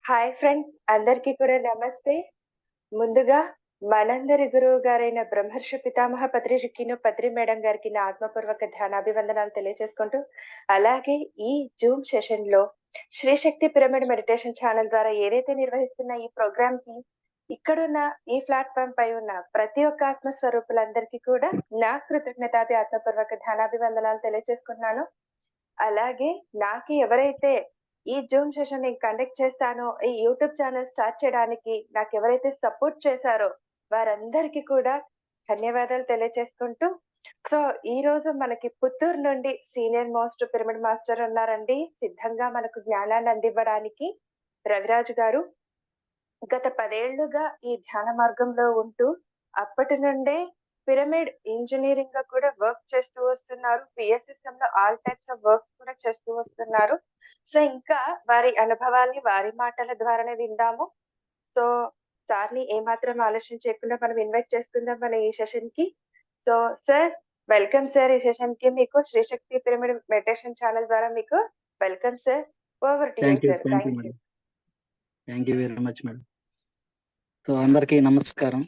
Hi friends అందరికీ కూడా నమస్తే. ముందుగా మనందరి గురువు గారైన బ్రహ్మర్షి పితామహ పత్రి మేడం గారికి నా ఆత్మపూర్వక ధ్యానాభివందనాలు తెలియజేసుకుంటూ, అలాగే ఈ జూమ్ సెషన్‌లో శ్రీ శక్తి పిరమిడ్ మెడిటేషన్ ఛానెల్ ద్వారా ఏదైతే నిర్వహిస్తున్న ఈ ప్రోగ్రామ్‌కి ఇక్కడున్న ఈ ప్లాట్‌ఫార్మ్ పై ఉన్న ప్రతి ఒక్క ఆత్మ స్వరూపులందరికీ కూడా నా ఆత్మపూర్వక ధ్యానాభివందనాలు తెలియజేసుకుంటున్నాను. అలాగే నాకు ఎవరైతే ఈ జూమ్ సెషన్ నేను కండక్ట్ చేస్తానో, ఈ యూట్యూబ్ ఛానెల్ స్టార్ట్ చేయడానికి నాకెవరైతే సపోర్ట్ చేశారో వారందరికీ కూడా ధన్యవాదాలు తెలియజేసుకుంటూ, సో ఈరోజు మనకి పుత్తూరు నుండి సీనియర్ మోస్ట్ పిరమిడ్ మాస్టర్ ఉన్నారండి. సిద్ధంగా మనకు జ్ఞానాన్ని అందివ్వడానికి రవిరాజు గారు. గత 10 ఏళ్లుగా ఈ ధ్యాన మార్గంలో ఉంటూ, అప్పటి నుండే పిరమిడ్ ఇంజినీరింగ్‌గా కూడా వర్క్ చేస్తూ వస్తున్నారు. పిఎస్ఎస్ఎంలో ఆల్ టైప్స్ ఆఫ్ వర్క్స్ కూడా చేస్తూ వస్తున్నారు. సో, ఇంకా వారి అనుభవాల్ని వారి మాటల ద్వారానే విందాము. సో, సార్‌ని ఏమాత్రం ఆలస్యం చేయకుండా మనం ఇన్వైట్ చేసుకుందాం మన ఈ సెషన్‌కి. సో, సార్ వెల్కమ్ సార్ ఈ సెషన్‌కి మీకు శ్రీశక్తి పిరమిడ్ మెడిటేషన్ ఛానెల్ ద్వారా మీకు welcome sir. Over to you thank you sir. Thank you thank you. Madam. Thank you very much madam. So అందరికీ నమస్కారం.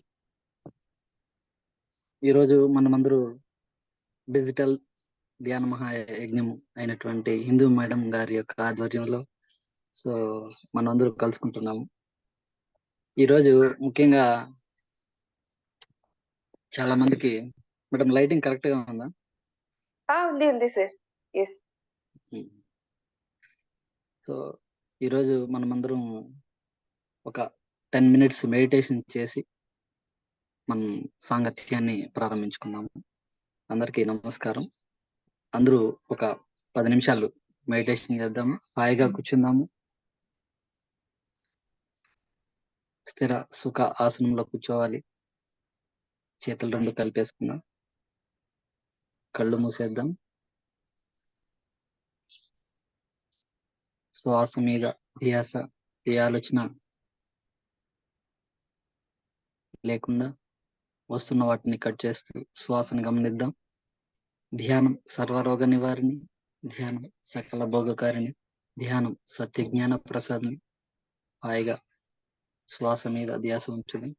ఈరోజు మనమందరూ డిజిటల్ ధ్యాన మహాయజ్ఞం అయినటువంటి హిందూ మేడం గారి యొక్క ఆధ్వర్యంలో సో మనందరూ కలుసుకుంటున్నాము. ఈరోజు ముఖ్యంగా చాలా మందికి మేడం లైటింగ్ కరెక్ట్ గా ఉందా? ఉంది సార్. యెస్. సో ఈరోజు మనమందరం ఒక 10 మినిట్స్ మెడిటేషన్ చేసి మనం సాంగత్యాన్ని ప్రారంభించుకున్నాము. అందరికీ నమస్కారం. అందరూ ఒక 10 నిమిషాలు మెడిటేషన్ చేద్దాము. హాయిగా కూర్చుందాము. స్థిర సుఖ ఆసనంలో కూర్చోవాలి. చేతులు రెండు కలిపేసుకుందాం. కళ్ళు మూసేద్దాం. శ్వాస మీద ధ్యాస, ఏ ఆలోచన లేకుండా వస్తున్న వాటిని కట్ చేస్తూ శ్వాసను గమనిద్దాం. ధ్యానం సర్వరోగ నివారిణి, ధ్యానం సకల భోగకారిణి, ధ్యానం సత్య జ్ఞాన ప్రసాదిని. హాయిగా శ్వాస మీద ధ్యాస ఉంచుదాం.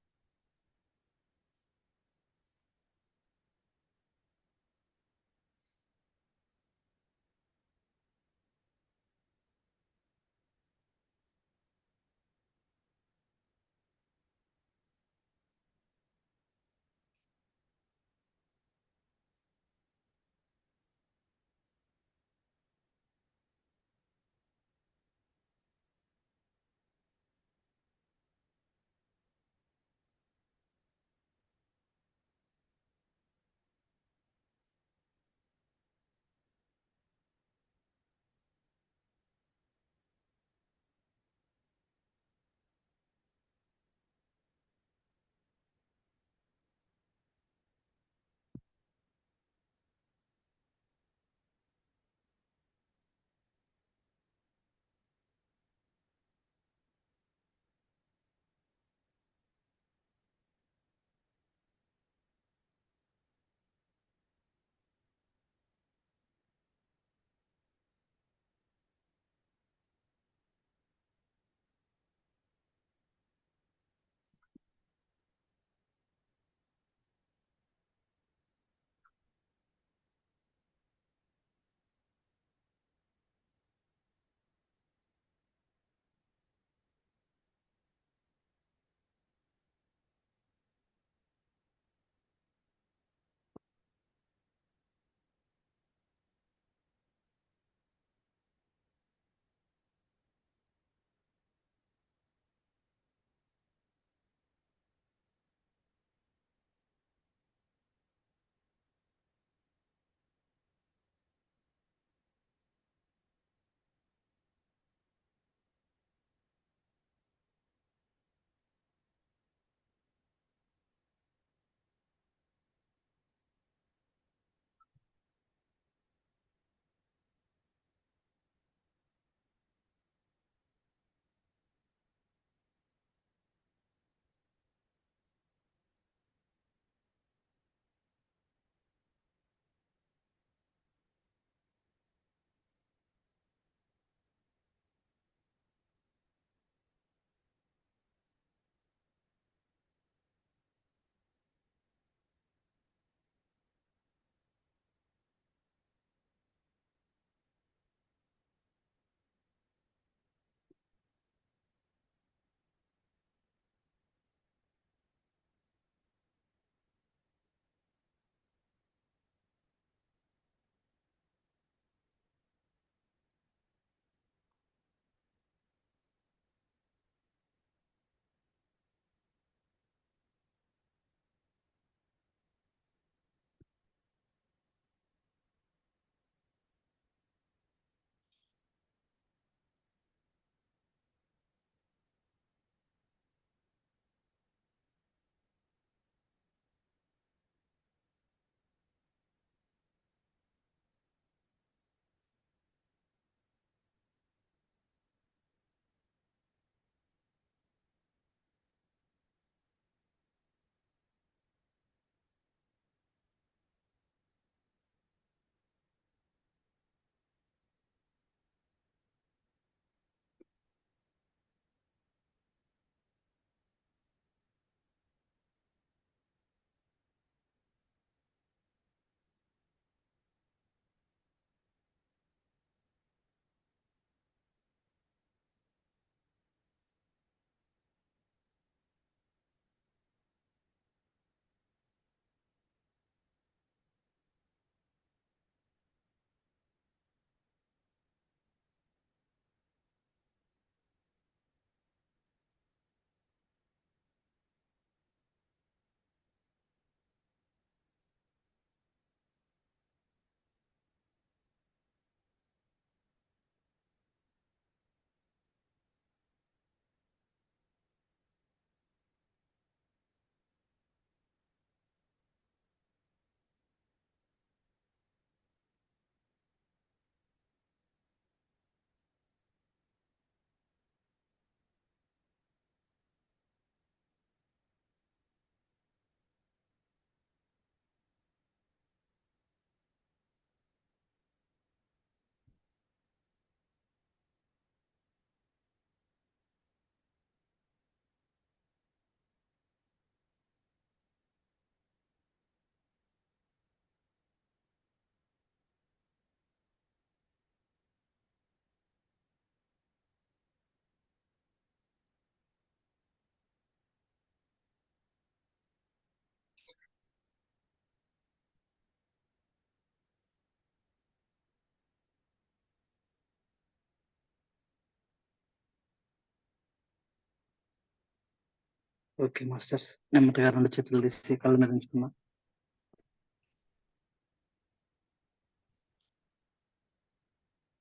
ఓకే మాస్టర్స్, నెమ్మదిగా 2 చేతులు తీసి కళ్ళ మీద ఉంచుకుందాం.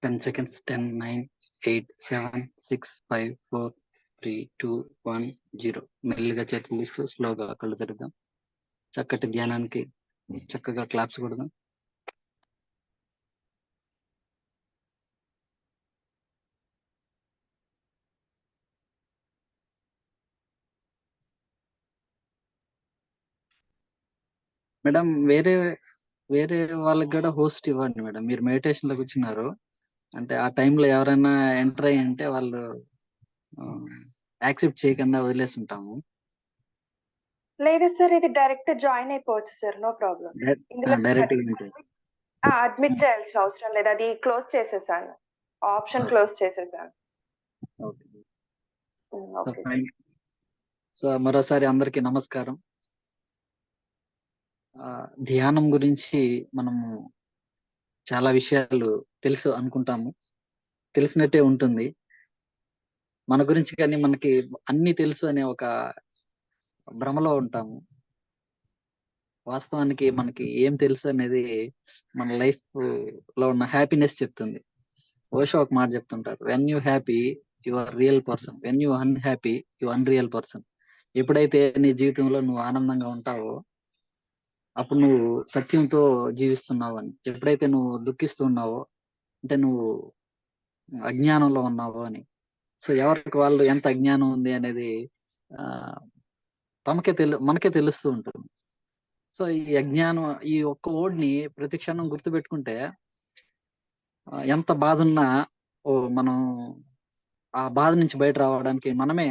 Ten seconds. 10, 9, 8, 7, 6, 5, 4, 3, 2, 1, 0. మెల్లిగా చేతులు తీస్తూ స్లోగా కళ్ళు తెరుద్దాం. చక్కటి ధ్యానానికి చక్కగా క్లాప్స్ కొడదాం. మేడం, వేరే వేరే వాళ్ళకి కూడా హోస్ట్ ఇవ్వండి మేడం. మీరు మెడిటేషన్ లో కూర్చున్నారు అంటే ఆ టైంలో ఎవరైనా ఎంటర్ అయ్యి ఉంటే వాళ్ళు యాక్సెప్ట్ చేయకుండా వదిలేసి ఉంటాము. లేదు సార్, ఇది డైరెక్ట్ జాయిన్ అయిపోవచ్చు సార్, నో ప్రాబ్లం. ఇందులో డైరెక్ట్ గా ఉంటుంది. అడ్మిట్ చేయాల్సిన అవసరం లేదు, అది క్లోజ్ చేసేసాను, ఆప్షన్ క్లోజ్ చేసేసాను. ఓకే. ఓకే. సో మరోసారి అందరికీ నమస్కారం. ధ్యానం గురించి మనము చాలా విషయాలు తెలుసు అనుకుంటాము, తెలిసినట్టే ఉంటుంది. మన గురించి కానీ మనకి అన్ని తెలుసు అనే ఒక భ్రమలో ఉంటాము. వాస్తవానికి మనకి ఏం తెలుసు అనేది మన లైఫ్ లో ఉన్న హ్యాపీనెస్ చెప్తుంది. ఓషో ఒక మాట చెప్తుంటారు, when you happy you are real person, when you unhappy you unreal person. ఎప్పుడైతే నీ జీవితంలో నువ్వు ఆనందంగా ఉంటావో అప్పుడు నువ్వు సత్యంతో జీవిస్తున్నావు అని. ఎప్పుడైతే నువ్వు దుఃఖిస్తూ ఉన్నావో అంటే నువ్వు అజ్ఞానంలో ఉన్నావు అని. సో ఎవరికి వాళ్ళు ఎంత అజ్ఞానం ఉంది అనేది ఆ మనకే తెలుస్తూ ఉంటుంది. సో ఈ అజ్ఞానం, ఈ ఒక్క వర్డ్ని ప్రతి క్షణం గుర్తుపెట్టుకుంటే ఎంత బాధ ఉన్నా ఓ మనం ఆ బాధ నుంచి బయట రావడానికి మనమే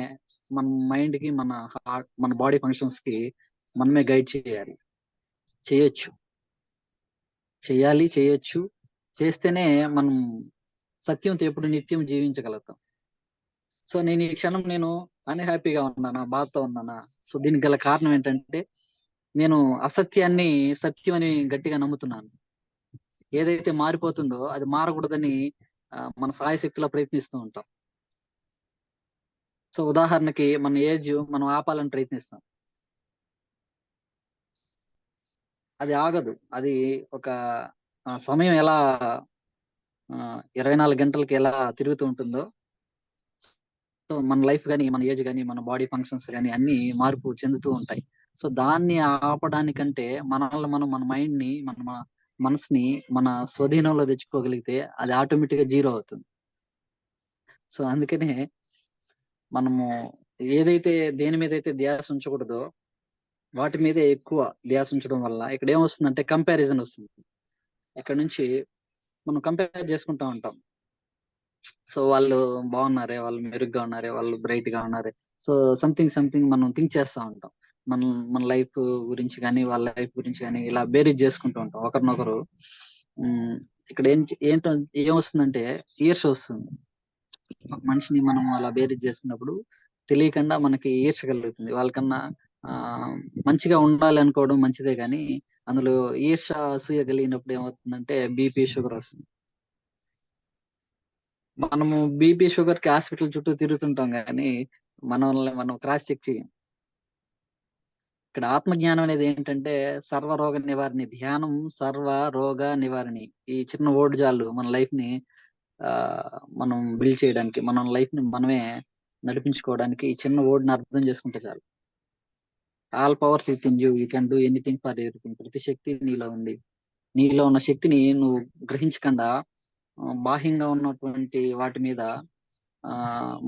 మన మైండ్ కి, మన హార్ట్, మన బాడీ ఫంక్షన్స్ కి మనమే గైడ్ చేయాలి. చేయొచ్చు, చేయొచ్చు. చేస్తేనే మనం సత్యంతో ఎప్పుడు నిత్యం జీవించగలుగుతాం. సో నేను ఈ క్షణం నేను అన్హ్యాపీగా ఉన్నానా, బాధతో ఉన్నానా? సో దీనికి గల కారణం ఏంటంటే నేను అసత్యాన్ని సత్యం అని గట్టిగా నమ్ముతున్నాను. ఏదైతే మారిపోతుందో అది మారకూడదని మన సాయశక్తిలో ప్రయత్నిస్తూ ఉంటాం. సో ఉదాహరణకి మన ఏజ్ మనం ఆపాలని ప్రయత్నిస్తాం, అది ఆగదు. అది ఒక సమయం ఎలా 24 గంటలకి ఎలా తిరుగుతూ ఉంటుందో, సో మన లైఫ్ కానీ, మన ఏజ్ కానీ, మన బాడీ ఫంక్షన్స్ కానీ అన్ని మార్పు చెందుతూ ఉంటాయి. సో దాన్ని ఆపడానికంటే మన మైండ్ ని, మన మనసుని మన స్వధీనంలో తెచ్చుకోగలిగితే అది ఆటోమేటిక్ గా జీరో అవుతుంది. సో అందుకనే మనము ఏదైతే దేని మీద అయితే ధ్యాస ఉంచకూడదో వాటి మీదే ఎక్కువ ధ్యాస ఉంచడం వల్ల ఇక్కడ ఏమొస్తుందంటే కంపారిజన్ వస్తుంది. ఇక్కడ నుంచి మనం కంపేర్ చేసుకుంటా ఉంటాం. సో వాళ్ళు బాగున్నారే, వాళ్ళు మెరుగ్గా ఉన్నారే, వాళ్ళు బ్రైట్ గా ఉన్నారే. సో సంథింగ్ మనం థింక్ చేస్తా ఉంటాం. మన మన లైఫ్ గురించి కానీ, వాళ్ళ లైఫ్ గురించి కానీ ఇలా బేరీజ్ చేసుకుంటూ ఉంటాం ఒకరినొకరు. ఉమ్, ఇక్కడ ఏంటో ఏమొస్తుందంటే ఈర్ష వస్తుంది. ఒక మనిషిని మనం అలా బేరీజ్ చేసుకున్నప్పుడు తెలియకుండా మనకి ఈర్ష కలుగుతుంది. వాళ్ళకన్నా ఆ మంచిగా ఉండాలి అనుకోవడం మంచిదే, కానీ అందులో ఈర్ష అసూయ కలిగినప్పుడు ఏమవుతుందంటే బీపీ, షుగర్ వస్తుంది. మనము బీపీ, షుగర్ కి హాస్పిటల్ చుట్టూ తిరుగుతుంటాం కానీ మనల్ని మనం క్రాస్ చెక్ చేయం. ఇక్కడ ఆత్మజ్ఞానం అనేది ఏంటంటే సర్వరోగ నివారణి. ధ్యానం సర్వ రోగ నివారణి. ఈ చిన్న వర్డ్ చాలు మన లైఫ్ ని ఆ మనం బిల్డ్ చేయడానికి, మన లైఫ్ ని మనమే నడిపించుకోవడానికి. ఈ చిన్న వర్డ్ ని అర్థం చేసుకుంటే చాలు. All powers with in you, you can do anything for everything. ప్రతి శక్తి నీలో ఉంది. నీలో ఉన్న శక్తిని నువ్వు గ్రహించకుండా బాహ్యంగా ఉన్నటువంటి వాటి మీద ఆ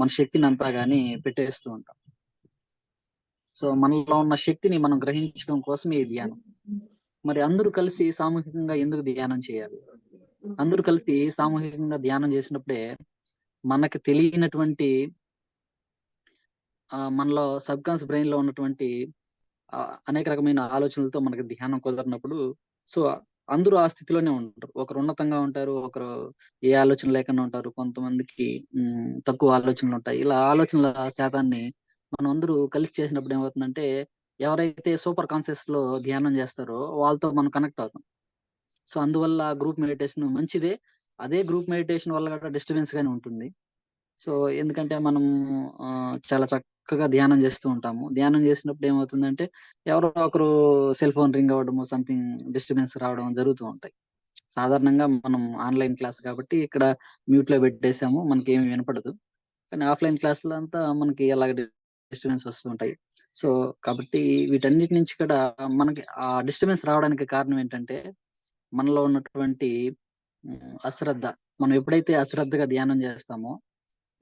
మన శక్తిని అంతా గాని పెట్టేస్తూ ఉంటాం. సో మనలో ఉన్న శక్తిని మనం గ్రహించడం కోసమే ఈ ధ్యానం. మరి అందరూ కలిసి సామూహికంగా ఎందుకు ధ్యానం చేయాలి? అందరూ కలిసి సామూహికంగా ధ్యానం చేసినప్పుడే మనకు తెలియనటువంటి మనలో సబ్ కాన్స్ బ్రెయిన్ లో ఉన్నటువంటి అనేక రకమైన ఆలోచనలతో మనకు ధ్యానం కుదరినప్పుడు, సో అందరూ ఆ స్థితిలోనే ఉంటారు. ఒకరు ఉన్నతంగా ఉంటారు, ఒకరు ఏ ఆలోచన లేకుండా ఉంటారు, కొంతమందికి తక్కువ ఆలోచనలు ఉంటాయి. ఇలా ఆలోచనల శాతాన్ని మనం అందరూ కలిసి చేసినప్పుడు ఏమవుతుందంటే ఎవరైతే సూపర్ కాన్షియస్ లో ధ్యానం చేస్తారో వాళ్ళతో మనం కనెక్ట్ అవుతాం. సో అందువల్ల గ్రూప్ మెడిటేషన్ మంచిదే. అదే గ్రూప్ మెడిటేషన్ వల్ల కూడా డిస్టర్బెన్స్ గానే ఉంటుంది. సో ఎందుకంటే మనం చాలా చక్కగా చక్కగా ధ్యానం చేస్తూ ఉంటాము. ధ్యానం చేసినప్పుడు ఏమవుతుందంటే ఎవరో ఒకరు సెల్ ఫోన్ రింగ్ అవ్వడము, సంథింగ్ డిస్టర్బెన్స్ రావడం జరుగుతూ ఉంటాయి. సాధారణంగా మనం ఆన్‌లైన్ క్లాస్ కాబట్టి ఇక్కడ మ్యూట్‌లో పెట్టేసాము. మనకేమి వినపడదు. కానీ ఆఫ్‌లైన్ క్లాస్‌లో అంతా మనకి అలాగ డిస్టర్బెన్స్ వస్తూ ఉంటాయి. సో, కాబట్టి వీటన్నిటి నుంచి కూడా మనకి ఆ డిస్టర్బెన్స్ రావడానికి కారణం ఏంటంటే, మనలో ఉన్నటువంటి అశ్రద్ధ. మనం ఎప్పుడైతే అశ్రద్ధగా ధ్యానం చేస్తామో,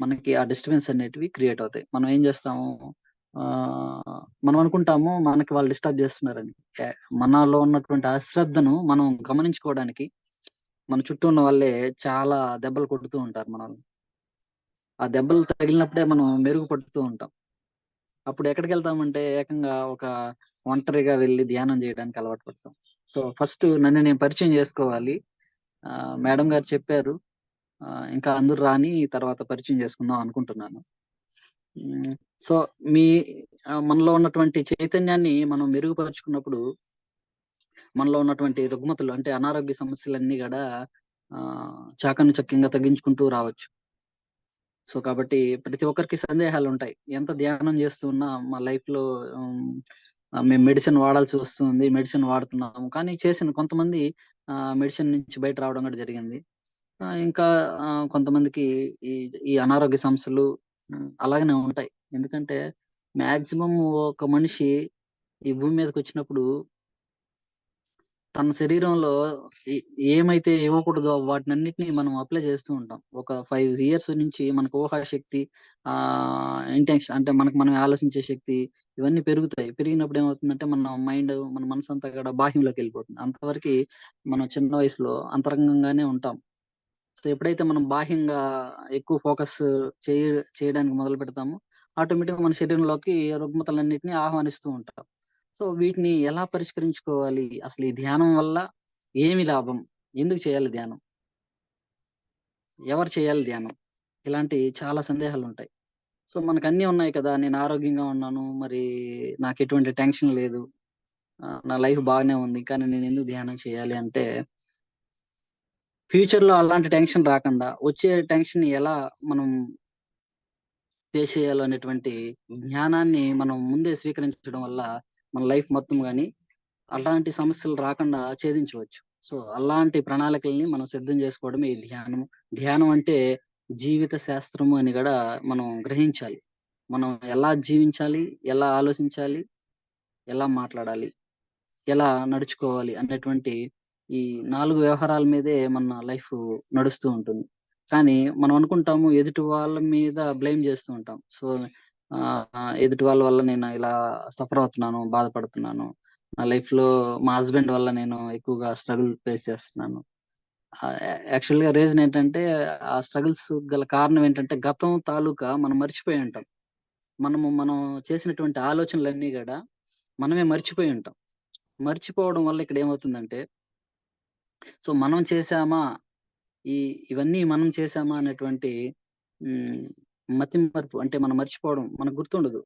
మనకి ఆ డిస్టర్బెన్స్ అనేటివి క్రియేట్ అవుతాయి. మనం ఏం చేస్తాము, మనం అనుకుంటాము మనకి వాళ్ళు డిస్టర్బ్ చేస్తున్నారని. ఎ మనలో ఉన్నటువంటి అశ్రద్ధను మనం గమనించుకోవడానికి మన చుట్టూ ఉన్న వాళ్ళే చాలా దెబ్బలు కొడుతూ ఉంటారు మనల్ని. ఆ దెబ్బలు తగిలినప్పుడే మనం మెరుగుపడుతూ ఉంటాం. అప్పుడు ఎక్కడికెళ్తామంటే ఏకంగా ఒక ఒంటరిగా వెళ్లి ధ్యానం చేయడానికి అలవాటు పడతాం. సో, ఫస్ట్ నన్ను నేను పరిచయం చేసుకోవాలి. మేడం గారు చెప్పారు. ఇంకా అందరూ రాని తర్వాత పరిచయం చేసుకుందాం అనుకుంటున్నాను. హ్మ్. సో, మీ మనలో ఉన్నటువంటి చైతన్యాన్ని మనం మెరుగుపరుచుకున్నప్పుడు, మనలో ఉన్నటువంటి రుగ్మతలు అంటే అనారోగ్య సమస్యలన్నీ గూడా చాకచక్యంగా తగ్గించుకుంటూ రావచ్చు. సో, కాబట్టి ప్రతి ఒక్కరికి సందేహాలుంటాయి. ఎంత ధ్యానం చేస్తున్నా మా లైఫ్‌లో హ్మ్, మేము మెడిసిన్ వాడాల్సి వస్తుంది. మెడిసిన్ వాడుతున్నాము. కానీ కొంతమంది మెడిసిన్ నుంచి బయట రావడం కూడా జరిగింది. ఇంకా కొంతమందికి ఈ ఈ అనారోగ్య సమస్యలు అలాగనే ఉంటాయి. ఎందుకంటే మాక్సిమం ఒక మనిషి ఈ భూమి మీదకొచ్చినప్పుడు తన శరీరంలో ఎ ఏమైతే ఇవ్వకూడదో వాటినన్నిటిని మనం అప్లై చేస్తూ ఉంటాం. ఒక 5 ఇయర్స్ నుంచి మనకు ఊహాశక్తి, ఇంటెన్షన్ అంటే మనకు మనం ఆలోచించే శక్తి ఇవన్నీ పెరుగుతాయి. పెరిగినప్పుడు ఏమవుతుందంటే మన మైండ్, మన మనసంతా కూడా బాహ్యంలోకెళ్ళిపోతుంది. అంతవరకి మనం చిన్న వయసులో అంతరంగంగానే ఉంటాం. సో, ఎప్పుడైతే మనం బాహ్యంగా ఎక్కువ ఫోకస్ చేయ చేయడానికి మొదలుపెడతామో, ఆటోమేటిక్‌గా మన శరీరంలోకి రుగ్మతలన్నిటిని ఆహ్వానిస్తూ ఉంటాం. సో, వీటిని ఎలా పరిష్కరించుకోవాలి? అసలు ఈ ధ్యానం వల్ల ఏమి లాభం? ఎందుకు చేయాలి ధ్యానం? ఎవరు చేయాలి ధ్యానం? ఇలాంటి చాలా సందేహాలుంటాయి. సో, మనకన్నీ ఉన్నాయి కదా! నేను ఆరోగ్యంగా ఉన్నాను. మరి నాకెటువంటి టెన్షన్ లేదు. నా లైఫ్ బాగానే ఉంది. కానీ నేనెందుకు ధ్యానం చేయాలి అంటే, ఫ్యూచర్‌లో అలాంటి టెన్షన్ రాకుండా, వచ్చే టెన్షన్‌ని ఎలా మనం ఫేస్ చేయాలో అనేటువంటి జ్ఞానాన్ని మనం ముందే స్వీకరించడం వల్ల, మన లైఫ్ మొత్తం గాని అలాంటి సమస్యలు రాకుండా ఛేదించవచ్చు. సో, అలాంటి ప్రణాళికల్ని మనం సిద్ధం చేసుకోవడమే ఈ ధ్యానం. ధ్యానం అంటే జీవిత శాస్త్రము అని గూడా మనం గ్రహించాలి. మనం ఎలా జీవించాలి? ఎలా ఆలోచించాలి? ఎలా మాట్లాడాలి? ఎలా నడుచుకోవాలి అనేటువంటి ఈ 4 వ్యవహారాల మీదే మన లైఫు నడుస్తూ ఉంటుంది. కానీ మనం అనుకుంటాము ఎదుటి వాళ్ళ మీద బ్లేమ్ జేస్తూ ఉంటాం. సో, ఎదుటి వాళ్ళ వల్ల నేను ఇలా సఫర్ అవుతున్నాను, బాధపడుతున్నాను. నా లైఫ్‌లో మా హస్బెండ్ వల్ల నేను ఎక్కువగా స్ట్రగుల్ ఫేస్ చేస్తున్నాను. యాక్చువల్‌గా రీజన్ ఏంటంటే ఆ స్ట్రగుల్స్ గల కారణం ఏంటంటే గతం తాలూకా మనం మర్చిపోయి ఉంటాం. మనం చేసినటువంటి ఆలోచనలన్నీ గూడా మనమే మర్చిపోయి ఉంటాం. మర్చిపోవడం వల్ల ఇక్కడ ఏమవుతుందంటే, సో, మనం చేశామా? ఈ ఇవన్నీ మనం చేశామా? అనేటువంటి హ్మ్. మతిమరుపు అంటే మనం మర్చిపోవడం. మనకు గుర్తుండదు.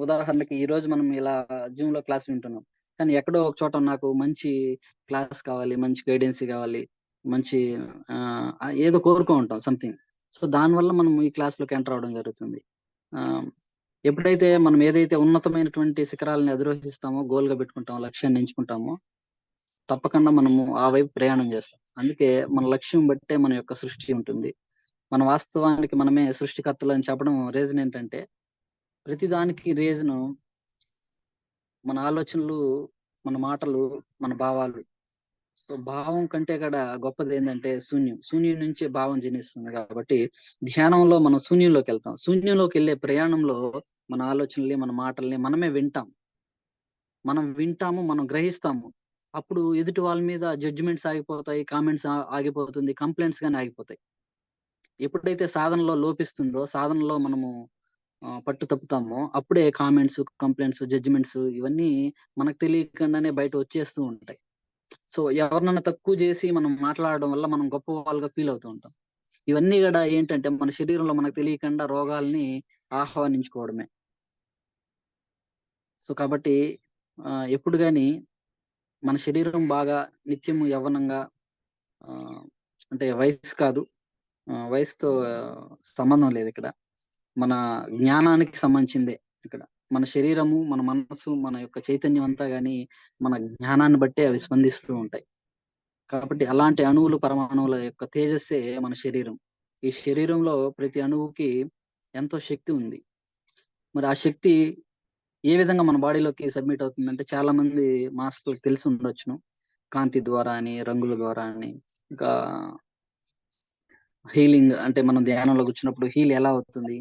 ఉదాహరణకి ఈరోజు మనం ఇలా జూమ్‌లో క్లాస్ వింటున్నాం. కానీ ఎక్కడో ఒక చోట నాకు మంచి క్లాస్ కావాలి, మంచి గైడెన్సీ కావాలి, మంచి ఏదో కోరుకో ఉంటాం సంథింగ్. సో, దానివల్ల మనం ఈ క్లాస్‌లోకి ఎంటర్ అవ్వడం జరుగుతుంది. ఆహ్, ఎప్పుడైతే మనం ఏదైతే ఉన్నతమైనటువంటి శిఖరాలను అధిరోహిస్తామో, గోల్‌గా పెట్టుకుంటామో, లక్ష్యాన్ని ఎంచుకుంటామో తప్పకుండా మనము ఆ వైపు ప్రయాణం చేస్తాం. అందుకే మన లక్ష్యం బట్టే మన యొక్క సృష్టి ఉంటుంది. మన వాస్తవానికి మనమే సృష్టికర్తలని చెప్పడం రీజన్ ఏంటంటే, ప్రతిదానికి రీజను మన ఆలోచనలు, మన మాటలు, మన భావాలు. సో, భావం కంటే కూడా గొప్పదేందంటే శూన్యం. శూన్యం నుంచే భావం జనిస్తుంది కాబట్టి, ధ్యానంలో మనం శూన్యంలోకెళ్తాం. శూన్యంలోకెళ్ళే ప్రయాణంలో మన ఆలోచనల్ని, మన మాటల్ని మనమే వింటాం. మనం వింటాము, మనం గ్రహిస్తాము. అప్పుడు ఎదుటి వాళ్ళ మీద జడ్జిమెంట్స్ ఆగిపోతాయి. కామెంట్స్ ఆగిపోతుంది. కంప్లెయింట్స్ గాని ఆగిపోతాయి. ఎప్పుడైతే సాధనలో లోపిస్తుందో, సాధనలో మనము పట్టు తప్పుతామో, అప్పుడే కామెంట్స్, కంప్లెయింట్స్, జడ్జిమెంట్స్ ఇవన్నీ మనకు తెలియకుండానే బయట వచ్చేస్తూ ఉంటాయి. సో, ఎవరినన్నా తక్కువ జేసి మనం మాట్లాడడం వల్ల మనం గొప్ప వాళ్ళుగా ఫీల్ అవుతూ ఉంటాం. ఇవన్నీ గూడా ఏంటంటే మన శరీరంలో మనకు తెలియకుండా రోగాల్ని ఆహ్వానించుకోవడమే. సో, కాబట్టి ఎప్పుడు గాని మన శరీరం బాగా నిత్యము యవ్వనంగా, ఆహ్, అంటే వయస్సు కాదు. వయసుతో సంబంధం లేదిక్కడ. మన జ్ఞానానికి సంబంధించిందే. ఇక్కడ మన శరీరము, మన మనస్సు, మన యొక్క చైతన్యం అంతా గాని మన జ్ఞానాన్ని బట్టే అవి స్పందిస్తూ ఉంటాయి. కాబట్టి అలాంటి అణువులు, పరమాణువుల యొక్క తేజస్సే మన శరీరం. ఈ శరీరంలో ప్రతి అణువుకి ఎంతో శక్తి ఉంది. మరి ఆ శక్తి ఏ విధంగా మన బాడీలోకి సబ్మిట్ అవుతుందంటే, చాలా మంది మాస్టర్‌లకు తెలిసి ఉండొచ్చును. కాంతి ద్వారా అని, రంగుల ద్వారా అని, ఇంకా హీలింగ్ అంటే మనం ధ్యానంలో కూర్చున్నప్పుడు హీల్ ఎలా అవుతుంది?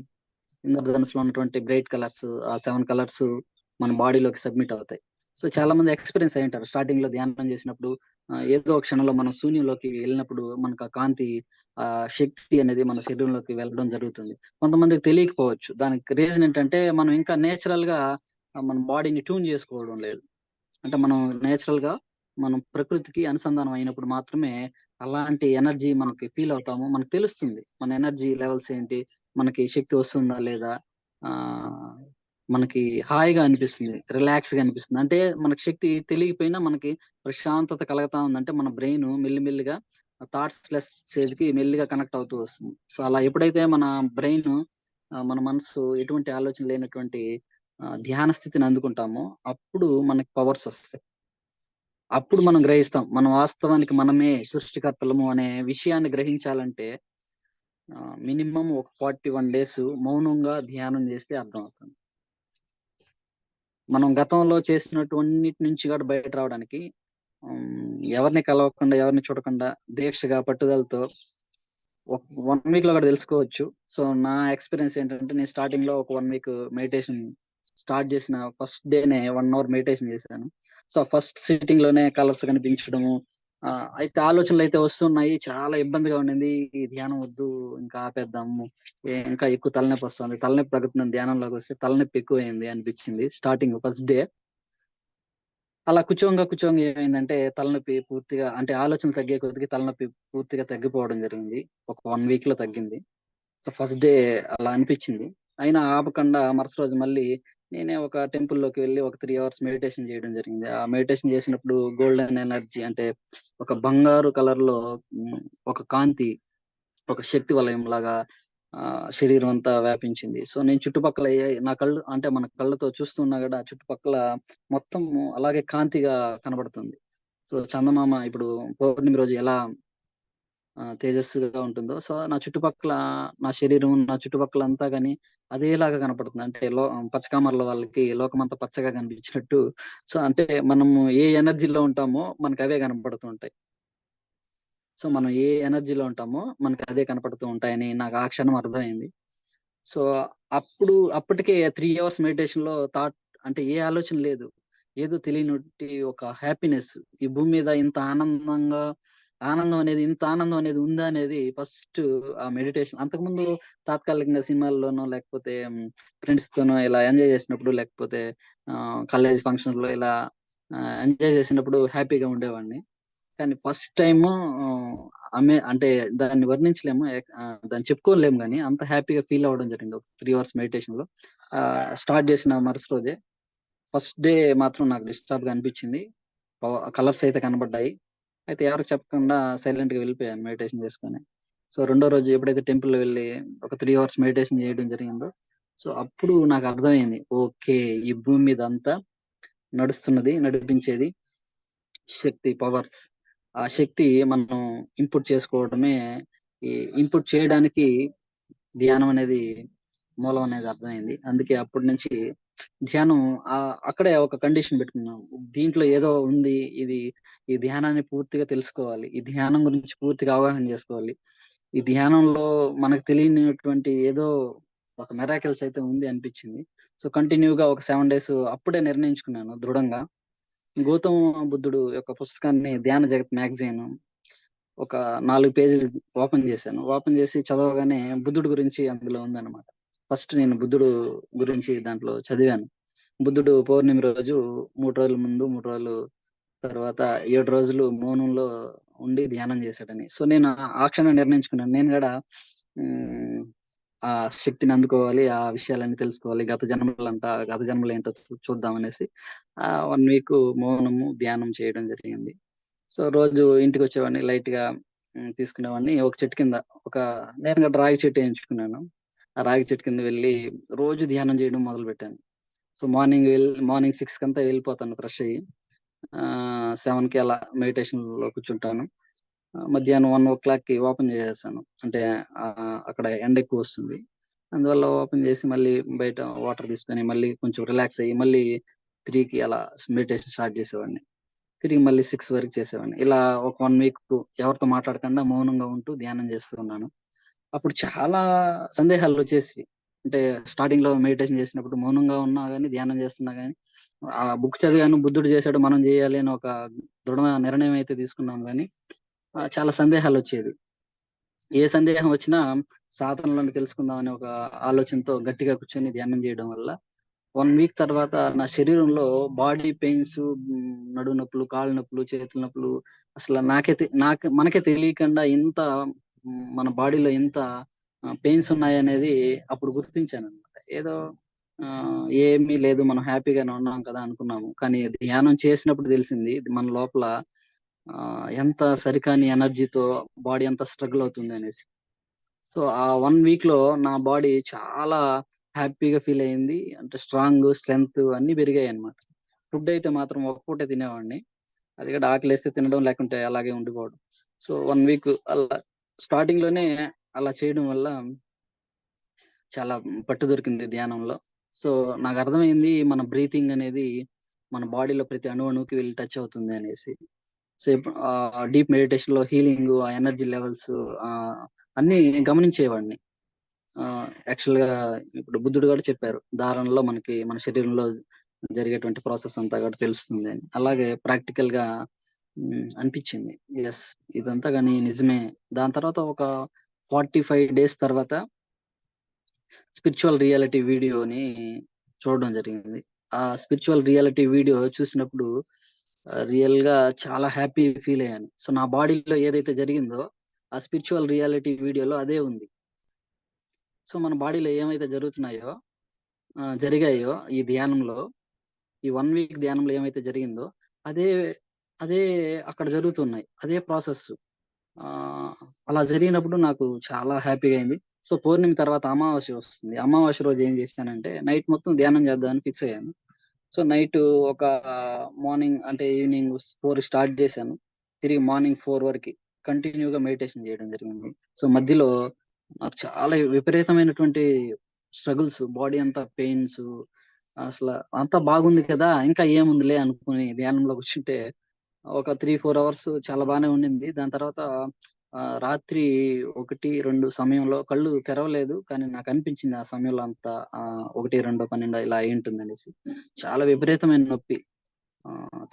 ఇంద్రధనుస్సులో ఉన్నటువంటి బ్రైట్ కలర్స్, ఆ 7 కలర్స్ మన బాడీలోకి సబ్మిట్ అవుతాయి. సో చాలా మంది ఎక్స్‌పీరియన్స్ అయ్యుంటారు. స్టార్టింగ్‌లో ధ్యానం చేసినప్పుడు ఏదో ఒక క్షణంలో మనం శూన్యంలోకి వెళ్ళినప్పుడు మనకు ఆ కాంతి, శక్తి అనేది మన శరీరంలోకి వెళ్ళడం జరుగుతుంది. కొంతమందికి తెలియకపోవచ్చు. దానికి రీజన్ ఏంటంటే మనం ఇంకా నేచురల్‌గా మన బాడీని ట్యూన్ చేసుకోవడం లేదు. అంటే మనం నేచురల్‌గా మనం ప్రకృతికి అనుసంధానం అయినప్పుడు మాత్రమే అలాంటి ఎనర్జీ మనకి ఫీల్ అవుతాము. మనకు తెలుస్తుంది. మన ఎనర్జీ లెవెల్స్ ఏంటి? మనకి శక్తి వస్తుందా? లేదా? ఆహ్, మనకి హాయిగా అనిపిస్తుంది. రిలాక్స్‌గా అనిపిస్తుంది. అంటే మనకు శక్తి తెలియకపోయినా మనకి ప్రశాంతత కలుగుతా ఉందంటే మన బ్రెయిన్ మెల్లిమెల్లిగా థాట్స్ లెస్ స్టేజ్‌కి మెల్లిగా కనెక్ట్ అవుతూ వస్తుంది. సో, అలా ఎప్పుడైతే మన బ్రెయిన్, మన మనసు ఎటువంటి ఆలోచన లేనటువంటి ధ్యాన స్థితిని అందుకుంటామో అప్పుడు మనకి పవర్స్ వస్తాయి. అప్పుడు మనం గ్రహిస్తాం. మనం వాస్తవానికి మనమే సృష్టికర్తలము అనే విషయాన్ని గ్రహించాలంటే మినిమమ్ ఒక 41 డేస్ మౌనంగా ధ్యానం చేస్తే అర్థమవుతుంది. మనం గతంలో చేసినటువన్నిటి నుంచి కూడా బయట రావడానికి ఎవరిని కలవకుండా, ఎవరిని చూడకుండా దీక్షగా, పట్టుదలతో ఒక 1 వీక్‌లో కూడా తెలుసుకోవచ్చు. సో, నా ఎక్స్‌పీరియన్స్ ఏంటంటే నేను స్టార్టింగ్‌లో ఒక 1 వీక్ మెడిటేషన్ స్టార్ట్ చేసిన ఫస్ట్ డేనే 1 అవర్ మెడిటేషన్ చేశాను. సో, ఫస్ట్ సిట్టింగ్‌లోనే కలర్స్ కనిపించడము, అయితే ఆలోచనలయితే వస్తున్నాయి. చాలా ఇబ్బందిగా ఉండింది. ఈ ధ్యానం వద్దు, ఇంకా ఆపేద్దాము. ఇంకా ఎక్కువ తలనొప్పొస్తుంది. తలనొప్పి తగ్గుతుందని ధ్యానంలోకొస్తే తలనొప్పి ఎక్కువయింది అనిపించింది స్టార్టింగ్ ఫస్ట్ డే. అలా కూర్చోంగా ఏమైందంటే తలనొప్పి పూర్తిగా, అంటే ఆలోచనలు తగ్గే కొద్దిగా తలనొప్పి పూర్తిగా తగ్గిపోవడం జరిగింది. ఒక 1 వీక్‌లో తగ్గింది. సో, ఫస్ట్ డే అలా అనిపిచ్చింది. అయినా ఆపకుండా మరుసటి రోజు మళ్ళీ నేనే ఒక టెంపుల్‌లోకి వెళ్లి ఒక 3 అవర్స్ మెడిటేషన్ చేయడం జరిగింది. ఆ మెడిటేషన్ చేసినప్పుడు గోల్డెన్ ఎనర్జీ అంటే ఒక బంగారు కలర్‌లో హ్మ్, ఒక కాంతి, ఒక శక్తి వలయంలాగా శరీరం అంతా వ్యాపించింది. సో, నేను చుట్టుపక్కల నా కళ్ళు అంటే మన కళ్ళతో చూస్తున్నా గూడా చుట్టుపక్కల మొత్తం అలాగే కాంతిగా కనబడుతుంది. సో, చందమామ ఇప్పుడు పౌర్ణమి రోజు ఎలా తేజస్సుగా ఉంటుందో, సో, నా శరీరం, నా చుట్టుపక్కలంతా గాని అదేలాగా కనపడుతుంది. అంటే పచ్చకామర్ల వాళ్ళకి లోకమంతా పచ్చగా కనిపించినట్టు. సో, అంటే మనము ఏ ఎనర్జీలో ఉంటామో మనకవే కనపడుతూ ఉంటాయి. సో, మనం ఏ ఎనర్జీలో ఉంటామో మనకదే కనపడుతూ ఉంటాయని నాకు ఆ క్షణం అర్థమైంది. సో, అప్పటికే 3 అవర్స్ మెడిటేషన్‌లో అంటే ఏ ఆలోచన లేదు. ఏదో తెలియనట్టి ఒక హ్యాపీనెస్. ఈ భూమి మీద ఇంత ఆనందం అనేది ఉందా అనేది ఫస్ట్ ఆ మెడిటేషన్. అంతకుముందు తాత్కాలికంగా సినిమాల్లోనో లేకపోతే ఫ్రెండ్స్‌తోనో ఇలా ఎంజాయ్ చేసినప్పుడు, లేకపోతే కాలేజ్ ఫంక్షన్‌లో ఇలా ఎంజాయ్ చేసినప్పుడు హ్యాపీగా ఉండేవాడిని. కానీ ఫస్ట్ టైము అంటే దాన్ని వర్ణించలేము. దాన్ని చెప్పుకోలేము గానీ, అంత హ్యాపీగా ఫీల్ అవ్వడం జరిగింది. ఒక 3 అవర్స్ మెడిటేషన్‌లో. స్టార్ట్ చేసిన మరుసటి రోజే. ఫస్ట్ డే మాత్రం నాకు డిస్టర్బ్‌గా అనిపిచ్చింది. కలర్స్ అయితే కనబడ్డాయి. అయితే ఎవరికీ చెప్పకుండా సైలెంట్‌గా వెళ్ళిపోయాను మెడిటేషన్ చేసుకొని. సో, రెండో రోజు ఎప్పుడైతే టెంపుల్‌లో వెళ్లి ఒక 3 అవర్స్ మెడిటేషన్ చేయడం జరిగిందో, సో, అప్పుడు నాకు అర్థమైంది. ఓకే. ఈ భూమి మీద అంతా నడిపించేది శక్తి, పవర్స్. ఆ శక్తి మనం ఇన్‌పుట్ చేసుకోవడమే, ఈ ఇన్‌పుట్ చేయడానికి ధ్యానం అనేది మూలం అనేది అర్థమైంది. అందుకే అప్పటి నుంచి ధ్యానం, అక్కడే ఒక కండిషన్ పెట్టుకున్నాను. దీంట్లో ఏదో ఉంది. ఈ ధ్యానాన్ని పూర్తిగా తెలుసుకోవాలి. ఈ ధ్యానం గురించి పూర్తిగా అవగాహన చేసుకోవాలి. ఈ ధ్యానంలో మనకు తెలియనటువంటి ఏదో ఒక మిరాకిల్స్ అయితే ఉంది అనిపిచ్చింది. సో, కంటిన్యూగా ఒక 7 డేస్ అప్పుడే నిర్ణయించుకున్నాను దృఢంగా. గౌతమ బుద్ధుడు యొక్క పుస్తకాన్ని 'ధ్యాన జగత్' మ్యాగజైన్ ఒక 4 పేజీలు ఓపెన్ చేశాను. ఓపెన్ చేసి చదవగానే బుద్ధుడు గురించి అందులో ఉందన్నమాట. ఫస్ట్ నేను బుద్ధుడు గురించి దాంట్లో చదివాను. బుద్ధుడు పౌర్ణమి రోజు 3 రోజుల ముందు, 3 రోజులు తర్వాత 7 రోజులు మౌనంలో ఉండి ధ్యానం చేశాడని. సో, నేను ఆ క్షణం నిర్ణయించుకున్నాను. నేను గూడా హ్మ్. ఆ శక్తిని అందుకోవాలి. ఆ విషయాలన్నీ తెలుసుకోవాలి. గత జన్మలేంటో చూద్దామనేసి 1 వీక్ మౌనము, ధ్యానం చేయడం జరిగింది. సో, రోజు ఇంటికొచ్చేవాడిని లైట్‌గా తీసుకునేవాడిని. ఒక చెట్టు కింద ఒక నేను కూడా రాగి చెట్టు ఎంచుకున్నాను. ఆ రాగి చెట్టు కింద వెళ్లి రోజు ధ్యానం చేయడం మొదలుపెట్టాను. సో మార్నింగ్ 6 కంతా వెళ్ళిపోతాను ఫ్రెష్ అయ్యి. 7కి అలా మెడిటేషన్ లో కూర్చుంటాను. మధ్యాహ్నం 1 o'clockకి ఓపెన్ చేసేస్తాను. అంటే అక్కడ ఎండ ఎక్కువ వస్తుంది, అందువల్ల ఓపెన్ చేసి మళ్ళీ బయట వాటర్ తీసుకొని మళ్ళీ కొంచెం రిలాక్స్ అయ్యి మళ్ళీ 3కి అలా మెడిటేషన్ స్టార్ట్ చేసేవాడిని. తిరిగి మళ్ళీ 6 వరకు చేసేవాడిని. ఇలా ఒక 1 వీక్ ఎవరితో మాట్లాడకుండా మౌనంగా ఉంటూ ధ్యానం చేస్తూ ఉన్నాను. అప్పుడు చాలా సందేహాలు వచ్చేసి, అంటే స్టార్టింగ్ లో మెడిటేషన్ చేసినప్పుడు మౌనంగా ఉన్నా గానీ ధ్యానం చేస్తున్నా గానీ ఆ బుక్ చదివాను, బుద్ధుడు చేశాడు మనం చేయాలి అని ఒక దృఢ నిర్ణయం అయితే తీసుకున్నాను. కానీ చాలా సందేహాలు వచ్చేది. ఏ సందేహం వచ్చినా సాధనలను తెలుసుకుందాం అనే ఒక ఆలోచనతో గట్టిగా కూర్చొని ధ్యానం చేయడం వల్ల 1 వీక్ తర్వాత నా శరీరంలో బాడీ పెయిన్స్, నడుము నొప్పులు, కాళ్ళు నొప్పులు, చేతుల నొప్పులు, అసలు మనకే తెలియకుండా ఇంత మన బాడీలో ఇంత పెయిన్స్ ఉన్నాయనేది అప్పుడు గుర్తించాను అనమాట. ఏదో ఏమీ లేదు, మనం హ్యాపీగానే ఉన్నాం కదా అనుకున్నాము. కానీ ధ్యానం చేసినప్పుడు తెలిసింది ఇది మన లోపల ఎంత సరికాని ఎనర్జీతో బాడీ ఎంత స్ట్రగుల్ అవుతుంది అనేసి. సో ఆ 1 వీక్ లో నా బాడీ చాలా హ్యాపీగా ఫీల్ అయింది. అంటే స్ట్రెంగ్త్ అన్ని పెరిగాయి అన్నమాట. ఫుడ్ అయితే మాత్రం ఒక పూటే తినేవాడిని. అది కూడా ఆకలేస్తే తినడం, లేకుంటే అలాగే ఉండిపోవడం. సో 1 వీక్ అలా స్టార్టింగ్ లోనే అలా చేయడం వల్ల చాలా పట్టు దొరికింది ధ్యానంలో. సో నాకు అర్థమైంది మన బ్రీతింగ్ అనేది మన బాడీలో ప్రతి అణువుకి వెళ్ళి టచ్ అవుతుంది అనేసి. సో డీప్ మెడిటేషన్ లో హీలింగ్, ఆ ఎనర్జీ లెవెల్స్ అన్ని గమనించేవాడిని. యాక్చువల్ గా ఇప్పుడు బుద్ధుడు కూడా చెప్పారు, ధారణలో మనకి మన శరీరంలో జరిగేటువంటి ప్రాసెస్ అంతా కూడా తెలుస్తుంది అని. అలాగే ప్రాక్టికల్ గా అనిపించింది. ఎస్, ఇదంతా కానీ నిజమే. దాని తర్వాత ఒక 45 days తర్వాత స్పిరిచువల్ రియాలిటీ వీడియోని చూడడం జరిగింది. ఆ స్పిరిచువల్ రియాలిటీ వీడియో చూసినప్పుడు రియల్ గా చాలా హ్యాపీ ఫీల్ అయ్యాను. సో నా బాడీలో ఏదైతే జరిగిందో ఆ స్పిరిచువల్ రియాలిటీ వీడియోలో అదే ఉంది. సో మన బాడీలో ఏమైతే జరిగాయో ఈ ధ్యానంలో, ఈ 1 వీక్ ధ్యానంలో ఏమైతే జరిగిందో అదే అదే అక్కడ జరుగుతున్నాయి. అదే ప్రాసెస్. ఆ అలా జరిగినప్పుడు నాకు చాలా హ్యాపీగా అయింది. సో పౌర్ణమి తర్వాత అమావాస్య వస్తుంది. అమావాస్య రోజు ఏం చేశానంటే నైట్ మొత్తం ధ్యానం చేద్దామని ఫిక్స్ అయ్యాను. సో నైట్ ఒక మార్నింగ్ అంటే ఈవినింగ్ 4 స్టార్ట్ చేశాను. తిరిగి మార్నింగ్ 4 వరకు కంటిన్యూగా మెడిటేషన్ చేయడం జరిగింది. సో మధ్యలో నాకు చాలా విపరీతమైనటువంటి స్ట్రగుల్స్, బాడీ అంతా పెయిన్స్, అసలు అంతా బాగుంది కదా ఇంకా ఏముందిలే అనుకుని ధ్యానంలో కూర్చుంటే ఒక 3-4 అవర్స్ చాలా బాగానే ఉండింది. దాని తర్వాత రాత్రి 1-2 సమయంలో కళ్ళు తెరవలేదు, కానీ నాకు అనిపించింది ఆ సమయంలో అంతా 1-2-12 ఇలా అయి ఉంటుంది అనేసి. చాలా విపరీతమైన నొప్పి,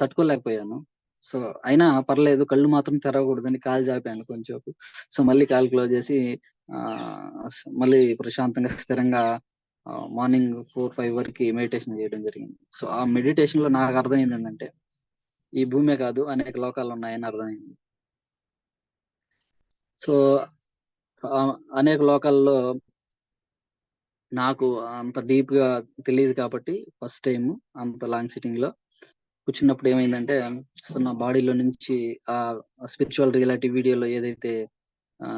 తట్టుకోలేకపోయాను. సో అయినా పర్లేదు, కళ్ళు మాత్రం తెరవకూడదని కాలు జాపాను కొంచెం. సో మళ్ళీ కాలు క్లోజ్ చేసి ఆ మళ్ళీ ప్రశాంతంగా స్థిరంగా మార్నింగ్ 4-5 వరకు మెడిటేషన్ చేయడం జరిగింది. సో ఆ మెడిటేషన్ లో నాకు అర్థమైంది ఏంటంటే ఈ భూమే కాదు అనేక లోకాలు ఉన్నాయని అర్థమైంది. సో అనేక లోకాల్లో నాకు అంత డీప్ గా తెలియదు కాబట్టి ఫస్ట్ టైం అంత లాంగ్ సిట్టింగ్ లో కూర్చున్నప్పుడు ఏమైందంటే, సో నా బాడీలో నుంచి ఆ స్పిరిచువల్ రియాలిటీ వీడియోలో ఏదైతే ఆ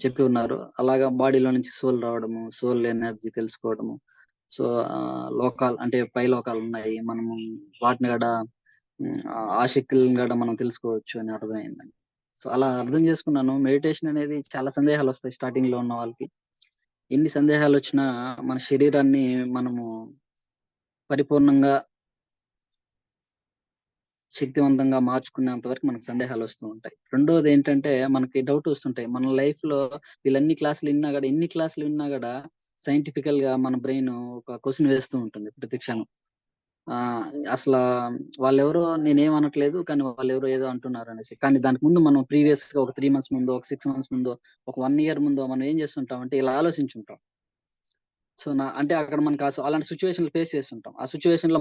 చెప్పి ఉన్నారో అలాగా బాడీలో నుంచి సోల్ రావడము, సోల్ ఎనర్జీ తెలుసుకోవడము. సో లోకాలు అంటే పై లోకాలు ఉన్నాయి, మనము వాటిని కూడా ఆ శక్తులను కూడా మనం తెలుసుకోవచ్చు అని అర్థమైందండి. సో అలా అర్థం చేసుకున్నాను. మెడిటేషన్ అనేది చాలా సందేహాలు వస్తాయి స్టార్టింగ్ లో ఉన్న వాళ్ళకి. ఎన్ని సందేహాలు వచ్చినా మన శరీరాన్ని మనము పరిపూర్ణంగా శక్తివంతంగా మార్చుకునేంత వరకు మనకు సందేహాలు వస్తూ ఉంటాయి. రెండోది ఏంటంటే మనకి డౌట్ వస్తుంటాయి. మన లైఫ్ లో ఎన్ని క్లాసులు విన్నా కూడా సైంటిఫికల్ గా మన బ్రెయిన్ ఒక క్వశ్చన్ వేస్తూ ఉంటుంది ప్రతి క్షణం. ఆ అసలు వాళ్ళెవరో నేనేమనట్లేదు, కానీ వాళ్ళెవరో ఏదో అంటున్నారు అనేసి. కానీ దానికి ముందు మనం ప్రీవియస్ గా ఒక 3 months ముందో, ఒక 6 months ముందో, ఒక 1 year ముందో మనం ఏం చేస్తుంటాం అంటే ఇలా ఆలోచించుంటాం. సో అంటే అక్కడ మనకు అలాంటి సిచ్యువేషన్లు ఫేస్ చేస్తుంటాం. ఆ సిచ్యువేషన్ లో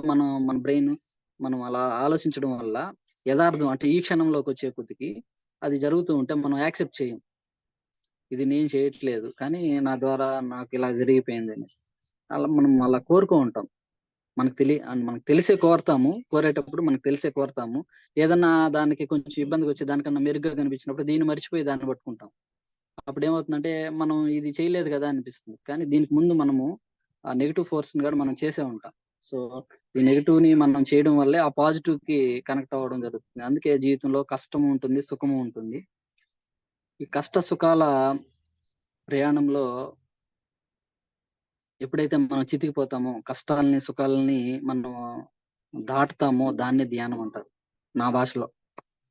మన బ్రెయిన్ మనం అలా ఆలోచించడం వల్ల యథార్థం అంటే ఈ క్షణంలోకి వచ్చే కొద్దికి అది జరుగుతూ ఉంటే మనం యాక్సెప్ట్ చేయం. ఇది నేను చేయట్లేదు, కానీ నా ద్వారా నాకు ఇలా జరిగిపోయింది అనేసి. అలా మనం అలా కోరుకో ఉంటాం. మనకు తెలిసే కోరతాము. కోరేటప్పుడు మనకు తెలిసే కోరతాము. ఏదన్నా దానికి కొంచెం ఇబ్బందిగా వచ్చి దానికన్నా మెరుగ్గా కనిపించినప్పుడు దీన్ని మర్చిపోయి దాన్ని పట్టుకుంటాం. అప్పుడు ఏమవుతుందంటే మనం ఇది చేయలేదు కదా అనిపిస్తుంది. కానీ దీనికి ముందు మనము ఆ నెగిటివ్ ఫోర్స్ ని కూడా మనం చేసే ఉంటాం. సో ఈ నెగిటివ్ ని మనం చేయడం వల్లే ఆ పాజిటివ్ కి కనెక్ట్ అవ్వడం జరుగుతుంది. అందుకే జీవితంలో కష్టము ఉంటుంది, సుఖము ఉంటుంది. ఈ కష్ట సుఖాల ప్రయాణంలో ఎప్పుడైతే మనం చితికిపోతామో, కష్టాలని సుఖాలని మనం దాటుతామో దాన్నే ధ్యానం అంటారు నా భాషలో.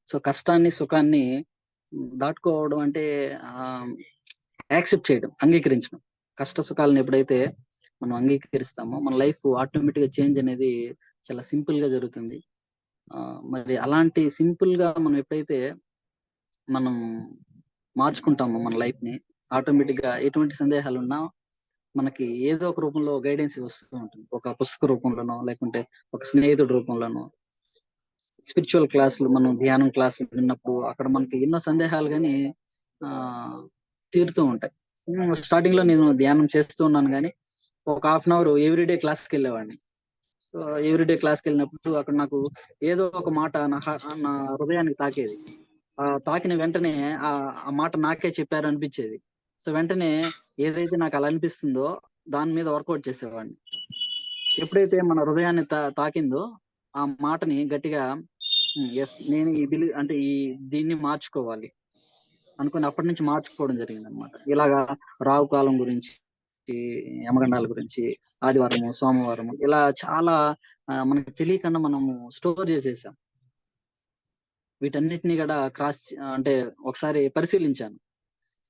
సో కష్టాన్ని సుఖాన్ని దాటుకోవడం అంటే యాక్సెప్ట్ చేయడం, అంగీకరించడం. కష్ట సుఖాలను ఎప్పుడైతే మనం అంగీకరిస్తామో మన లైఫ్ ఆటోమేటిక్ గా చేంజ్ అనేది చాలా సింపుల్ గా జరుగుతుంది. మరి అలాంటి సింపుల్ గా మనం ఎప్పుడైతే మనం మార్చుకుంటామో మన లైఫ్ ని, ఆటోమేటిక్ గా ఎటువంటి సందేహాలు ఉన్నా మనకి ఏదో ఒక రూపంలో గైడెన్స్ వస్తూ ఉంటుంది. ఒక పుస్తక రూపంలోనో, లేకుంటే ఒక స్నేహితుడి రూపంలోనో, స్పిరిచువల్ క్లాసులు, మనం ధ్యానం క్లాసులు విన్నప్పుడు అక్కడ మనకి ఎన్నో సందేహాలు కానీ ఆ తీరుతూ ఉంటాయి. స్టార్టింగ్ లో నేను ధ్యానం చేస్తూ ఉన్నాను కానీ ఒక హాఫ్ అన్ అవర్ ఎవ్రీడే క్లాస్కి వెళ్ళేవాడిని. సో ఎవ్రీడే క్లాస్కి వెళ్ళినప్పుడు అక్కడ నాకు ఏదో ఒక మాట నా హృదయానికి తాకేది. తాకిన వెంటనే ఆ ఆ మాట నాకే చెప్పారు అనిపించేది. సో వెంటనే ఏదైతే నాకు అలా అనిపిస్తుందో దాని మీద వర్కౌట్ చేసేవాడిని. ఎప్పుడైతే మన హృదయాన్ని తాకిందో ఆ మాటని గట్టిగా yes, నేను ఈ అంటే దీన్ని మార్చుకోవాలి అనుకుని అప్పటి నుంచి మార్చుకోవడం జరిగింది అనమాట. ఇలాగా రావు కాలం గురించి, యమగండాల గురించి, ఆదివారము, సోమవారము ఇలా చాలా మనకు తెలియకుండా మనము స్టోర్ చేసేసాం. వీటన్నిటిని కూడా అంటే ఒకసారి పరిశీలించాను.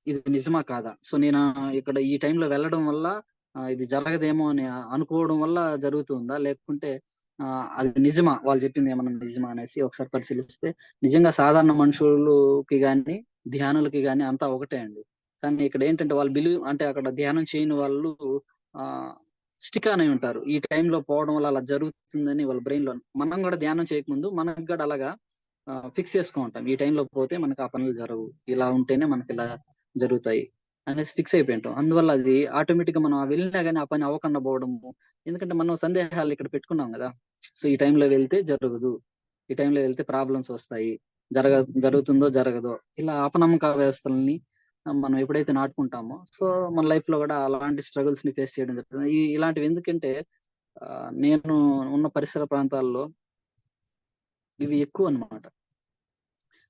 ఇది నిజమా కాదా? సో నేను ఇక్కడ ఈ టైంలో వెళ్ళడం వల్ల ఇది జరగదేమో అని అనుకోవడం వల్ల జరుగుతుందా? లేకుంటే అది నిజమా? వాళ్ళు చెప్పింది ఏమన్నా నిజమా అనేసి ఒకసారి పరిశీలిస్తే నిజంగా సాధారణ మనుషులకి గాని, ధ్యానులకి గాని అంతా ఒకటే అండి. కానీ ఇక్కడ ఏంటంటే వాళ్ళు బిలీవ్ అంటే అక్కడ ధ్యానం చేయని వాళ్ళు స్టిక్ అని ఉంటారు. ఈ టైంలో పోవడం వల్ల అలా జరుగుతుందని వాళ్ళ బ్రెయిన్ లో. మనం కూడా ధ్యానం చేయకముందు మనకు కూడా అలాగా ఫిక్స్ చేసుకుంటాం. ఈ టైంలో పోతే మనకు ఆ పనులు జరగవు. ఇలా ఉంటేనే మనకి ఇలా జరుగుతాయి అనేసి ఫిక్స్ అయిపోయింటాం. అందువల్ల అది ఆటోమేటిక్ గా మనం వెళ్ళినా గానీ ఆ పని అవ్వకుండా పోవడము. ఎందుకంటే మనం సందేహాలు ఇక్కడ పెట్టుకున్నాం కదా. సో ఈ టైంలో వెళ్తే జరగదు, ఈ టైంలో వెళ్తే ప్రాబ్లమ్స్ వస్తాయి, జరగ జరుగుతుందో జరగదో ఇలా అపనమ్మక వ్యవస్థలని మనం ఎప్పుడైతే నాటుకుంటామో సో మన లైఫ్ లో కూడా అలాంటి స్ట్రగుల్స్ ని ఫేస్ చేయడం జరుగుతుంది. ఇలాంటివి ఎందుకంటే నేను ఉన్న పరిసర ప్రాంతాల్లో ఇవి ఎక్కువ అన్నమాట.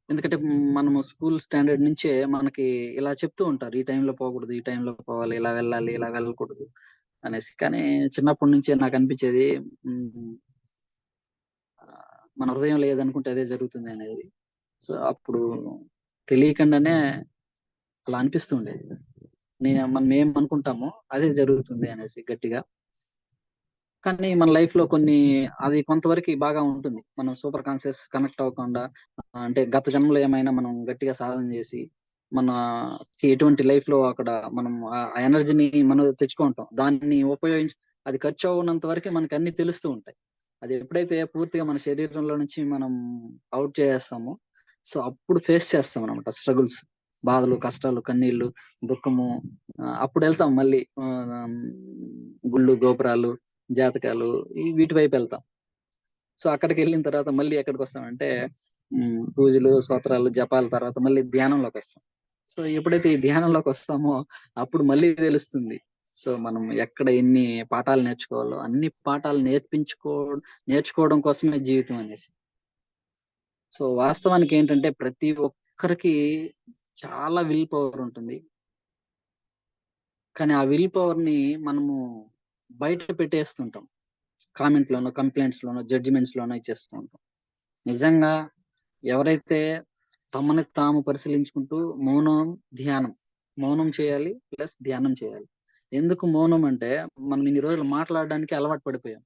ఎందుకంటే మనము స్కూల్ స్టాండర్డ్ నుంచే మనకి ఇలా చెప్తూ ఉంటారు. ఈ టైంలో పోకూడదు, ఈ టైంలో పోవాలి, ఇలా వెళ్ళాలి, ఇలా వెళ్ళకూడదు అనేసి. కానీ చిన్నప్పటి నుంచే నాకు అనిపించేది మన హృదయం లేదనుకుంటే అదే జరుగుతుంది అనేది. సో అప్పుడు తెలియకుండానే అలా అనిపిస్తుండేది. మనం ఏం అనుకుంటామో అదే జరుగుతుంది అనేసి గట్టిగా. కానీ మన లైఫ్ లో కొన్ని అది కొంతవరకు బాగా ఉంటుంది. మనం సూపర్ కాన్షియస్ కనెక్ట్ అవ్వకుండా అంటే గత జన్మలో ఏమైనా మనం గట్టిగా సాధన చేసి మనకి ఎటువంటి లైఫ్ లో అక్కడ మనం ఆ ఎనర్జీని మనం తెచ్చుకుంటాం. దాన్ని ఉపయోగించి అది ఖర్చు అవ్వనంత వరకు మనకి అన్ని తెలుస్తూ ఉంటాయి. అది ఎప్పుడైతే పూర్తిగా మన శరీరంలో నుంచి మనం అవుట్ చేసేస్తామో సో అప్పుడు ఫేస్ చేస్తాం అనమాట స్ట్రగుల్స్, బాధలు, కష్టాలు, కన్నీళ్లు, దుఃఖము. అప్పుడు వెళ్తాం మళ్ళీ గుళ్ళు, గోపురాలు, జాతకాలు వీటి వైపు వెళ్తాం. సో అక్కడికి వెళ్ళిన తర్వాత మళ్ళీ ఎక్కడికి వస్తామంటే పూజలు, స్తోత్రాలు, జపాల తర్వాత మళ్ళీ ధ్యానంలోకి వస్తాం. సో ఎప్పుడైతే ఈ ధ్యానంలోకి వస్తామో అప్పుడు మళ్ళీ తెలుస్తుంది. సో మనం ఎక్కడ ఎన్ని పాఠాలు నేర్చుకోవాలో అన్ని పాఠాలు నేర్చుకోవడం కోసమే జీవితం అనేసి. సో వాస్తవానికి ఏంటంటే ప్రతి ఒక్కరికి చాలా విల్ పవర్ ఉంటుంది. కానీ ఆ విల్ పవర్ ని మనము బయట పెట్టేస్తుంటాం. కామెంట్ లోనో, కంప్లైంట్స్ లోనో, జడ్జిమెంట్స్ లోనో ఇచ్చేస్తూ ఉంటాం. నిజంగా ఎవరైతే తమని తాము పరిశీలించుకుంటూ ధ్యానం మౌనం చేయాలి ప్లస్ ధ్యానం చేయాలి. ఎందుకు మౌనం అంటే మనం ఇన్ని రోజులు మాట్లాడడానికి అలవాటు పడిపోయాం.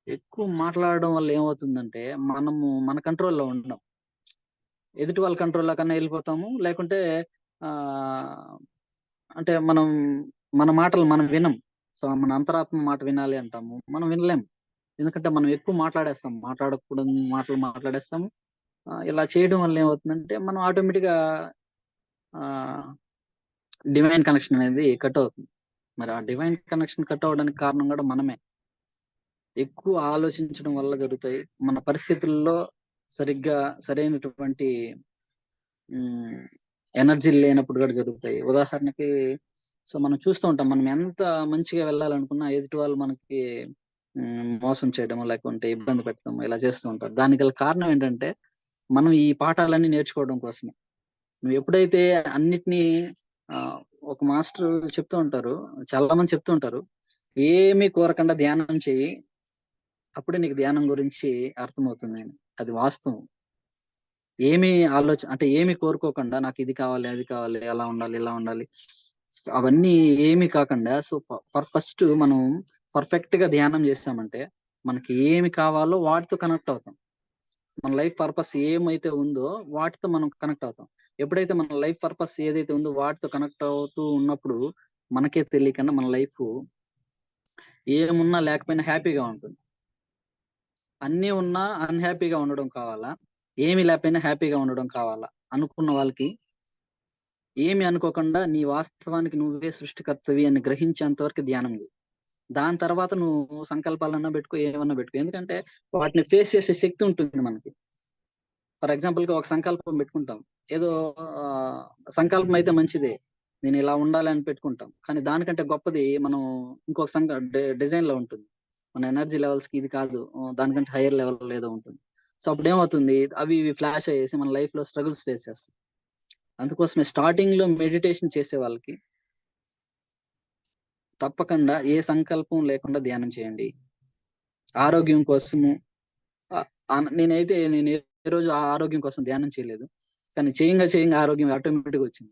ఎక్కువ మాట్లాడడం వల్ల ఏమవుతుందంటే మన కంట్రోల్లో ఉండం. ఎదుటి వాళ్ళ కంట్రోల్లో కన్నా వెళ్ళిపోతాము. లేకుంటే ఆ అంటే మన మాటలు మనం వినం. సో మన అంతరాత్మ మాట వినాలి అంటాము, మనం వినలేం. ఎందుకంటే మనం ఎక్కువ మాట్లాడేస్తాం, మాట్లాడకూడదు మాటలు మాట్లాడేస్తాము. ఇలా చేయడం వల్ల ఏమవుతుందంటే మనం ఆటోమేటిక్ గా డివైన్ కనెక్షన్ అనేది కట్ అవుతుంది. మరి ఆ డివైన్ కనెక్షన్ కట్ అవ్వడానికి కారణం కూడా మనమే. ఎక్కువ ఆలోచించడం వల్ల జరుగుతాయి. మన పరిస్థితుల్లో సరిగ్గా సరైనటువంటి ఎనర్జీ లేనప్పుడు కూడా జరుగుతాయి. ఉదాహరణకి సో మనం చూస్తూ ఉంటాం, మనం ఎంత మంచిగా వెళ్ళాలనుకున్నా ఎదుటి వాళ్ళు మనకి మోసం చేయడం లేకుంటే ఇబ్బంది పెట్టడం ఇలా చేస్తూ ఉంటారు. దానికి గల కారణం ఏంటంటే మనం ఈ పాఠాలన్నీ నేర్చుకోవడం కోసమే. నువ్వు ఎప్పుడైతే అన్నిటినీ ఆ, ఒక మాస్టర్ చెప్తూ ఉంటారు, చాలా మంది చెప్తూ ఉంటారు, ఏమీ కోరకుండా ధ్యానం చెయ్యి, అప్పుడే నీకు ధ్యానం గురించి అర్థమవుతుంది అని. అది వాస్తవం. ఏమి ఆలోచన అంటే ఏమి కోరుకోకుండా నాకు ఇది కావాలి, అది కావాలి, అలా ఉండాలి, ఇలా ఉండాలి, అవన్నీ ఏమి కాకుండా, సో ఫస్ట్ మనం పర్ఫెక్ట్ గా ధ్యానం చేస్తామంటే మనకి ఏమి కావాలో వాటితో కనెక్ట్ అవుతాం. మన లైఫ్ పర్పస్ ఏమైతే ఉందో వాటితో మనం కనెక్ట్ అవుతాం. ఎప్పుడైతే మన లైఫ్ పర్పస్ ఏదైతే ఉందో వాటితో కనెక్ట్ అవుతూ ఉన్నప్పుడు మనకే తెలియకుండా మన లైఫ్ ఏమున్నా లేకపోయినా హ్యాపీగా ఉంటుంది. అన్నీ ఉన్నా అన్హ్యాపీగా ఉండడం కావాలా, ఏమి లేకపోయినా హ్యాపీగా ఉండడం కావాలా అనుకున్న వాళ్ళకి, ఏమి అనుకోకుండా నీ వాస్తవానికి నువ్వే సృష్టికర్తవి అని గ్రహించేంత వరకు ధ్యానం చేయి. దాని తర్వాత నువ్వు సంకల్పాలన్నా పెట్టుకో, ఏమన్నా పెట్టుకో. ఎందుకంటే వాటిని ఫేస్ చేసే శక్తి ఉంటుంది మనకి. ఫర్ ఎగ్జాంపుల్ గా ఒక సంకల్పం పెట్టుకుంటాం. ఏదో ఆ, సంకల్పం అయితే మంచిదే, నేను ఇలా ఉండాలి అని పెట్టుకుంటాం. కానీ దానికంటే గొప్పది మనం ఇంకొక డిజైన్ లో ఉంటుంది. మన ఎనర్జీ లెవెల్స్ కి ఇది కాదు, దానికంటే హైయర్ లెవెల్ ఏదో ఉంటుంది. సో అప్పుడు ఏమవుతుంది, అవి ఇవి ఫ్లాష్ అయ్యేసి మన లైఫ్ లో స్ట్రగుల్స్ ఫేస్ చేస్తాం. అందుకోసమే స్టార్టింగ్ లో మెడిటేషన్ చేసే వాళ్ళకి తప్పకుండా ఏ సంకల్పం లేకుండా ధ్యానం చేయండి. ఆరోగ్యం కోసము. ఆ, నేను ఏ రోజు ఆ ఆరోగ్యం కోసం ధ్యానం చేయలేదు, కానీ చేయంగా చేయంగా ఆరోగ్యం ఆటోమేటిక్ వచ్చింది.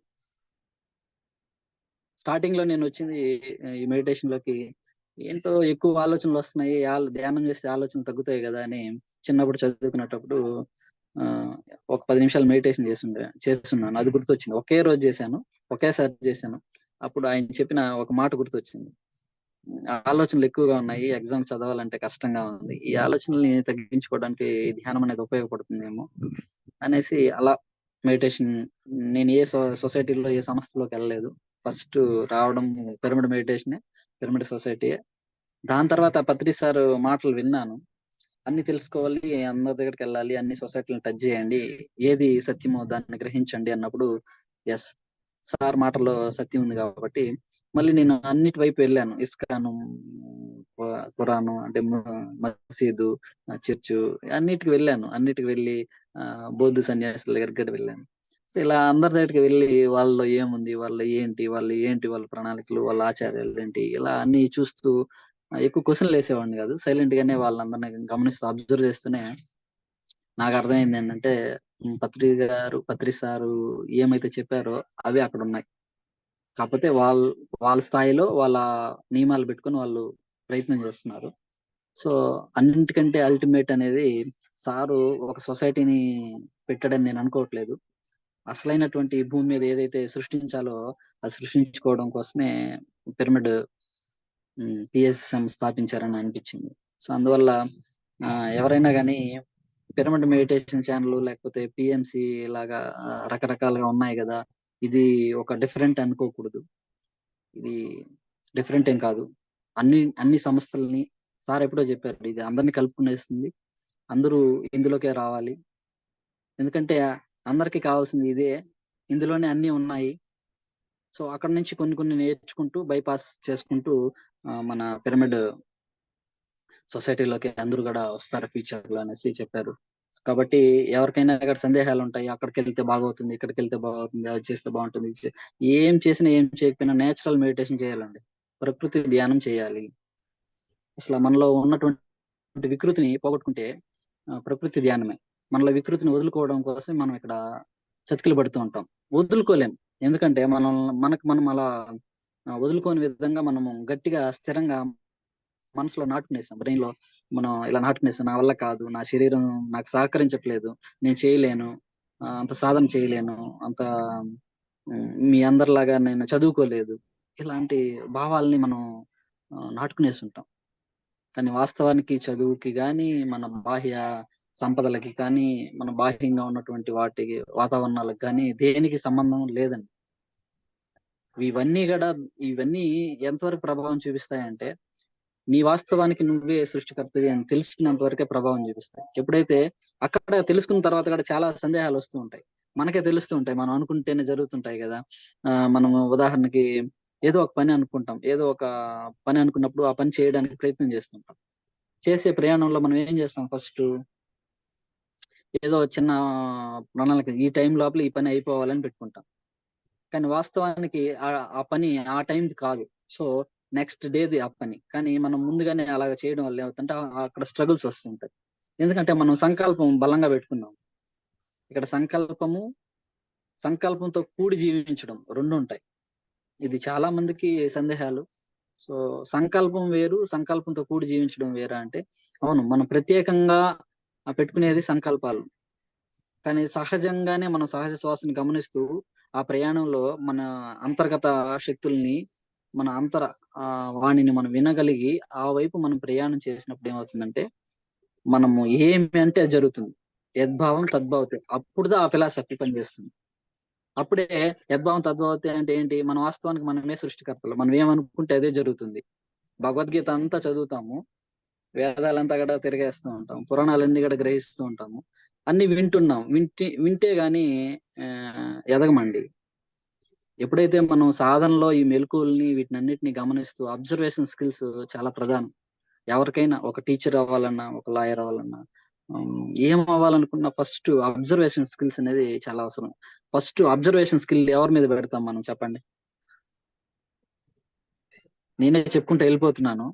స్టార్టింగ్ లో నేను వచ్చింది ఈ మెడిటేషన్ లోకి, ఏంటో ఎక్కువ ఆలోచనలు వస్తున్నాయి, ధ్యానం చేస్తే ఆలోచనలు తగ్గుతాయి కదా అని చిన్నప్పుడు చదువుకునేటప్పుడు ఆ, ఒక 10 నిమిషాలు మెడిటేషన్ చేస్తున్నాను. అది గుర్తొచ్చింది. ఒకే రోజు చేశాను, ఒకేసారి చేశాను. అప్పుడు ఆయన చెప్పిన ఒక మాట గుర్తొచ్చింది. ఆలోచనలు ఎక్కువగా ఉన్నాయి, ఎగ్జామ్ చదవాలంటే కష్టంగా ఉంది, ఈ ఆలోచనల్ని తగ్గించుకోవడానికి ఈ ధ్యానం అనేది ఉపయోగపడుతుందేమో అనేసి అలా మెడిటేషన్. నేను ఏ సొసైటీలో ఏ సంస్థలోకి వెళ్ళలేదు. ఫస్ట్ రావడం పిరమిడ్ మెడిటేషన్, పిరమిడ్ సొసైటీ. దాని తర్వాత పత్రి సార్ మాటలు విన్నాను. అన్ని తెలుసుకోవాలి, అందరి దగ్గరికి వెళ్ళాలి, అన్ని సొసైటీలను టచ్ చేయండి, ఏది సత్యమో దాన్ని గ్రహించండి అన్నప్పుడు ఎస్, సార్ మాటలో సత్యం ఉంది కాబట్టి మళ్ళీ నేను అన్నిటి వైపు వెళ్ళాను. ఇస్కాను, ఖురాను అంటే మసీదు, చర్చు, అన్నిటికి వెళ్ళాను. అన్నిటికి వెళ్ళి బౌద్ధ సన్యాసుల దగ్గరికి కూడా వెళ్ళాను. ఇలా అందరి దగ్గరికి వెళ్ళి వాళ్ళలో ఏముంది, వాళ్ళ ప్రణాళికలు, వాళ్ళ ఆచార్యాలు ఏంటి, ఇలా అన్ని చూస్తూ ఎక్కువ క్వశ్చన్లు వేసేవాడిని కాదు. సైలెంట్ గానే వాళ్ళందరినీ గమనిస్తూ అబ్జర్వ్ చేస్తూనే నాకు అర్థమైంది ఏంటంటే పత్రి సారు ఏమైతే చెప్పారో అవి అక్కడ ఉన్నాయి. కాకపోతే వాళ్ళ స్థాయిలో వాళ్ళ నియమాలు పెట్టుకొని వాళ్ళు ప్రయత్నం చేస్తున్నారు. సో అన్నింటికంటే అల్టిమేట్ అనేది సారు ఒక సొసైటీని పెట్టాడని నేను అనుకోవట్లేదు. అసలైనటువంటి ఈ భూమి మీద ఏదైతే సృష్టించాలో అది సృష్టించుకోవడం కోసమే పిరమిడ్ పిఎస్ఎం స్థాపించారని అనిపించింది. సో అందువల్ల ఆ, ఎవరైనా కానీ పిరమిడ్ మెడిటేషన్ ఛానల్ లేకపోతే పిఎంసి లాగా రకరకాలుగా ఉన్నాయి కదా, ఇది ఒక డిఫరెంట్ అనుకోకూడదు. ఇది డిఫరెంట్ ఏం కాదు. అన్ని సంస్థల్ని సార్ ఎప్పుడో చెప్పారు, ఇది అందరినీ కలుపుకునేస్తుంది, అందరూ ఇందులోకే రావాలి. ఎందుకంటే అందరికీ కావాల్సింది ఇదే, ఇందులోనే అన్ని ఉన్నాయి. సో అక్కడ నుంచి కొన్ని కొన్ని నేర్చుకుంటూ బైపాస్ చేసుకుంటూ మన పిరమిడ్ సొసైటీలోకి అందరూ కూడా వస్తారు ఫ్యూచర్ లో అనేసి చెప్పారు. కాబట్టి ఎవరికైనా అక్కడ సందేహాలు ఉంటాయి, అక్కడికి వెళ్తే బాగవుతుంది, ఇక్కడికి వెళ్తే బాగవుతుంది, అది చేస్తే బాగుంటుంది, ఏం చేసినా ఏం చేయకపోయినా నేచురల్ మెడిటేషన్ చేయాలండి. ప్రకృతి ధ్యానం చేయాలి. అసలు మనలో ఉన్నటువంటి వికృతిని పోగొట్టుకుంటే ప్రకృతి ధ్యానమే. మనలో వికృతిని వదులుకోవడం కోసం మనం ఇక్కడ చతికిలు పడుతూ ఉంటాం. వదులుకోలేం. ఎందుకంటే మనం అలా వదులుకోని విధంగా మనము గట్టిగా స్థిరంగా మనసులో నాటుకునేస్తాం, బ్రెయిన్ లో మనం ఇలా నాటుకునేస్తాం. నా వల్ల కాదు, నా శరీరం నాకు సహకరించట్లేదు, నేను చేయలేను, అంత సాధన చేయలేను, అంత మీ అందరిలాగా నేను చదువుకోలేదు, ఇలాంటి భావాల్ని మనం నాటుకునేస్తుంటాం. కానీ వాస్తవానికి చదువుకి కానీ, మన బాహ్య సంపదలకి కానీ, మన బాహ్యంగా ఉన్నటువంటి వాటికి వాతావరణాలకు కానీ దేనికి సంబంధం లేదండి. ఇవన్నీ కూడా ఇవన్నీ ఎంతవరకు ప్రభావం చూపిస్తాయంటే నీ వాస్తవానికి నువ్వే సృష్టికర్తవి అని తెలుసుకున్నంత వరకే ప్రభావం చూపిస్తాయి. ఎప్పుడైతే అక్కడ తెలుసుకున్న తర్వాత కూడా చాలా సందేహాలు వస్తూ ఉంటాయి, మనకే తెలుస్తూ ఉంటాయి, మనం అనుకుంటేనే జరుగుతుంటాయి కదా. మనము ఉదాహరణకి ఏదో ఒక పని అనుకుంటాం. ఏదో ఒక పని అనుకున్నప్పుడు ఆ పని చేయడానికి ప్రయత్నం చేస్తుంటాం. చేసే ప్రయాణంలో మనం ఏం చేస్తాం ఫస్ట్ ఏదో చిన్న ప్రణాళిక ఈ టైం లోపల ఈ పని అయిపోవాలని పెట్టుకుంటాం. కానీ వాస్తవానికి ఆ పని ఆ టైంది కాదు. సో నెక్స్ట్ డేది ఆ పని. కానీ మనం ముందుగానే అలాగ చేయడం వల్ల ఏమవుతుందంటే అక్కడ స్ట్రగుల్స్ వస్తుంటాయి. ఎందుకంటే మనం సంకల్పం బలంగా పెట్టుకున్నాం. ఇక్కడ సంకల్పంతో కూడి జీవించడం 2 ఉంటాయి. ఇది చాలా మందికి సందేహాలు. సో సంకల్పం వేరు, సంకల్పంతో కూడి జీవించడం వేరా అంటే అవును. మనం ప్రత్యేకంగా పెట్టుకునేది సంకల్పాలు. కానీ సహజంగానే మనం సహజ శ్వాసని గమనిస్తూ ఆ ప్రయాణంలో మన అంతర్గత శక్తుల్ని మన వాణిని మనం వినగలిగి ఆ వైపు మనం ప్రయాణం చేసినప్పుడు ఏమవుతుందంటే మనము ఏమి అంటే అది జరుగుతుంది. యద్భావం తద్భవతి. అప్పుడుదా ఆ ఫిలాసఫీ పనిచేస్తుంది. అప్పుడే యద్భావం తద్భవతి అంటే ఏంటి? మన వాస్తవానికి మనమే సృష్టికర్తలు. మనం ఏమనుకుంటే అదే జరుగుతుంది. భగవద్గీత అంతా చదువుతాము. వేదాలంతా కూడా తిరిగేస్తూ ఉంటాం. పురాణాలన్నీ కూడా గ్రహిస్తూ ఉంటాము. అన్ని వింటున్నాం. వింటే గాని ఎదగమండి. ఎప్పుడైతే మనం సాధనలో ఈ మెలకువల్ని వీటినన్నిటిని గమనిస్తూ అబ్జర్వేషన్ స్కిల్స్ చాలా ప్రధానం. ఎవరికైనా ఒక టీచర్ అవ్వాలన్నా, ఒక లాయర్ అవ్వాలన్నా, ఏం అవ్వాలనుకున్నా ఫస్ట్ అబ్జర్వేషన్ స్కిల్స్ అనేది చాలా అవసరం. ఫస్ట్ అబ్జర్వేషన్ స్కిల్ ఎవరి మీద పెడతాం మనం చెప్పండి? నేనే చెప్పుకుంటూ వెళ్ళిపోతున్నాను.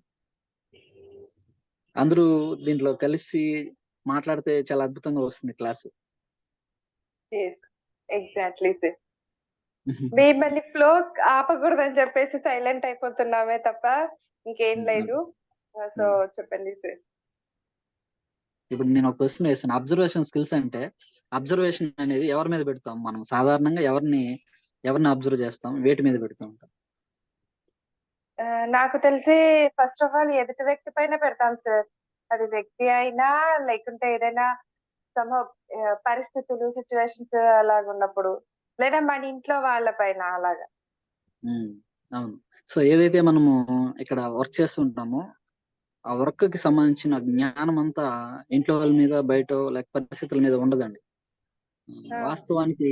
అందరూ దీంట్లో కలిసి మాట్లాడితే చాలా అద్భుతంగా వస్తుంది క్లాసు. Exactly sir. మిమ్మల్ని ఫ్లో ఆపకూడదని చెప్పేసి సైలెంట్ అయిపోతున్నామే తప్ప ఇంకేం లేదు. సో చెప్పండి సార్. ఇప్పుడు నేను ఒక క్వశ్చన్ వేస్తాను. అబ్జర్వేషన్ స్కిల్స్ అంటే అబ్జర్వేషన్ అనేది ఎవరి మీద పెడతాం మనం? సాధారణంగా ఎవరిని అబ్జర్వ్ చేస్తాం? వేటి మీద పెడుతూ ఉంటాం? నాకు తెలిసి ఫస్ట్ ఆఫ్ ఆల్ ఎదుటి వ్యక్తి పైన పెడతాం సార్. అది వ్యక్తి అయినా లేకుంటే ఏదైనా పరిస్థితులు సిచ్యువేషన్స్ అలాగ ఉన్నప్పుడు, లేదా మన ఇంట్లో వాళ్ళ పైన అలాగా. అవును. సో ఏదైతే మనము ఇక్కడ వర్క్ చేస్తుంటామో ఆ వర్క్ కి సంబంధించిన జ్ఞానం అంతా ఇంట్లో వాళ్ళ మీద బయట లేక పరిస్థితుల మీద ఉండదండి. వాస్తవానికి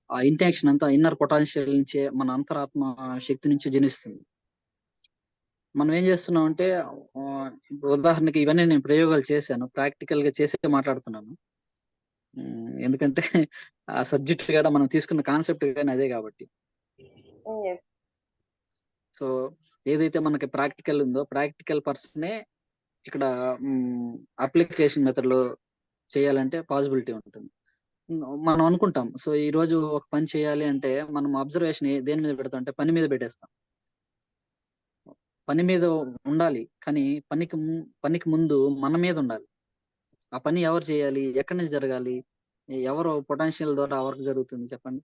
ఆ ఇంటెన్షన్ అంతా ఇన్నర్ పొటెన్షియల్ నుంచే మన అంతరాత్మ శక్తి నుంచి జనిస్తుంది. మనం ఏం చేస్తున్నాం అంటే ఇప్పుడు ఉదాహరణకి ఇవన్నీ నేను ప్రయోగాలు చేశాను, ప్రాక్టికల్ గా చేసే మాట్లాడుతున్నాను. ఎందుకంటే ఆ సబ్జెక్ట్ కూడా మనం తీసుకున్న కాన్సెప్ట్ కానీ అదే కాబట్టి. సో ఏదైతే మనకి ప్రాక్టికల్ ఉందో ప్రాక్టికల్ పర్సనే ఇక్కడ అప్లికేషన్ మెథడ్ లో చేయాలంటే పాసిబిలిటీ ఉంటుంది. మనం అనుకుంటాం సో ఈ రోజు ఒక పని చేయాలి అంటే మనం అబ్జర్వేషన్ దేని మీద పెడతాం అంటే పని మీద పెట్టేస్తాం. పని మీద ఉండాలి కానీ పనికి ముందు మన మీద ఉండాలి. ఆ పని ఎవరు చేయాలి? ఎక్కడి నుంచి జరగాలి? ఎవరు పొటెన్షియల్ ద్వారా ఆ వర్క్ జరుగుతుంది చెప్పండి?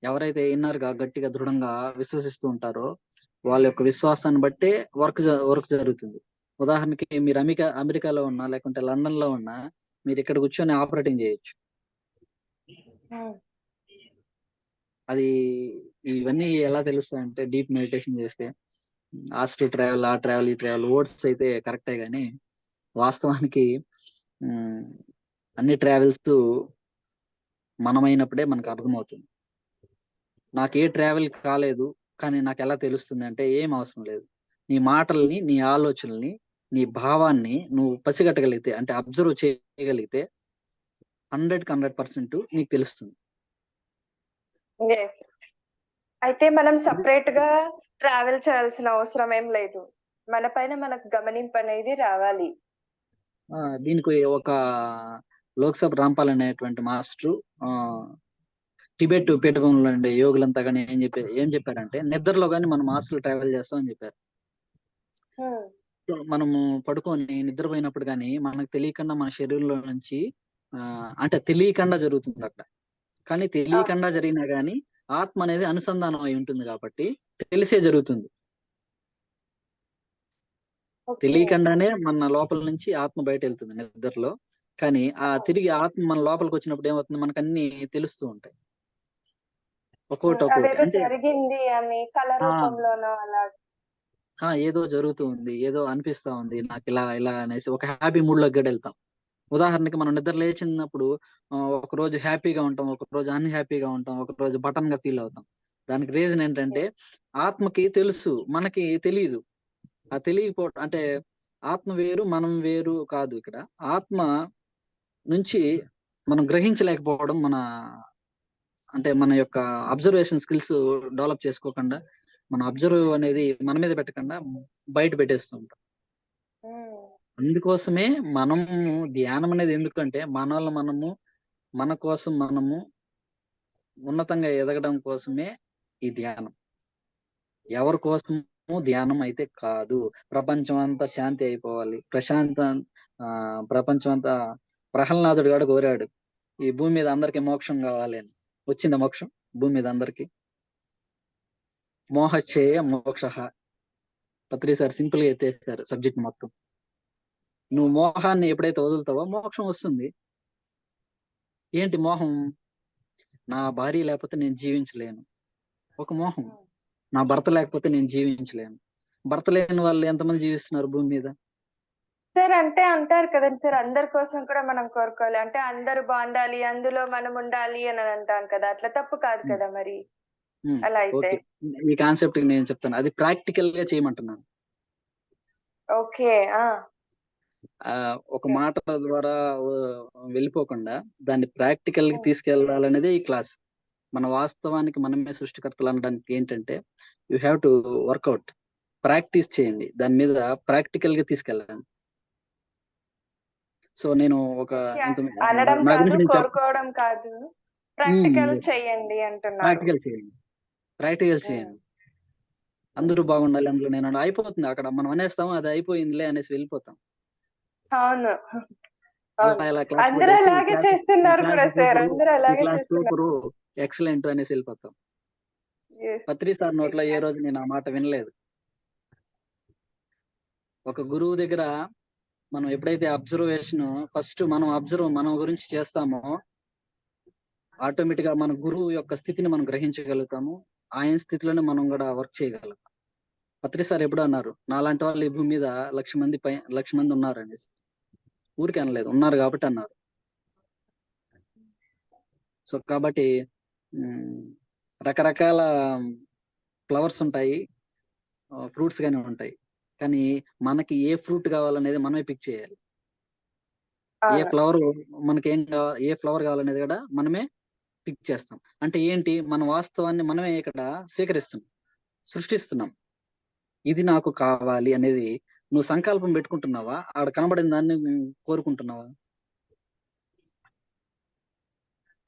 ఎవరైతే ఇన్నర్ గా గట్టిగా దృఢంగా విశ్వసిస్తూ ఉంటారో వాళ్ళ యొక్క విశ్వాసాన్ని బట్టే వర్క్ జరుగుతుంది. ఉదాహరణకి మీరు అమెరికాలో ఉన్నా లేకుంటే లండన్ లో ఉన్నా మీరు ఇక్కడ కూర్చొని ఆపరేటింగ్ చేయొచ్చు. అది ఇవన్నీ ఎలా తెలుస్తాయంటే డీప్ మెడిటేషన్ చేస్తే ఆస్ టు ట్రావెల్ ఆ ట్రావెల్ ఈ ట్రావెల్ వర్డ్స్ అయితే కరెక్టే గానీ వాస్తవానికి అన్ని ట్రావెల్స్ మనమైనప్పుడే మనకు అర్థమవుతుంది. నాకు ఏ ట్రావెల్ కాలేదు కానీ నాకు ఎలా తెలుస్తుంది అంటే ఏం అవసరం లేదు. నీ మాటల్ని, నీ ఆలోచనల్ని, నీ భావాన్ని నువ్వు పసిగట్టగలిగితే అంటే అబ్జర్వ్ చేయగలిగితే 100% నీకు తెలుస్తుంది. అయితే మనం సపరేట్ గా ట్రావెల్ చేయాల్సిన అవసరం ఏం లేదు. మన పైన మనకు గమనింపు అనేది రావాలి. దీనికి ఒక లోక్సభ రాంపాల్ అనేటువంటి మాస్టర్ టిబెట్ పీఠభూమిలో ఉండే యోగులంతా కానీ ఏం చెప్పారంటే నిద్రలో కానీ మనం మాస్టర్లు ట్రావెల్ చేస్తామని చెప్పారు. మనము పడుకొని నిద్రపోయినప్పుడు కానీ మనకు తెలియకుండా మన శరీరంలో నుంచి అంటే తెలియకుండా జరుగుతుంది అక్కడ. కానీ తెలియకుండా జరిగినా గానీ ఆత్మ అనేది అనుసంధానం అయి ఉంటుంది కాబట్టి తెలిసే జరుగుతుంది. తెలియకుండానే మన లోపల నుంచి ఆత్మ బయట వెళ్తుంది నిద్రలో. కానీ తిరిగి ఆత్మ మన లోపలికి వచ్చినప్పుడు ఏమవుతుంది మనకు అన్ని తెలుస్తూ ఉంటాయి ఒక్కొక్కటి. అంటే జరిగింది అని కళ రూపంలోనో అలా ఏదో జరుగుతూ ఉంది, ఏదో అనిపిస్తా ఉంది నాకు ఇలా ఇలా అనేసి ఒక హ్యాపీ మూడ్ లోకి కూడా వెళ్తాం. ఉదాహరణకి మనం నిద్ర లేచినప్పుడు ఒక రోజు హ్యాపీగా ఉంటాం, ఒక రోజు అన్హ్యాపీగా ఉంటాం, ఒక రోజు బటన్ గా ఫీల్ అవుతాం. దానికి రీజన్ ఏంటంటే ఆత్మకి తెలుసు, మనకి తెలియదు. ఆ తెలియకపోవడం అంటే ఆత్మ వేరు మనం వేరు కాదు. ఇక్కడ ఆత్మ నుంచి మనం గ్రహించలేకపోవడం అంటే మన యొక్క అబ్జర్వేషన్ స్కిల్స్ డెవలప్ చేసుకోకుండా, మన అబ్జర్వ్ అనేది మన మీద పెట్టకుండా బయట పెట్టేస్తూ ఉంటాం. ఉమ్, అందుకోసమే మనము ధ్యానం అనేది ఎందుకంటే మన కోసం మనము ఉన్నతంగా ఎదగడం కోసమే ఈ ధ్యానం. ఎవరి కోసము ధ్యానం అయితే కాదు. ప్రపంచం అంతా శాంతి అయిపోవాలి, ప్రపంచం అంతా ప్రహ్లాదుడు గాడు కోరాడు, ఈ భూమి మీద అందరికి మోక్షం కావాలి అని. వచ్చిందా మోక్షం భూమి మీద అందరికి? మోహచ్చేయ మోక్ష. పత్రి సార్ సింపుల్ గా ఎత్తేసారు సబ్జెక్ట్ మొత్తం. నువ్వు మోహాన్ని ఎప్పుడైతే వదులుతావో మోక్షం వస్తుంది. ఏంటి మోహం? నా భార్య లేకపోతే నేను జీవించలేను, ఒక మోహం. నా భర్త లేకపోతే నేను జీవించలేను. భర్త లేని వాళ్ళు ఎంతమంది జీవిస్తున్నారు భూమి మీద? సార్ అంటే అంటారు కదండి సార్, అందరి కోసం కూడా మనం కోరుకోవాలి, అంటే అందరూ బాగుండాలి, అందులో మనం ఉండాలి అని అంటాం కదా, అట్లా తప్పు కాదు కదా మరి అలా అయితే? ఓకే, ఈ కాన్సెప్ట్ నేను చెప్తాను, అది ప్రాక్టికల్ గా చేయమంటున్నాను. ఓకే. ఒక మాట ద్వారా వెళ్ళిపోకుండా దాన్ని ప్రాక్టికల్ కి తీసుకెళ్లాలనేదే ఈ క్లాస్. మన వాస్తవానికి మనమే సృష్టికర్తలు అనడానికి ఏంటంటే you have to workout, practice చేయండి, దాని మీద ప్రాక్టికల్ గా తీసుకెళ్ళండి. సో నేను ఒక అనడం నా కాదు, గురించి నేను కోరుకోవడం కాదు, ప్రాక్టికల్ చేయండి అంటున్నారు. ప్రాక్టికల్ చేయండి, ప్రాక్టికల్ చేయండి. అందరూ బాగుండాలి, అందులో నేను అయిపోతుంది అక్కడ మనం అనేస్తాము, అది అయిపోయిందిలే అనేసి వెళ్ళిపోతాం. అవును, అలా ఇలా క్లాస్ అందరూ అలాగే చేస్తున్నారు కూడా సార్, అందరూ అలాగే చేస్తున్నారు. ఎక్సలెంట్ అనేసి వెళ్ళిపోతాం. పత్రి సార్ నోట్లో ఏ రోజు నేను ఆ మాట వినలేదు. ఒక గురువు దగ్గర మనం ఎప్పుడైతే అబ్జర్వేషన్ ఫస్ట్ మనం గురించి చేస్తామో ఆటోమేటిక్ గా మన గురువు యొక్క స్థితిని మనం గ్రహించగలుగుతాము. ఆయన స్థితిలోనే మనం కూడా వర్క్ చేయగలుగుతాం. పత్రి సార్ ఎప్పుడు అన్నారు, నాలాంటి వాళ్ళు ఈ భూమి మీద 1,00,000 మంది ఉన్నారు అనేసి. ఊరికే అనలేదు, ఉన్నారు కాబట్టి అన్నారు. సో కాబట్టి రకరకాల ఫ్లవర్స్ ఉంటాయి, ఫ్రూట్స్ గానే ఉంటాయి, కానీ మనకి ఏ ఫ్రూట్ కావాలనేది మనమే పిక్ చేయాలి. ఏ ఫ్లవర్ మనకి ఏ ఫ్లవర్ కావాలనేది కూడా మనమే పిక్ చేస్తాం. అంటే ఏంటి, మన వాస్తవాన్ని మనమే ఇక్కడ స్వీకరిస్తున్నాం, సృష్టిస్తున్నాం. ఇది నాకు కావాలి అనేది నువ్వు సంకల్పం పెట్టుకుంటున్నావా, ఆడ కనబడిన దాన్ని కోరుకుంటున్నావా?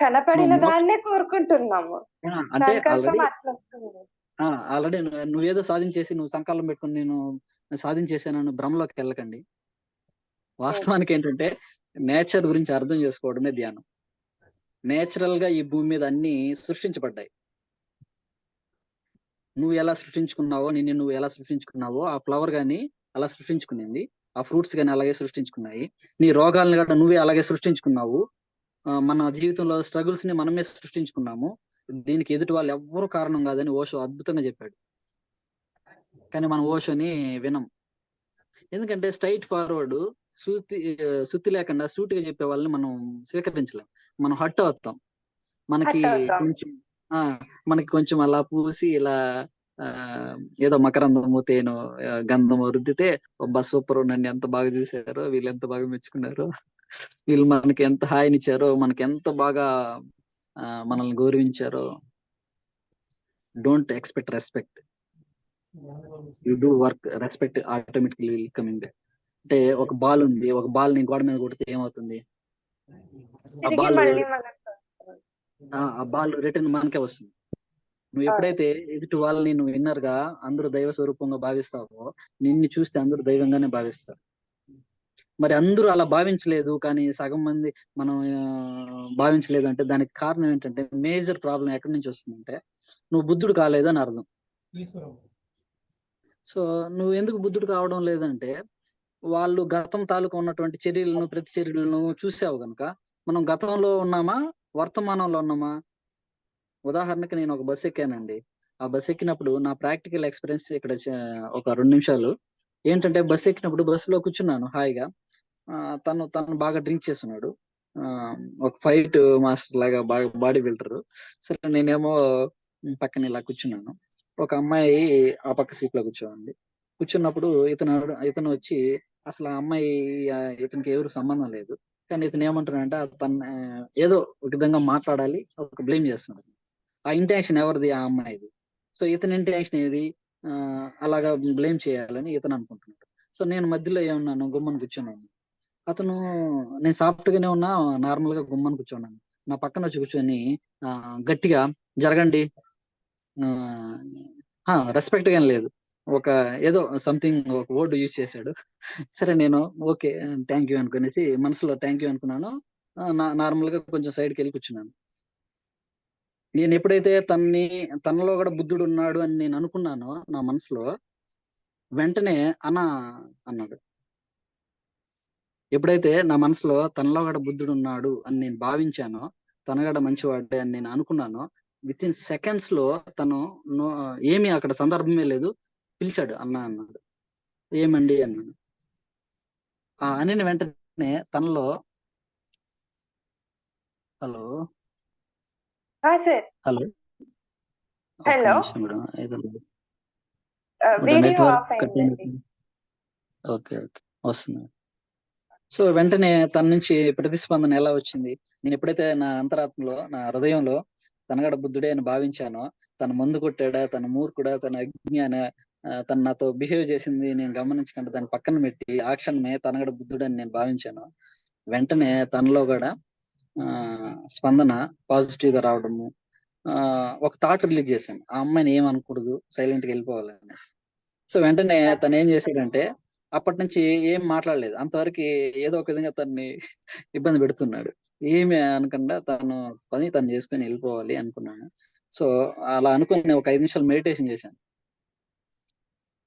కనపడిన దాన్నే కోరుకుంటున్నాము, అంటే ఆల్రెడీ నువ్వేదో సాధించేసి నువ్వు సంకల్పం పెట్టుకుని నేను సాధించేసానని భ్రమలోకి వెళ్ళకండి. వాస్తవానికి ఏంటంటే నేచర్ గురించి అర్థం చేసుకోవడమే ధ్యానం. నేచురల్ గా ఈ భూమి మీద అన్ని సృష్టించబడ్డాయి. నువ్వు ఎలా సృష్టించుకున్నావో, నువ్వు ఎలా సృష్టించుకున్నావో ఆ ఫ్లవర్ గాని అలా సృష్టించుకునింది, ఆ ఫ్రూట్స్ గాని అలాగే సృష్టించుకున్నాయి. నీ రోగాలను కూడా నువ్వే అలాగే సృష్టించుకున్నావు. మన జీవితంలో స్ట్రగుల్స్ ని మనమే సృష్టించుకున్నాము. దీనికి ఎదుటి వాళ్ళు ఎవ్వరూ కారణం కాదని ఓషో అద్భుతంగా చెప్పాడు. కానీ మనం ఓషోని వినం. ఎందుకంటే స్ట్రైట్ ఫార్వర్డ్ సుత్తి లేకుండా సూటిగా చెప్పే వాళ్ళని మనం స్వీకరించలేం. మనం హట్ అవుతాం. మనకి కొంచెం అలా పూసి ఇలా ఏదో మకరందము తేను గంధము రుద్దితే సూపర్, నన్ను ఎంత బాగా చూసారో, వీళ్ళు ఎంత బాగా మెచ్చుకున్నారో, వీళ్ళు మనకి ఎంత హాయినిచ్చారో, మనకి ఎంత బాగా మనల్ని గౌరవించారో. Don't expect respect, you do work, respect automatically will coming back. అంటే ఒక బాల్ ఉంది, ఒక బాల్ ని గోడ మీద కొడితే ఏమవుతుంది? ఆ బాల్ రిటర్న్ మనకే వస్తుంది. నువ్వు ఎప్పుడైతే ఎదుటి వాళ్ళని నువ్వు విన్నర్ గా అందరూ దైవ స్వరూపంగా భావిస్తావో, నిన్ను చూస్తే అందరూ దైవంగానే భావిస్తారు. మరి అందరూ అలా భావించలేదు, కానీ సగం మంది మనం భావించలేదు అంటే దానికి కారణం ఏంటంటే మేజర్ ప్రాబ్లం ఎక్కడి నుంచి వస్తుందంటే నువ్వు బుద్ధుడు కాలేదు అని అర్థం. సో నువ్వు ఎందుకు బుద్ధుడు కావడం లేదంటే వాళ్ళు గతం తాలూకా ఉన్నటువంటి చర్యలను, ప్రతి చర్యలను చూసావు కనుక. మనం గతంలో ఉన్నామా, వర్తమానంలో ఉన్నామా? ఉదాహరణకి నేను ఒక బస్సు ఎక్కానండి. ఆ బస్సు ఎక్కినప్పుడు నా ప్రాక్టికల్ ఎక్స్పీరియన్స్ ఇక్కడ ఒక 2 నిమిషాలు. ఏంటంటే బస్సు ఎక్కినప్పుడు బస్సులో కూర్చున్నాను హాయిగా. తను బాగా డ్రింక్ చేస్తున్నాడు, ఒక ఫైట్ మాస్టర్ లాగా, బాగా బాడీ బిల్డర్. సరే నేనేమో పక్కన ఇలా కూర్చున్నాను. ఒక అమ్మాయి ఆ పక్క సీట్ లో కూర్చోండి. కూర్చున్నప్పుడు ఇతను వచ్చి అసలు ఆ అమ్మాయి ఇతనికి ఎవరు సంబంధం లేదు. కానీ ఇతను ఏమంటున్నాడంటే ఏదో ఒక విధంగా మాట్లాడాలి, ఒక బ్లేమ్ చేస్తున్నాడు. ఆ ఇంటెన్షన్ ఎవరిది? ఆ అమ్మాయిది. సో ఇతని ఇంటెన్షన్ ఏది? అలాగా బ్లేమ్ చేయాలని ఇతను అనుకుంటున్నాడు. సో నేను మధ్యలో ఏమన్నాను, గుమ్మని కూర్చున్నాను. అతను నేను సాఫ్ట్ గానే ఉన్నా, నార్మల్ గా గుమ్మని కూర్చున్నాను. నా పక్కన వచ్చి కూర్చొని గట్టిగా జరగండి, రెస్పెక్ట్ గాని లేదు, ఒక ఏదో సంథింగ్ ఒక వర్డ్ యూజ్ చేశాడు. సరే నేను ఓకే థ్యాంక్ యూ అనుకునేసి మనసులో థ్యాంక్ యూ అనుకున్నాను. నార్మల్ గా కొంచెం సైడ్కి వెళ్ళి కూర్చున్నాను. నేను ఎప్పుడైతే తనలో కూడా బుద్ధుడు ఉన్నాడు అని నేను అనుకున్నానో నా మనసులో, వెంటనే అన్న అన్నాడు. ఎప్పుడైతే నా మనసులో తనలో కూడా బుద్ధుడు ఉన్నాడు అని నేను భావించానో, తన కూడా మంచివాడే అని నేను అనుకున్నానో, విత్ ఇన్ సెకండ్స్ లో తను ఏమీ అక్కడ సందర్భమే లేదు, పిలిచాడు అన్న అన్నాడు. ఏమండి అన్నాడు. ఆ అని వెంటనే తనలో, హలో సార్. హలో ఒక్క హలో. నిమిషం మేడం, ఏదో వీడియో నెట్వర్క్ ఆఫ్ కట్ అయిందండి. అయినట్టు. ఓకే ఓకే, వస్తుంది. సో వెంటనే తన నుంచి ప్రతిస్పందన ఎలా వచ్చింది? నేను ఎప్పుడైతే నా అంతరాత్మలో, నా హృదయంలో తనగడ బుద్ధుడే అని భావించానో, తన మందు కొట్టాడా, తన మూర్ఖుడా, తన అజ్ఞాన, తను నాతో బిహేవ్ చేసింది నేను గమనించకుండా దాన్ని పక్కన పెట్టి ఆ క్షణమే తనగడ బుద్ధుడు అని నేను భావించాను. వెంటనే తనలో కూడా ఆ స్పందన పాజిటివ్ గా రావడము, ఒక థాట్ రిలీజ్ చేశాను, ఆ అమ్మాయిని ఏమనకూడదు, సైలెంట్ గా వెళ్ళిపోవాలని. సో వెంటనే తను ఏం చేశాడంటే అప్పటి నుంచి ఏం మాట్లాడలేదు అంతవరకు, ఏదో ఒక విధంగా తనని ఇబ్బంది పెడుతున్నాడు. ఏమి అనకుండా తను చేసుకొని వెళ్ళిపోవాలి అనుకున్నాను. సో అలా అనుకుని ఒక 5 నిమిషాలు మెడిటేషన్ చేశాను.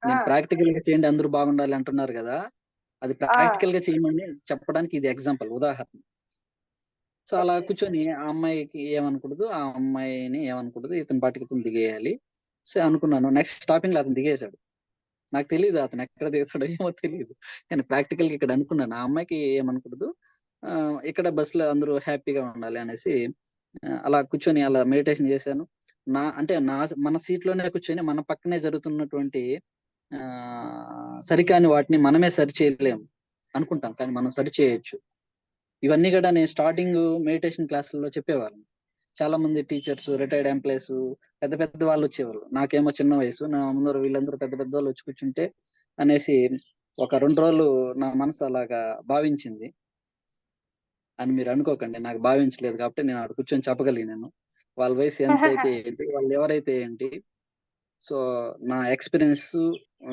నేను ప్రాక్టికల్ గా చేయండి అందరూ బాగుండాలి అంటున్నారు కదా, అది ప్రాక్టికల్ గా చేయమని చెప్పడానికి ఇది ఎగ్జాంపుల్, ఉదాహరణ. సో అలా ఓకే. కూర్చొని ఆ అమ్మాయికి ఏమనకూడదు, ఆ అమ్మాయిని ఏమనకూడదు, ఇతని పాటికి ఇతను దిగేయాలి. సో అనుకున్నాను. నెక్స్ట్ స్టాపింగ్ లో అతను దిగేశాడు. నాకు తెలియదు అతను ఎక్కడ దిగుతాడో ఏమో తెలియదు. కానీ ప్రాక్టికల్ గా ఇక్కడ అనుకున్నాను, ఆ అమ్మాయికి ఏమనకూడదు, ఆ ఇక్కడ బస్ లో అందరూ హ్యాపీగా ఉండాలి అనేసి అలా కూర్చొని అలా మెడిటేషన్ చేశాను. అంటే మన సీట్ లోనే కూర్చొని మన పక్కనే జరుగుతున్నటువంటి ఆ సరికాని వాటిని మనమే సరి చేయలేము అనుకుంటాం, కానీ మనం సరి చేయొచ్చు. ఇవన్నీ కూడా నేను స్టార్టింగ్ మెడిటేషన్ క్లాసుల్లో చెప్పేవాళ్ళం. చాలా మంది టీచర్స్, రిటైర్డ్ ఎంప్లాయీస్, పెద్ద పెద్ద వాళ్ళు వచ్చేవాళ్ళు. నాకేమో చిన్న వయసు, నా ముందర వీళ్ళందరూ పెద్ద పెద్ద వాళ్ళు వచ్చి కూర్చుంటే అనేసి ఒక 2 రోజులు నా మనసు అలాగా భావించింది అని మీరు అనుకోకండి. నాకు భావించలేదు కాబట్టి నేను అక్కడ కూర్చొని చెప్పగలిగినాను. వాళ్ళ వయసు ఎంత అయితే ఏంటి, వాళ్ళు ఎవరైతే ఏంటి. సో నా ఎక్స్పీరియన్స్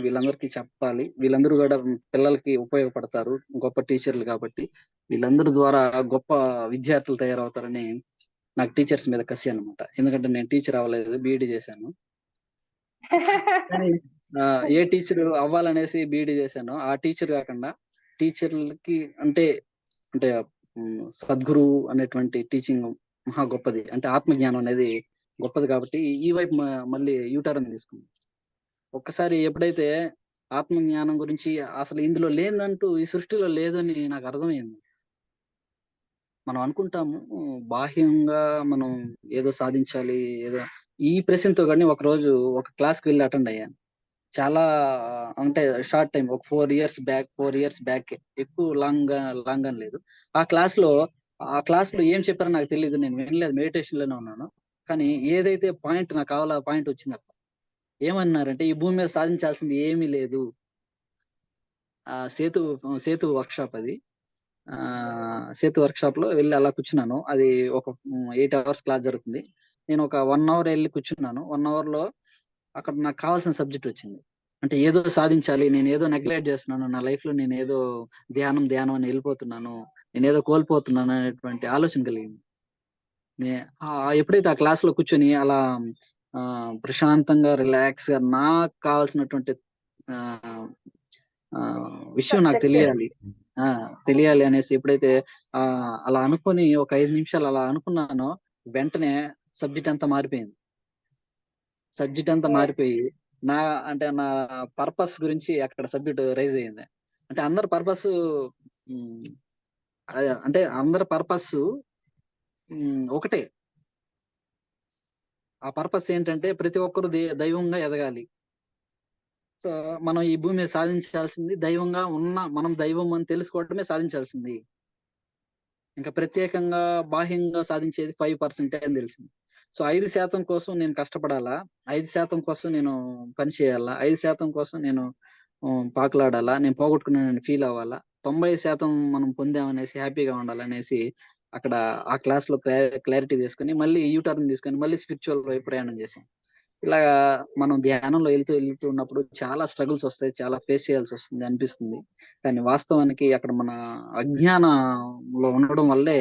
వీళ్ళందరికీ చెప్పాలి. వీళ్ళందరూ కూడా పిల్లలకి ఉపయోగపడతారు, గొప్ప టీచర్లు కాబట్టి. వీళ్ళందరి ద్వారా గొప్ప విద్యార్థులు తయారవుతారని నాకు టీచర్స్ మీద కసి అన్నమాట. ఎందుకంటే నేను టీచర్ అవ్వలేదు, బీఈడీ చేశాను. కానీ ఏ టీచర్ అవ్వాలనేసి బీఈడీ చేశానో ఆ టీచర్ కాకుండా, టీచర్లకి అంటే అంటే సద్గురు అనేటువంటి టీచింగ్ మహా గొప్పది. అంటే ఆత్మజ్ఞానం అనేది గొప్పది కాబట్టి ఈ వైపు మళ్ళీ యూటర్న్ తీసుకున్నాను. ఒక్కసారి ఎప్పుడైతే ఆత్మజ్ఞానం గురించి అసలు ఇందులో లేదంటూ ఈ సృష్టిలో లేదని నాకు అర్థమైంది. మనం అనుకుంటాము బాహ్యంగా మనం ఏదో సాధించాలి, ఏదో ఈ ప్రశ్నతో కానీ ఒక రోజు ఒక క్లాస్ కి వెళ్ళి అటెండ్ అయ్యాను. చాలా అంటే షార్ట్ టైం, ఒక 4 ఇయర్స్ బ్యాక్, ఎక్కువ లాంగ్ అని లేదు. ఆ క్లాస్ లో ఆ క్లాస్ లో ఏం చెప్పారో నాకు తెలియదు, నేను వినలేదు, మెడిటేషన్ లోనే ఉన్నాను. కానీ ఏదైతే పాయింట్ నాకు కావాలో ఆ పాయింట్ వచ్చింది అక్కడ. ఏమన్నారంటే ఈ భూమి మీద సాధించాల్సింది ఏమీ లేదు. ఆ సేతు సేతు వర్క్ షాప్ అది. ఆ సేతు వర్క్ షాప్ లో వెళ్ళి అలా కూర్చున్నాను. అది ఒక 8 hours క్లాస్ జరుగుతుంది. నేను ఒక 1 hour వెళ్ళి కూర్చున్నాను. 1 hour లో అక్కడ నాకు కావాల్సిన సబ్జెక్ట్ వచ్చింది. అంటే ఏదో సాధించాలి, నేను ఏదో నెగ్లెక్ట్ చేస్తున్నాను, నా లైఫ్ లో నేను ఏదో ధ్యానం ధ్యానం అని వెళ్ళిపోతున్నాను, నేను ఏదో కోల్పోతున్నాను అనేటువంటి ఆలోచన కలిగింది. ఎప్పుడైతే ఆ క్లాస్ లో కూర్చొని అలా ప్రశాంతంగా రిలాక్స్ గా నాకు కావాల్సినటువంటి ఆ ఆ విషయం నాకు సబ్జెక్ట్. తెలియాలి, ఆ తెలియాలి అనేసి ఎప్పుడైతే ఆ అలా అనుకొని ఒక 5 నిమిషాలు అలా అనుకున్నానో, వెంటనే సబ్జెక్ట్ అంతా మారిపోయింది. సబ్జెక్ట్ అంతా మారిపోయి నా అంటే నా పర్పస్ గురించి అక్కడ సబ్జెక్ట్ రైజ్ అయ్యింది. అంటే అందరి పర్పస్, అంటే అందరి పర్పస్ ఒకటే. ఆ పర్పస్ ఏంటంటే ప్రతి ఒక్కరు దైవంగా ఎదగాలి. సో మనం ఈ భూమి మీద సాధించాల్సింది దైవంగా ఉన్న మనం దైవం అని తెలుసుకోవడమే సాధించాల్సింది. ఇంకా ప్రత్యేకంగా బాహ్యంగా సాధించేది 5% అని తెలిసింది. సో 5% కోసం నేను కష్టపడాలా, 5% కోసం నేను పని చేయాలా, 5% కోసం నేను పాకులాడాలా, నేను పోగొట్టుకున్నానని ఫీల్ అవ్వాలా, 90% మనం పొందామనేసి హ్యాపీగా ఉండాలనేసి అక్కడ ఆ క్లాస్ లో క్లారిటీ తీసుకొని మళ్ళీ యూటర్న్ తీసుకొని మళ్ళీ స్పిరిచువల్ వైపు ప్రయాణం చేశాను. ఇలాగా మనం ధ్యానంలో వెళ్తూ ఉన్నప్పుడు చాలా స్ట్రగుల్స్ వస్తాయి, చాలా ఫేస్ చేయాల్సి వస్తుంది అనిపిస్తుంది. కానీ వాస్తవానికి అక్కడ మన అజ్ఞానంలో ఉండడం వల్లే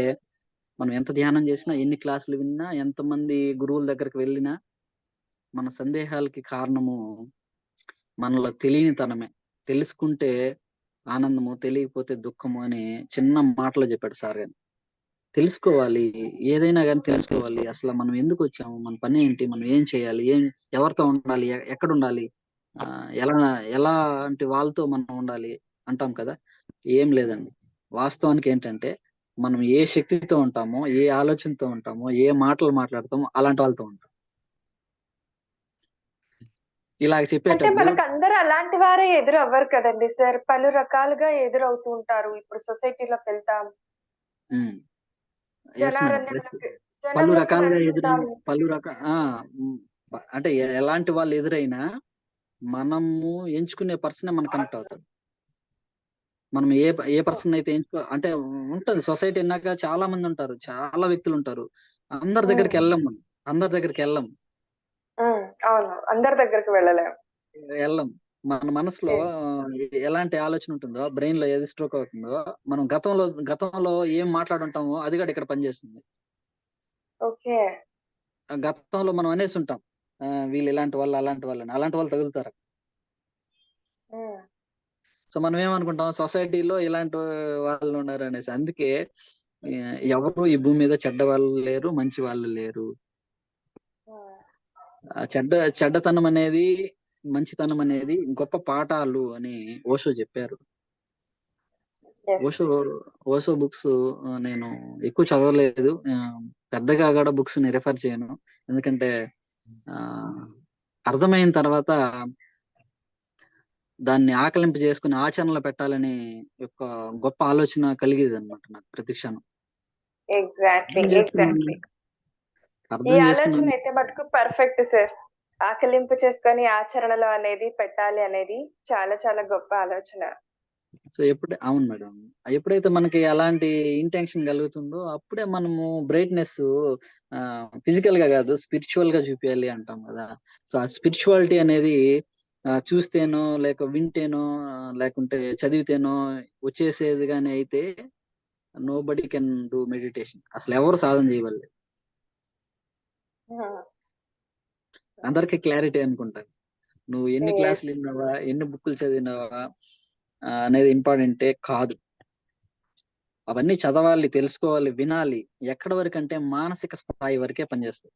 మనం ఎంత ధ్యానం చేసినా, ఎన్ని క్లాసులు విన్నా, ఎంతమంది గురువుల దగ్గరికి వెళ్ళినా మన సందేహాలకి కారణము మనలో తెలియనితనమే. తెలుసుకుంటే ఆనందము, తెలియకపోతే దుఃఖము అని చిన్న మాటలో చెప్పాడు సార్ గారు. తెలుసుకోవాలి. ఏదైనా గాని తెలుసుకోవాలి. అసలు మనం ఎందుకొచ్చాము? మన పని ఏంటి? మనం ఏం చేయాలి? ఎవరితో ఉండాలి? ఎక్కడుండాలి? ఎలా ఎలాంటి వాళ్ళతో మనం ఉండాలి అంటాం కదా! ఏం లేదండి. వాస్తవానికి ఏంటంటే, మనం ఏ శక్తితో ఉంటామో, ఏ ఆలోచనతో ఉంటామో, ఏ మాటలు మాట్లాడతామో అలాంటి వాళ్ళతో ఉంటాం. ఇలాగ అంటే చెప్పేటప్పుడు మనకందరూ అలాంటి వారే ఎదురవ్వరు కదండీ సార్. పలు రకాలుగా ఎదురవుతూ ఉంటారు. ఇప్పుడు సొసైటీలోకెళ్తాం. హ్మ్. Yes madam. యెస్. జనారణ్యంలోకి పలు జనంలోకి రకాలుగా వెళ్తుంటాము. పలు రక ఆ! హ్మ్. అంటే ఎలాంటి వాళ్ళు ఎదురైనా మనము ఎంచుకునే పర్సనే మనకు కనెక్ట్ అవుతాడు. మనం ఏ పర్సన్ అయితే అంటే ఉంటది సొసైటీ అన్నాక చాలా మంది ఉంటారు. చాలా వ్యక్తులు ఉంటారు. అందరి హ్మ్. దగ్గరికి వెళ్ళం మనం. అందరి దగ్గరికి వెళ్ళం. హ్మ్. అవును. అందరి దగ్గరికి వెళ్ళలేం. వెళ్ళం. మన మనసులో ఎ ఎలాంటి ఆలోచన ఉంటుందో, బ్రెయిన్ లో ఏది స్ట్రోక్ అవుతుందో, మనం గతంలో ఏం మాట్లాడుంటామో అది కూడా ఇక్కడ పనిచేస్తుంది. ఓకే. గతంలో మనం అనేసుంటాం. వీళ్ళు ఇలాంటి వాళ్ళు, అలాంటి వాళ్ళని. అలాంటి వాళ్ళు తగులుతారు. హ్మ్. సో మనం ఏమనుకుంటాం సొసైటీలో ఇలాంటి వాళ్ళు ఉన్నారనేసి. అందుకే ఎవరు ఈ భూమి మీద చెడ్డ వాళ్ళు లేరు, మంచి వాళ్ళు లేరు. హ్మ్. ఆ చెడ్డతనం అనేది, మంచితనం అనేది గొప్ప పాఠాలు అని ఓషో చెప్పారు. యెస్. ఓషో ఓషో బుక్స్ నేను ఎక్కువ చదవలేదు. పెద్దగా కూడా బుక్స్ ని రిఫర్ చేయను. ఎందుకంటే ఆ అర్థమైన తర్వాత దాన్ని ఆకలింపు చేసుకుని ఆచరణలో పెట్టాలని యొక్క గొప్ప ఆలోచన కలిగేది అనమాట నాకు ప్రతి క్షణం. ఎగ్జాక్ట్‌లీ. అర్థం చేసుకున్నాను. ఎగ్జాక్ట్‌లీ. ఈ అర్థం ఆలోచన చేసుకున్నాను. అయితే మటుకు పర్ఫెక్ట్ సార్. ఆకలింపు చేసుకొని ఆచరణలో అనేది పెట్టాలి అనేది చాలా చాలా గొప్ప ఆలోచన. సో అవును మేడం. ఎప్పుడైతే మనకి అలాంటి ఇంటెన్షన్ కలుగుతుందో అప్పుడే మనము బ్రైట్‌నెస్ ఫిజికల్ గా కాదు స్పిరిచువల్ గా చూపియాలి అంటాం కదా! సో ఆ స్పిరిచువాలిటీ అనేది చూస్తేనో లేక వింటేనో లేకుంటే చదివితేనో వచ్చేసేది గాని అయితే నోబడీ కెన్ డూ మెడిటేషన్. అసలు ఎవరు సాధన చేయగలరు. హ్మ్. అందరికి క్లారిటీ అనుకుంటా. నువ్వు ఎన్ని యెస్. క్లాసులు విన్నావా, ఎన్ని బుక్కులు చదివినావా అనేది ఇంపార్టెంటే కాదు. అవన్నీ చదవాలి, తెలుసుకోవాలి, వినాలి. ఎక్కడి వరకంటే మానసిక స్థాయి వరకే పనిచేస్తాయి.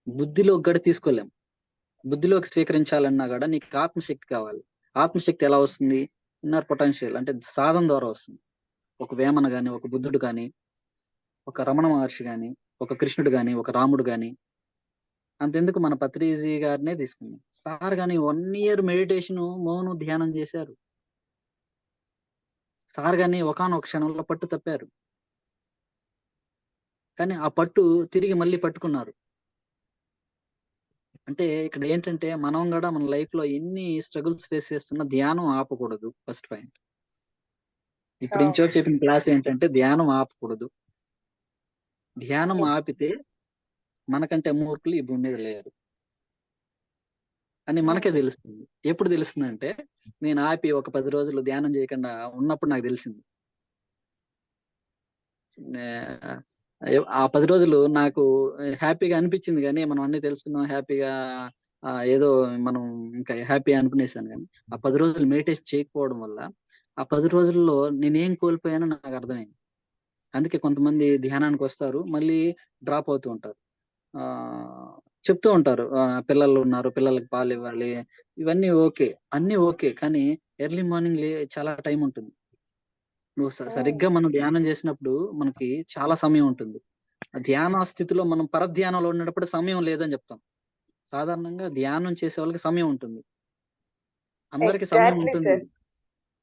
బుద్ధిలోకి గూడా తీసుకోలేం. బుద్ధిలోకి స్వీకరించాలన్నా గూడా నీకు ఆత్మశక్తి కావాలి. ఆత్మశక్తి ఎలా వస్తుంది? ఇన్నర్ పొటెన్షియల్ అంటే సాధన ద్వారా వస్తుంది. ఒక వేమన గాని, ఒక బుద్ధుడు గాని, ఒక రమణ మహర్షి గాని, ఒక కృష్ణుడు గాని, ఒక రాముడు గాని, అంతెందుకు మన పత్రిజీ గారినే తీసుకుందాం. సార్ గాని 1 ఇయర్ మెడిటేషన్ మౌనం ధ్యానం చేశారు. సార్ గాని ఒకానొక క్షణంలో పట్టు తప్పారు. కానీ ఆ పట్టు తిరిగి మళ్ళీ పట్టుకున్నారు. అంటే ఇక్కడ ఏంటంటే మనం గూడా మన లైఫ్ లో ఎన్ని స్ట్రగుల్స్ ఫేస్ చేస్తున్నా ధ్యానం ఆపకూడదు ఫస్ట్ పాయింట్. ఇప్పుడు అవును. ఇంతసేపు చెప్పిన క్లాస్ ఏంటంటే ధ్యానం ఆపకూడదు. ధ్యానం యెస్. ఆపితే మనకంటే మూర్ఖులు ఈ భూమి మీద లేరు అని మనకే హ్మ్. తెలుస్తుంది. ఎప్పుడు తెలుస్తుందంటే నేను ఆపి ఒక 10 రోజులు ధ్యానం చేయకుండా ఉన్నప్పుడు నాకు తెలిసింది. ఆహ్, ఆ 10 రోజులు నాకు హ్యాపీగా అనిపించింది గానీ, మనం అన్నీ తెలుసుకున్నాం హ్యాపీగా ఏదో మనం ఇంకా హ్యాపీ అనుకునేసాను గానీ, ఆ 10 రోజులు మెడిటేషన్ చేయకపోవడం వల్ల, ఆ 10 రోజుల్లో నేనేం కోల్పోయానో నాకు అర్థమైంది. అందుకే కొంతమంది ధ్యానానికొస్తారు, మళ్ళీ డ్రాప్ అవుతూ ఉంటారు. ఆహ్, చెప్తూ ఉంటారు. పిల్లలున్నారు, పిల్లలకి పాలివ్వాలి. ఇవన్నీ ఓకే. అన్నీ ఓకే. కానీ ఎర్లీ మార్నింగ్ చాలా టైముంటుంది. నువ్వు హ్మ్. సరిగ్గా మనం ధ్యానం చేసినప్పుడు మనకి చాలా సమయం ఉంటుంది. ధ్యాన స్థితిలో మనం పరధ్యానంలో ఉన్నప్పుడు సమయం లేదని చెప్తాం. సాధారణంగా ధ్యానం చేసే వాళ్ళకి సమయం ఉంటుంది. అందరికి సమయం ఎగ్జాక్ట్లీ ఉంటుంది. సార్.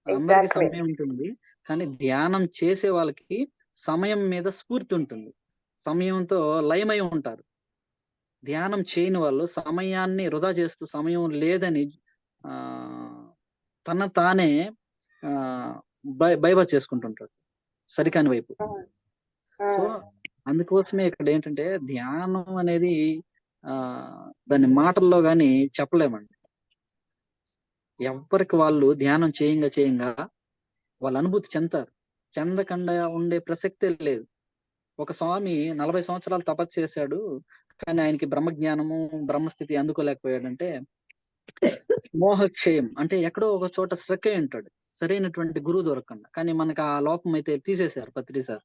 అందరికి ఎగ్జాక్ట్లీ. సమయం ఉంటుంది. కానీ ధ్యానం చేసే వాళ్ళకి సమయం మీద స్ఫూర్తి ఉంటుంది. సమయంతో లయమై ఉంటారు. ధ్యానం చేయని వాళ్ళు సమయాన్ని వృధా చేస్తూ సమయం లేదని ఆహ్, తన తానే బైపాస్ చేసుకుంటుంటాడు సరికాని వైపు. సో, అందుకోసమే ఇక్కడేంటంటే ధ్యానం అనేది దాన్ని మాటల్లో గాని చెప్పలేమండి. ఎవ్వరికి వాళ్ళు ధ్యానం చేయంగా వాళ్ళ అనుభూతి చెందుతారు. చెందకుండా ఉండే ప్రసక్తే లేదు. ఒక స్వామి 40 సంవత్సరాలు తపస్సు చేశాడు. కానీ ఆయనకి బ్రహ్మజ్ఞానము, బ్రహ్మస్థితి అందుకోలేకపోయాడంటే మోహక్షయం అంటే ఎక్కడో ఒక చోట స్ట్రక్ అయి ఉంటాడు. సరైనటువంటి గురువు దొరకకుండా. కానీ మనకు ఆ లోపం అయితే తీసేశారు పత్రి సార్.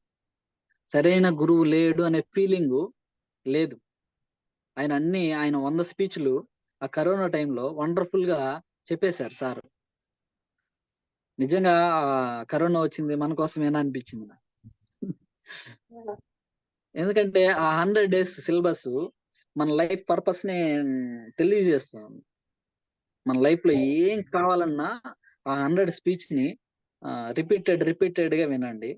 సరైన గురువు లేడు అనే ఫీలింగు లేదు. ఆయన 100 స్పీచ్‌లు ఆ కరోనా టైంలో వండర్‌ఫుల్‌గా చెప్పేశారు సార్. నిజంగా కరోనా వచ్చింది మన కోసమేనా అనిపించింది నాకు. ఎందుకంటే ఆ 100 డేస్ సిలబస్ మన లైఫ్ పర్పస్‌నే తెలియజేస్తుంది. మన లైఫ్‌లో ఏం కావాలన్నా ఆ 100 స్పీచ్‌ని రిపీటెడ్‌గా వినండి.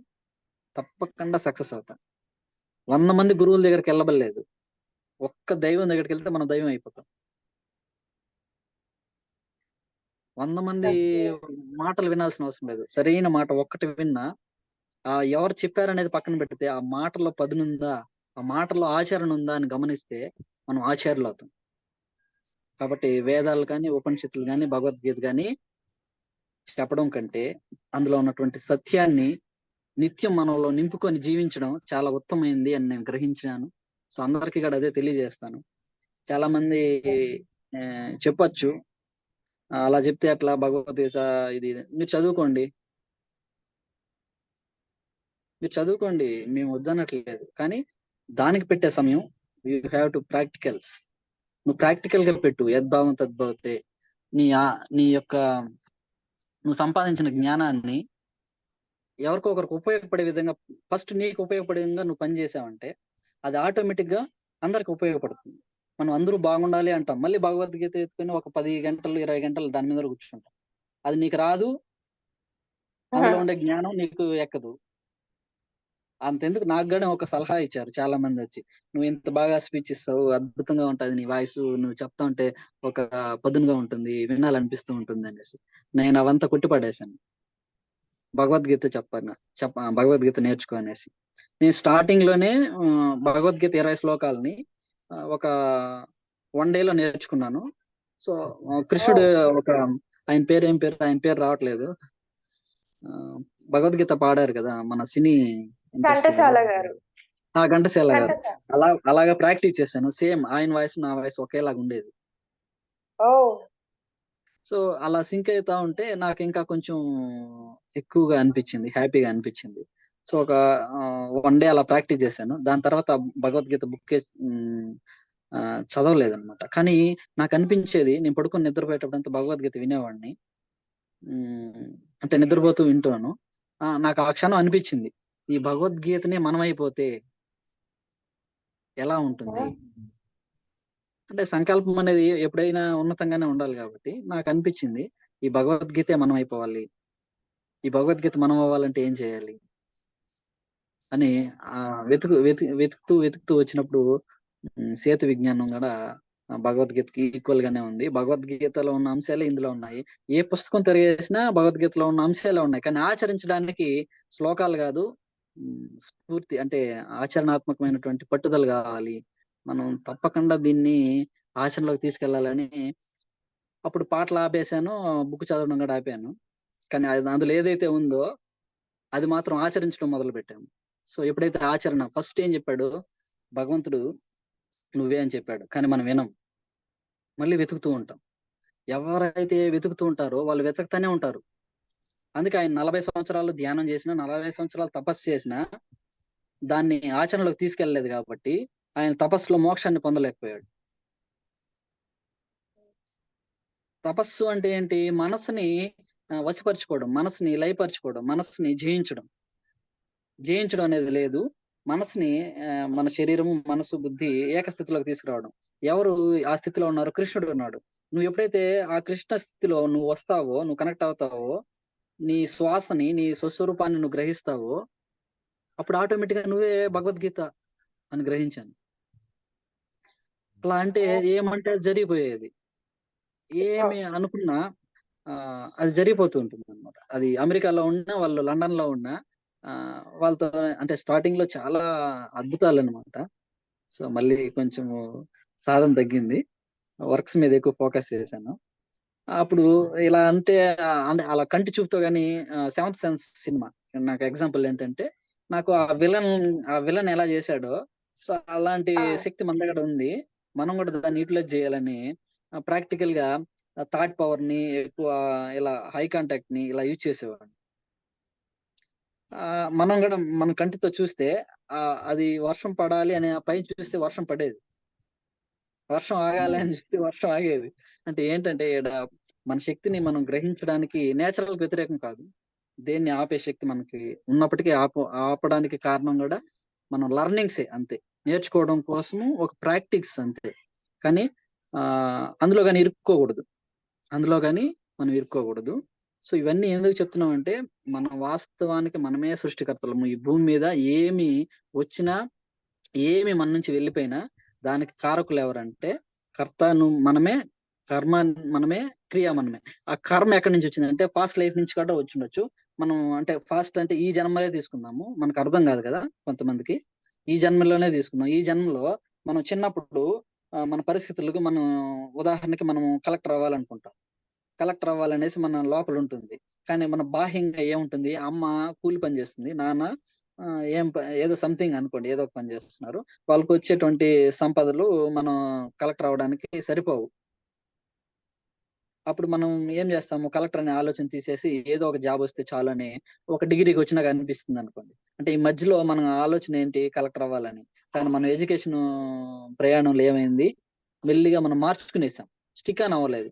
తప్పకుండా సక్సెస్ అవుతాం. 100 మంది గురువుల దగ్గరికెళ్ళబల్లేదు. ఒక్క దైవం దగ్గరికెళ్తే మనం దైవం అయిపోతాం. 100 మంది ఓకే. మాటలు వినాల్సిన అవసరం లేదు. సరైన మాట ఒక్కటి విన్నా ఎవరు చెప్పారనేది పక్కన పెడితే, ఆ మాటలో పదునుందా? ఆ మాటలో ఆచరణ ఉందా? అని గమనిస్తే మనం ఆచార్యులవుతాం. కాబట్టి వేదాలు కానీ, ఉపనిషత్తులు గాని, భగవద్గీత గాని చెప్పడం కంటే, అందులో ఉన్నటువంటి సత్యాన్ని నిత్యం మనలో నింపుకొని జీవించడం చాలా ఉత్తమమైంది అని నేను గ్రహించాను. సో, అందరికీ కూడా అదే తెలియజేస్తాను. చాలా మంది చెప్పొచ్చు. అలా చెప్తే అట్లా భగవద్గీత ఇది ఇది. మీరు చదువుకోండి. మేము వద్దనట్లేదు. కానీ దానికి పెట్టే సమయం యూ హావ్ టు ప్రాక్టికల్స్. నువ్వు ప్రాక్టికల్‌గా పెట్టు. యద్భావం తద్భవతే. నీ యొక్క నువ్వు సంపాదించిన జ్ఞానాన్ని ఎవరికో ఒకరికి ఉపయోగపడే విధంగా ఫస్ట్ నీకు ఉపయోగపడే విధంగా నువ్వు పని చేశావంటే, అది ఆటోమేటిక్‌గా అందరికి ఉపయోగపడుతుంది. మనం అందరూ బాగుండాలి అంటాం. మళ్ళీ భగవద్గీత ఎత్తుకొని ఒక 10 గంటలు, 20 గంటలు దాని మీద కూర్చుంటాం. అది నీకు రాదు. అందులో ఉండే జ్ఞానం నీకు ఎక్కదు. అంతెందుకు నాకు గాని ఒక సలహా ఇచ్చారు చాలా మందొచ్చి. "నువ్వు ఇంత బాగా స్పీచ్ ఇస్తావు. అద్భుతంగా ఉంటది నీ వాయిసు. నువ్వు చెప్తా ఉంటే ఒక పదునుగా ఉంటుంది. వినాలనిపిస్తూ ఉంటుంది" అనేసి. నేను అవంతా కొట్టిపడేశాను. భగవద్గీత భగవద్గీత నేర్చుకో అనేసి. నేను స్టార్టింగ్ లోనే భగవద్గీత 20 శ్లోకాలని ఒక 1 డేలో నేర్చుకున్నాను. సో, కృష్ణుడు ఒక ఆయన పేరు రావట్లేదు. భగవద్గీత పాడారు కదా! మన సినీ ఇండస్ట్రీలో. ఘంటసాల గారు. ఘంటసాల గారు. ఘంటసాల. అలాగా ప్రాక్టీస్ చేశాను. సేమ్ ఆయన వాయిస్, నా వాయిస్ ఒకేలాగా ఉండేది. ఓహ్! సో, అలా సింక్ అయితా ఉంటే నాకింకా కొంచెం ఎక్కువగా అనిపిచ్చింది. హ్యాపీగా అనిపిచ్చింది. సో, ఒక 1 డే అలా ప్రాక్టీస్ చేశాను. దాని తర్వాత భగవద్గీత చదవలేదనమాట. కానీ నాకనిపించేది నేను పడుకొని నిద్రపోయేటప్పుడంతా భగవద్గీత వినేవాడిని. హ్మ్. అంటే నిద్రపోతూ వింటాను. నాకు ఆ క్షణం అనిపిచ్చింది. ఈ భగవద్గీతనే మనమైపోతే ఎలా ఉంటుంది? అంటే సంకల్పం అనేది ఎప్పుడైనా ఉన్నతంగానే ఉండాలి గాబట్టి, నాకనిపిచ్చింది ఈ భగవద్గీతే మనమైపోవాలి. ఈ భగవద్గీత మనం అవ్వాలంటే ఏం చేయాలి? అని వెతుకుతూ వచ్చినప్పుడు సేతు విజ్ఞానం గూడా భగవద్గీతకి ఈక్వల్ గానే ఉంది. భగవద్గీతలో ఉన్న అంశాలే ఇందులో ఉన్నాయి. ఏ పుస్తకం తిరగేసినా భగవద్గీతలో ఉన్న అంశాలే ఉన్నాయి. కానీ ఆచరించడానికి శ్లోకాలు గాదు, స్ఫూర్తి అంటే ఆచరణాత్మకమైనటువంటి పట్టుదల గావాలి. మనం తప్పకుండా దీన్ని ఆచరణలోకి తీసుకెళ్ళాలని అప్పుడు పాటలు ఆపేసాను. బుక్ చదవడం గూడా ఆపాను. కానీ అందులో ఏదైతే ఉందో అది మాత్రం ఆచరించడం మొదలుపెట్టాము. సో, ఎప్పుడైతే ఆచరణ ఫస్ట్ ఏం చెప్పాడు భగవంతుడు నువ్వే అని చెప్పాడు. కానీ మనం వినం. మళ్ళీ వెతుకుతూ ఉంటాం. ఎవరైతే వెతుకుతూ ఉంటారో వాళ్ళు వెతుకుతానే ఉంటారు. అందుకే ఆయన 40 సంవత్సరాలు ధ్యానం చేసినా, 40 సంవత్సరాలు తపస్సు చేసినా దాన్ని ఆచరణలోకి తీసుకెళ్ళలేదు కాబట్టి ఆయన తపస్సులో మోక్షాన్ని పొందలేకపోయాడు. తపస్సు అంటే ఏంటి? మనసుని వశపరుచుకోవడం, మనసుని లయపరుచుకోవడం, మనసుని జయించడం. జయించడం అనేది లేదు. మనసుని మన శరీరము, మనసు, బుద్ధి ఏకస్థితిలోకి తీసుకురావడం. ఎవరు ఆ స్థితిలో ఉన్నారు? కృష్ణుడు ఉన్నాడు. నువ్వు ఎప్పుడైతే ఆ కృష్ణ స్థితిలో నువ్వు వస్తావో, నువ్వు కనెక్ట్ అవుతావో, నీ శ్వాసని, నీ స్వస్వరూపాన్ని నువ్వు గ్రహిస్తావో, అప్పుడు ఆటోమేటిక్ గా నువ్వే భగవద్గీత అని గ్రహించాను. అలా అంటే ఏమంటే అది జరిగిపోయేది. ఏమి అనుకున్నా అది జరిగిపోతూ ఉంటుంది అనమాట. అది అమెరికాలో ఉన్నా, వాళ్ళు లండన్ లో ఉన్నా వాళ్ళతో అంటే స్టార్టింగ్ లో చాలా అద్భుతాలు అనమాట. సో మళ్ళీ కొంచెం సాధన తగ్గింది. వర్క్స్ మీద ఎక్కువ ఫోకస్ చేశాను. అప్పుడు ఇలా అంటే అంటే అలా కంటి చూపుతో గాని సెవెంత్ సెన్స్ సినిమా నాకు ఎగ్జాంపుల్ ఏంటంటే, నాకు ఆ విలన్ ఎలా చేశాడో, సో అలాంటి ఆ! శక్తి మన దగ్గర ఉంది. మనం కూడా దాన్ని యూటిలైజ్ చేయాలని ప్రాక్టికల్ గా థాట్ పవర్ ని ఎక్కువ ఇలా హై కాంటాక్ట్ ని ఇలా యూజ్ చేసేవాడిని. మనం కూడా మన కంటితో చూస్తే అది వర్షం పడాలి అని పైన చూస్తే వర్షం పడేది. వర్షం ఆగాలి హ్మ్. అని చూస్తే వర్షం ఆగేది. అంటే ఏంటంటే ఈడ మన శక్తిని మనం గ్రహించడానికి నేచురల్ వ్యతిరేకం కాదు. దేన్ని ఆపే శక్తి మనకి ఉన్నప్పటికీ ఆపడానికి కారణం కూడా మనం లెర్నింగ్సే అంతే. నేర్చుకోవడం కోసము ఒక ప్రాక్టీస్ అంతే. కానీ అందులో గాని ఇరుక్కోకూడదు. అందులో గాని మనం ఇరుక్కోకూడదు. సో ఇవన్నీ ఎందుకు చెప్తున్నామంటే, మన వాస్తవానికి మనమే సృష్టికర్తలము. ఈ భూమి మీద ఏమి వచ్చినా, ఏమి మన నుంచి వెళ్ళిపోయినా దానికి కారకులు ఎవరంటే మనమే, కర్మ మనమే, క్రియ మనమే. ఆ కర్మ ఎక్కడి నుంచి వచ్చిందంటే పాస్ట్ లైఫ్ నుంచి కూడా వచ్చిండొచ్చు. మనం అంటే ఫాస్ట్ అంటే ఈ జన్మలే తీసుకుందాము. మనకు అర్థం కాదు కదా కొంతమందికి. ఈ జన్మలోనే తీసుకుందాం. ఈ జన్మలో మనం చిన్నప్పుడు మన పరిస్థితులకు మనం ఉదాహరణకి మనం కలెక్టర్ అవ్వాలనుకుంటాం. కలెక్టర్ అవ్వాలనేసి మన లోపల ఉంటుంది. కానీ మన బాహ్యంగా ఏముంటుంది? అమ్మ కూలి పని చేస్తుంది. నాన్న ఏదో సంథింగ్ అనుకోండి. ఏదో ఒక పని చేస్తున్నారు. వాళ్ళకొచ్చేటువంటి సంపదలు మనం కలెక్టర్ అవ్వడానికి సరిపోవు. అప్పుడు మనం ఏం చేస్తాము? కలెక్టర్ అనే ఆలోచన తీసేసి ఏదో ఒక జాబ్ వస్తే చాలని ఒక డిగ్రీకి వచ్చినాక అనిపిస్తుందనుకోండి. అంటే ఈ మధ్యలో మన ఆలోచన ఏంటి? కలెక్టర్ అవ్వాలని. కానీ మనం ఎడ్యుకేషను ప్రయాణంలో ఏమైంది? మెల్లిగా మనం మార్చుకునేసాం. స్టిక్ ఆన్ అవ్వలేదు.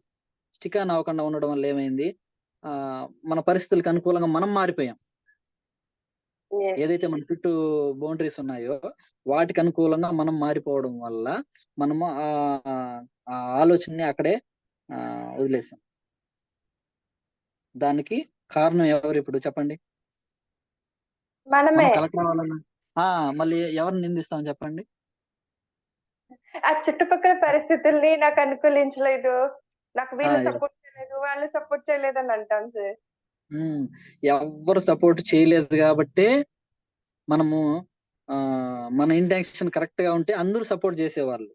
స్టిక్ ఆన్ అవ్వకుండా ఉండడం వల్ల ఏమైంది? మన పరిస్థితులకు అనుకూలంగా మనం మారిపోయాం. యెస్. ఏదైతే మన చుట్టూ బౌండరీస్ ఉన్నాయో, వాటికి అనుకూలంగా మనం మారిపోవడం వల్ల మనము ఆ ఆలోచనని అక్కడే వదిలేసాం. దానికి కారణం ఎవరిప్పుడు చెప్పండి? మనం మనమే. కలెక్టర్ అవ్వాలన్నా ఆ! మళ్ళీ ఎవరిని నిందిస్తాం చెప్పండి? ఆ చుట్టుపక్కల పరిస్థితుల్ని నాకు అనుకూలించలేదు. నాకు వీళ్ళు యెస్. సపోర్ట్ చేయలేదు, వాళ్ళు సపోర్ట్ చేయలేదని అంటాం సార్. హ్మ్. ఎవ్వరు సపోర్ట్ చేయలేదు గాబట్టే మనము మన ఇంటెన్షన్ కరెక్ట్‌గా ఉంటే అందరూ సపోర్ట్ జేసేవాళ్ళు.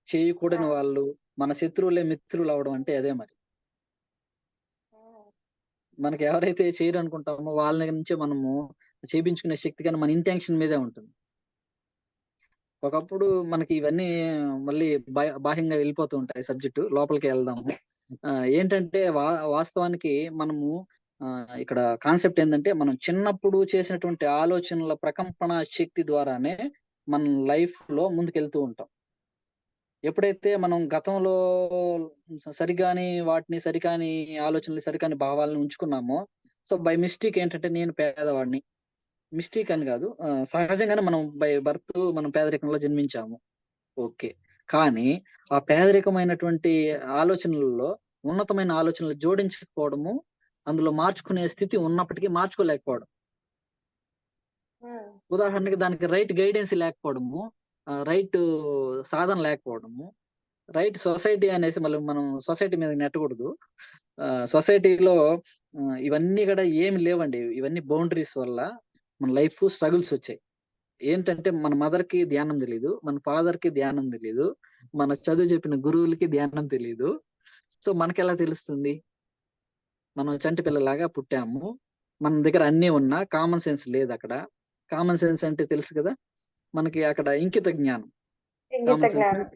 చేయకూడని హ్మ్. వాళ్ళు, మన శత్రువులే మిత్రులవ్వడం అంటే అదే మరి. హ్మ్. మనకి ఎవరైతే చేయరనుకుంటామో వాళ్ళ దగ్గర నుంచే మనము చేపించుకునే శక్తి గాని మన ఇంటెన్షన్ మీదే ఉంటుంది. ఒకప్పుడు మనకి ఇవన్నీ మళ్ళీ బాహ్యంగా వెళ్ళిపోతూ ఉంటాయి సబ్జెక్టు. లోపలికి వెళ్దాము. ఏంటంటే వాస్తవానికి మనము ఇక్కడ కాన్సెప్ట్ ఏందంటే, మనం చిన్నప్పుడు చేసినటువంటి ఆలోచనల ప్రకంపన శక్తి ద్వారానే మన లైఫ్‌లో ముందుకెళ్తూ ఉంటాం. ఎప్పుడైతే మనం గతంలో సరిగాని వాటిని, సరికాని ఆలోచనలు, సరికాని భావాలను ఉంచుకున్నామో, సో, బై మిస్టేక్ ఏంటంటే నేను పేదవాడిని. మిస్టేక్ అని గాదు. సహజంగానే మనం బై బర్త్ మనం పేదరికంలో జన్మించాము. ఓకే. కానీ ఆ పేదరికమైనటువంటి ఆలోచనలలో ఉన్నతమైన ఆలోచనలు జోడించకపోవడము, అందులో మార్చుకునే స్థితి ఉన్నప్పటికీ మార్చుకోలేకపోవడం. హ్మ్. ఉదాహరణకి దానికి రైట్ గైడెన్స్ లేకపోవడము, రైట్ సాధన లేకపోవడము, రైట్ సొసైటీ అనేసి మళ్ళీ మనం సొసైటీ మీద నెట్టకూడదు. సొసైటీలో ఇవన్నీ గూడా ఏమి లేవండి. ఇవన్నీ బౌండరీస్ వల్ల మన లైఫ్ స్ట్రగుల్స్ వచ్చాయి. ఏంటంటే మన మదర్‌కి ధ్యానం తెలీదు. మన ఫాదర్‌కి ధ్యానం తెలీదు. మన చదువు చెప్పిన గురువులకి ధ్యానం తెలీదు. సో, మనకెలా తెలుస్తుంది? మనం చంటి పిల్లలాగా పుట్టాము. మన దగ్గర అన్నీ ఉన్నా కామన్ సెన్స్ లేదక్కడ. కామన్ సెన్స్ అంటే తెలుసు కదా! మనకి అక్కడ ఇంకిత జ్ఞానం. ఇంగిత కామన్ సెన్స్ జ్ఞానం.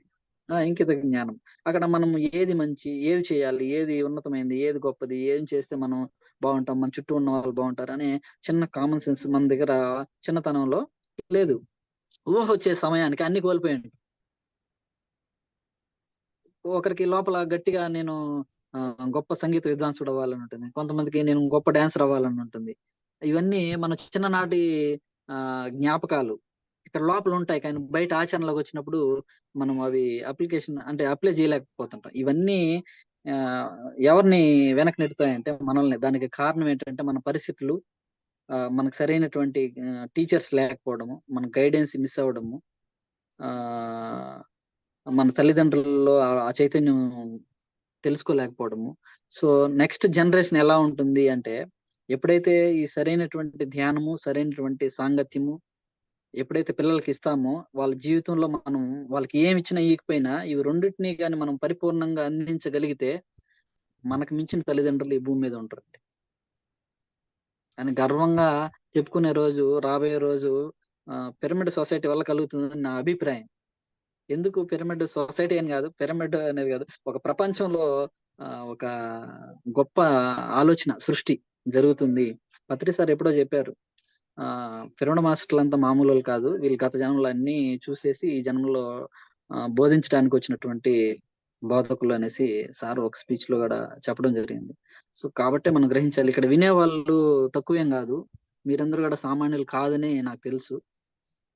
ఇంకిత జ్ఞానం. అక్కడ మనం ఏది మంచి, ఏది చేయాలి, ఏది ఉన్నతమైనది, ఏది గొప్పది, ఏం చేస్తే మనం బావుంటాం, మన చుట్టూ ఉన్న వాళ్ళు బావుంటారనే చిన్న కామన్ సెన్స్ మన దగ్గర చిన్నతనంలో లేదు. ఊహొచ్చే సమయానికి అన్నీ కోల్పోయాను. ఒకరికి లోపల గట్టిగా నేను గొప్ప సంగీత విద్వాంసుడు అవ్వాలని ఉంటుంది. కొంతమందికి నేను గొప్ప డాన్సర్ అవ్వాలని ఉంటుంది. ఇవన్నీ మన చిన్ననాటి జ్ఞాపకాలు. ఇక్కడ లోపల ఉంటాయి, కానీ బయట ఆచరణలోకి వచ్చినప్పుడు మనం అవి అప్లై చేయలేకపోతుంటాం. ఇవన్నీ ఆ, ఎవరిని వెనక్కి నెడతాయంటే మనల్ని. దానికి కారణం ఏంటంటే మన పరిస్థితులు, మనకు సరైనటువంటి టీచర్స్ లేకపోవడము, మన గైడెన్స్ మిస్ అవ్వడము, ఆ మన తల్లిదండ్రులలో ఆ చైతన్యం తెలుసుకోలేకపోవడము. సో నెక్స్ట్ జనరేషన్ ఎలా ఉంటుంది అంటే, ఎప్పుడైతే ఈ సరైనటువంటి ధ్యానము, సరైనటువంటి సాంగత్యము ఎప్పుడైతే పిల్లలకి ఇస్తామో, వాళ్ళ జీవితంలో మనం వాళ్ళకి ఏమి ఇచ్చినా ఇవ్వకపోయినా ఇవి రెండింటినీ కానీ మనం పరిపూర్ణంగా అందించగలిగితే, మనకు మించిన తల్లిదండ్రులు ఈ భూమి మీద ఉంటారు అని గర్వంగా చెప్పుకునే రోజు, రాబోయే రోజు పిరమిడ్ సొసైటీ వల్ల కలుగుతుందని నా అభిప్రాయం. ఎందుకు పిరమిడ్ సొసైటీ అని కాదు, పిరమిడ్ అనేది కాదు, ఒక ప్రపంచంలో ఒక గొప్ప ఆలోచన సృష్టి జరుగుతుంది. పత్రి సార్ ఎప్పుడో చెప్పారు, పిరమిడ్ మాస్టర్లు అంతా మామూలు వాళ్ళు కాదు, వీళ్ళు గత జన్మలు అన్ని చూసేసి ఈ జన్మలో బోధించడానికి వచ్చినటువంటి బోధకులు అనేసి సార్ ఒక స్పీచ్ లో కూడా చెప్పడం జరిగింది. సో కాబట్టి మనం గ్రహించాలి, ఇక్కడ వినేవాళ్ళు తక్కువేం కాదు, మీరందరూ కూడా సామాన్యులు కాదని నాకు తెలుసు,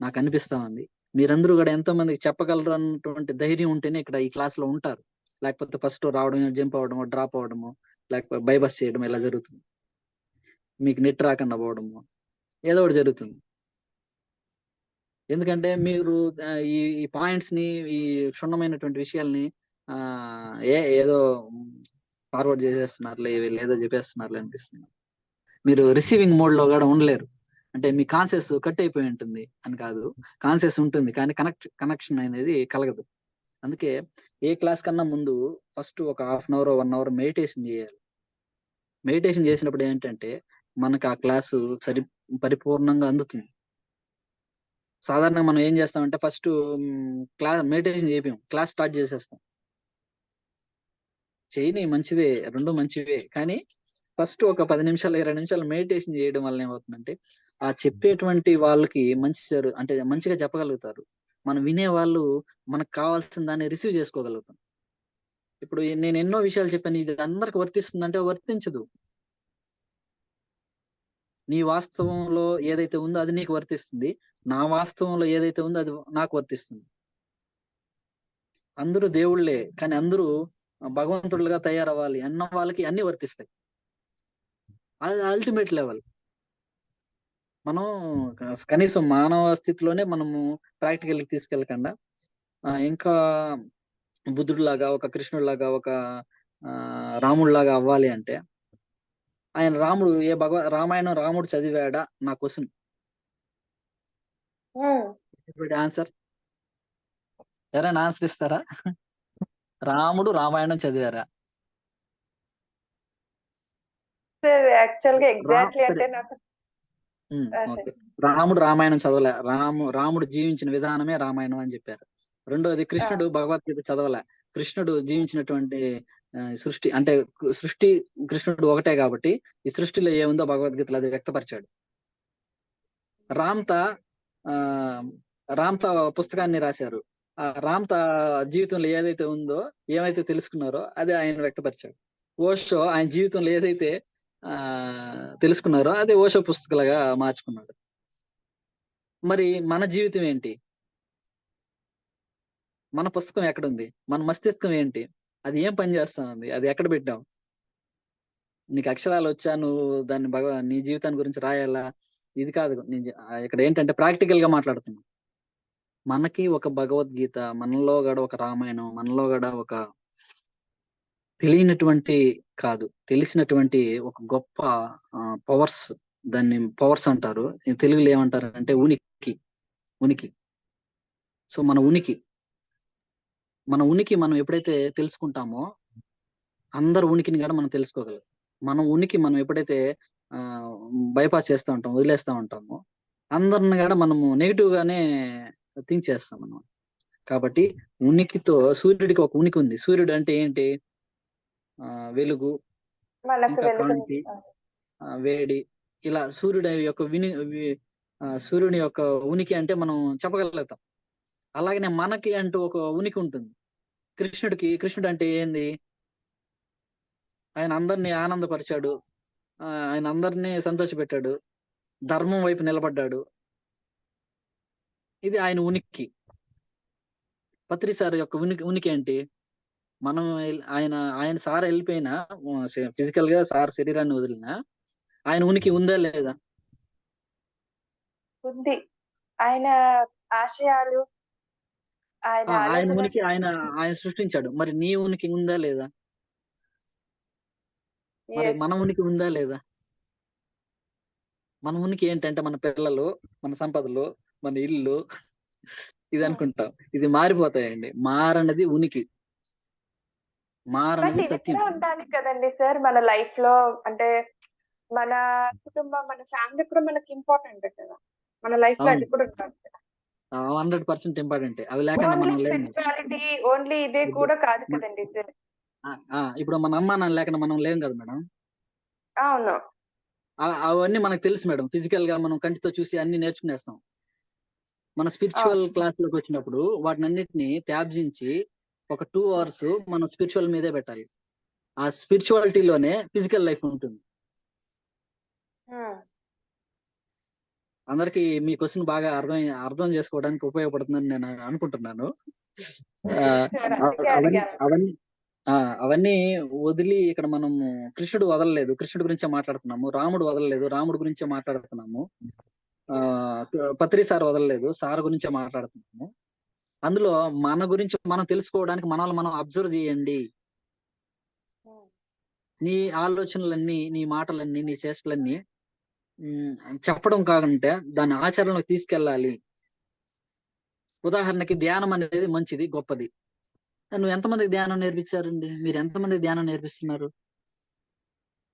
నాకు అనిపిస్తా ఉంది. మీరందరూ కూడా ఎంతో మందికి చెప్పగలరు అన్నటువంటి ధైర్యం ఉంటేనే ఇక్కడ ఈ క్లాస్ లో ఉంటారు. లేకపోతే ఫస్ట్ రావడం, జంప్ అవ్వడము, డ్రాప్ అవ్వడము, లేకపోతే బైబస్ చేయడం ఇలా జరుగుతుంది. మీకు నెట్ రాకుండా పోవడము, ఏదో ఒకటి జరుగుతుంది. ఎందుకంటే మీరు ఈ ఈ పాయింట్స్ ని, ఈ క్షుణ్ణమైనటువంటి విషయాల్ని ఆ ఏదో ఫార్వర్డ్ చేసేస్తున్నారులే, వీళ్ళు ఏదో చెప్పేస్తున్నారులే అనిపిస్తుంది. మీరు రిసీవింగ్ మోడ్ లో కూడా ఉండలేరు. అంటే మీ కాన్షియస్ కట్ అయిపోయి ఉంటుంది అని కాదు, కాన్షియస్ ఉంటుంది కానీ కనెక్షన్ అనేది కలగదు. అందుకే ఏ క్లాస్ కన్నా ముందు ఫస్ట్ ఒక half an hour 1 hour meditation చేయాలి. మెడిటేషన్ చేసినప్పుడు ఏంటంటే మనకు ఆ క్లాసు పరిపూర్ణంగా అందుతుంది. సాధారణంగా మనం ఏం చేస్తామంటే ఫస్ట్ మెడిటేషన్ చేయం, క్లాస్ స్టార్ట్ చేసేస్తాం. చేయని మంచిదే, రెండు మంచివే, కానీ ఫస్ట్ ఒక 10 నిమిషాలు 20 నిమిషాలు మెడిటేషన్ చేయడం వల్ల ఏమవుతుందంటే, ఆ చెప్పేటువంటి వాళ్ళకి అంటే మంచిగా చెప్పగలుగుతారు. మనం వినే వాళ్ళు మనకు కావాల్సిన దాన్ని రిసీవ్ చేసుకోగలుగుతాం. ఇప్పుడు నేను ఎన్నో విషయాలు చెప్పాను, ఇది అందరికి వర్తిస్తుందంటే వర్తించదు. నీ వాస్తవంలో ఏదైతే ఉందో అది నీకు వర్తిస్తుంది, నా వాస్తవంలో ఏదైతే ఉందో అది నాకు వర్తిస్తుంది. అందరూ దేవుళ్ళే, కానీ అందరూ భగవంతుడుగా తయారవ్వాలి అన్న వాళ్ళకి అన్ని వర్తిస్తాయి. అది అల్టిమేట్ లెవెల్. మనం కనీసం మానవ స్థితిలోనే మనము ప్రాక్టికల్ తీసుకెళ్ళకుండా ఇంకా బుద్ధుడిలాగా, ఒక కృష్ణుడిలాగా, ఒక రాముడిలాగా అవ్వాలి అంటే, ఆయన రాముడు రామాయణం రాముడు చదివాడా నా క్వశ్చన్. ఆన్సర్ ఎవరైనా ఆన్సర్ ఇస్తారా? రాముడు రామాయణం చదివారా? సార్ యాక్చువల్ గా ఎగ్జాక్ట్లీ అంటే నాకు ఓకే, రాముడు రామాయణం చదవలే, రాముడు జీవించిన విధానమే రామాయణం అని చెప్పారు. రెండోది, కృష్ణుడు భగవద్గీత చదవలే, కృష్ణుడు జీవించినటువంటి సృష్టి కృష్ణుడు ఒకటే కాబట్టి ఈ సృష్టిలో ఏముందో భగవద్గీతలో అది వ్యక్తపరిచాడు. రామ్తా ఆ రామ్తా పుస్తకాన్ని రాశారు. ఆ రామ్తా జీవితంలో ఏదైతే ఉందో, ఏమైతే తెలుసుకున్నారో అదే ఆయన వ్యక్తపరిచాడు. ఓషో ఆయన జీవితంలో ఏదైతే తెలుసుకున్నారో అదే ఓషో పుస్తకాలుగా మార్చుకున్నాడు. మరి మన జీవితం ఏంటి? మన పుస్తకం ఎక్కడుంది? మన మస్తిష్కం ఏంటి? అది ఏం పని చేస్తా ఉంది? అది ఎక్కడ పెట్టాం? నీకు అక్షరాలు వచ్చా, నువ్వు దాన్ని నీ జీవితాన్ని గురించి రాయాలా? ఇది కాదు. ఇక్కడ ఏంటంటే ప్రాక్టికల్ గా మాట్లాడుతున్నాం. మనకి ఒక భగవద్గీత, మనలో కూడా ఒక రామాయణం, మనలో కూడా ఒక తెలియనటువంటి కాదు, తెలిసినటువంటి ఒక గొప్ప పవర్స్, దాన్ని పవర్స్ అంటారు. తెలుగులో ఏమంటారు అంటే ఉనికి. సో మన ఉనికి మనం ఎప్పుడైతే తెలుసుకుంటామో, అందరు ఉనికిని కూడా మనం తెలుసుకోగలం. మనం ఎప్పుడైతే బైపాస్ చేస్తూ ఉంటాం, వదిలేస్తూ ఉంటామో, అందరిని కూడా మనము నెగిటివ్ గానే థింక్ చేస్తాం మనం. కాబట్టి ఉనికితో, సూర్యుడికి ఒక ఉనికి ఉంది. సూర్యుడు అంటే ఏంటి? వెలుగు, ఇంకా కాంతి, వేడి, ఇలా సూర్యుని యొక్క ఉనికి అంటే మనం చెప్పగలుగుతాం. అలాగనే మనకి అంటూ ఒక ఉనికి ఉంటుంది. కృష్ణుడు అంటే ఏంది? ఆయన అందరినీ ఆనందపరిచాడు, ఆయన అందరినీ సంతోషపెట్టాడు, ధర్మం వైపు నిలబడ్డాడు. ఇది ఆయన ఉనికి. పత్రి సార్ యొక్క ఉనికి ఏంటి? మనం ఆయన ఆయన సార్ వెళ్ళిపోయినా, ఫిజికల్ గా సార్ శరీరాన్ని వదిలినా ఆయన ఉనికి ఉందా లేదా? ఉంది. ఆయన ఆశయాలు, ఆయన ఆయన ఆలోచన ఉనికి ఆయన ఆయన సృష్టించాడు. మరి నీ ఉనికి ఉందా లేదా? మరి ఎస్. మన ఉనికి ఉందా లేదా? మన ఉనికి ఏంటంటే మన పిల్లలు, మన సంపదలు, మన ఇల్లు, ఇది అనుకుంటాం. ఇది మారిపోతాయండి. మారన్నది ఉనికి, బట్ మారన్నది ఇది సత్యం. కూడా ఉండాలి కదండి సార్ మన లైఫ్ లో. అంటే మన కుటుంబం, మన ఫ్యామిలీ కూడా మనకి ఇంపార్టెంట్ కదా. మన లైఫ్ లో అవును, అది కూడా ఉండాలి కదా. 100% ఇంపార్టెంట్. అవి లేకుండా ఓన్లీ మనం లేము. స్పిరిచువాలిటీ, ఓన్లీ ఇదే ఇప్పుడు కూడా కాదు మ- కదండి సార్. ఇప్పుడు మన అమ్మ నాన్న లేకుండా మనం లేం కదా మేడం. అవును. అవన్నీ మనకు తెలుసు మేడం. ఫిజికల్ గా మనం కంటితో చూసి అన్ని నేర్చుకునేస్తాం. మన స్పిరిచువల్ అవును. క్లాస్ లోకి వచ్చినప్పుడు వాటిని అన్నిటిని త్యాబ్జించి ఒక 2 hours మనం స్పిరిచువల్ మీదే పెట్టాలి. ఆ స్పిరిచువాలిటీలోనే ఫిజికల్ లైఫ్ ఉంటుంది. ఉమ్. అందరికి మీ క్వశ్చన్ బాగా అర్థం చేసుకోవడానికి ఉపయోగపడుతుందని నేను అనుకుంటున్నాను. ఆ, ఎస్ సార్, అందుకే అవన్నీ అడిగాను. అవన్నీ ఆ, అవన్నీ వదిలి ఇక్కడ మనము కృష్ణుడు వదలలేదు, కృష్ణుడి గురించే మాట్లాడుతున్నాము. రాముడు వదలలేదు, రాముడి గురించే మాట్లాడుతున్నాము. ఆ పత్రి సార్ వదలలేదు, సార్ గురించే మాట్లాడుతున్నాము. అందులో మన గురించి మనం తెలుసుకోవడానికి మనల్ని మనం అబ్జర్వ్ చేయండి. ఉమ్. నీ ఆలోచనలన్నీ, నీ మాటలన్నీ, నీ చేష్టలన్నీ చెప్పడం కాకుంటే దాన్ని ఆచరణలోకి తీసుకెళ్ళాలి. ఉదాహరణకి ధ్యానం అనేది మంచిది, గొప్పది. నువ్వు ఎంతమందికి ధ్యానం నేర్పించారండి? మీరు ఎంతమందికి ధ్యానం నేర్పిస్తున్నారు?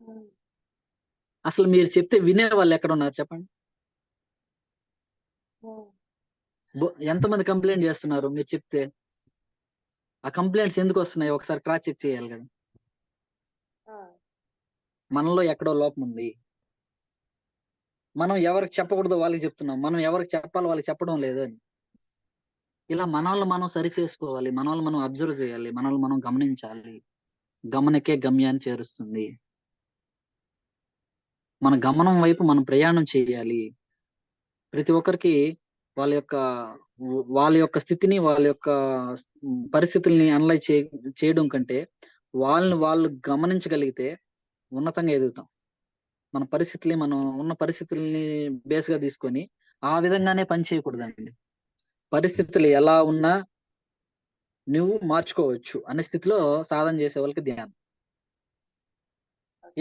ఉమ్. అసలు మీరు చెప్తే వినే వాళ్ళు ఎక్కడ ఉన్నారు చెప్పండి. ఉమ్. ఎంతమంది కంప్లైంట్ చేస్తున్నారు మీరు చెప్తే? ఆ కంప్లైంట్స్ ఎందుకు వస్తున్నాయి ఒకసారి క్రాస్ చెక్ చేయాలి కదా. ఉమ్. మనలో ఎక్కడో లోపం ఉంది. మనం ఎవరికి చెప్పకూడదు వాళ్ళకి చెప్తున్నాం, మనం ఎవరికి చెప్పాలి వాళ్ళకి చెప్పడం లేదు అని. ఇలా మనల్ని మనం సరి చేసుకోవాలి, మనల్ని మనం అబ్జర్వ్ చేయాలి, మనల్ని మనం గమనించాలి. గమనికే గమ్యాన్ని చేరుస్తుంది. మన గమనం వైపు మనం ప్రయాణం చేయాలి. ప్రతి ఒక్కరికి వాళ్ళ యొక్క వాళ్ళ యొక్క స్థితిని, వాళ్ళ యొక్క పరిస్థితుల్ని అనలైజ్ చేయడం కంటే వాళ్ళని వాళ్ళు గమనించగలిగితే ఉన్నతంగా ఎదుగుతాం. మన పరిస్థితుల్ని, మనం ఉన్న పరిస్థితుల్ని బేస్ గా తీసుకొని ఆ విధంగానే పని చేయకూడదండి. పరిస్థితులు ఎలా ఉన్నా నువ్వు మార్చుకోవచ్చు అనే స్థితిలో సాధన చేసే వాళ్ళకి ధ్యానం.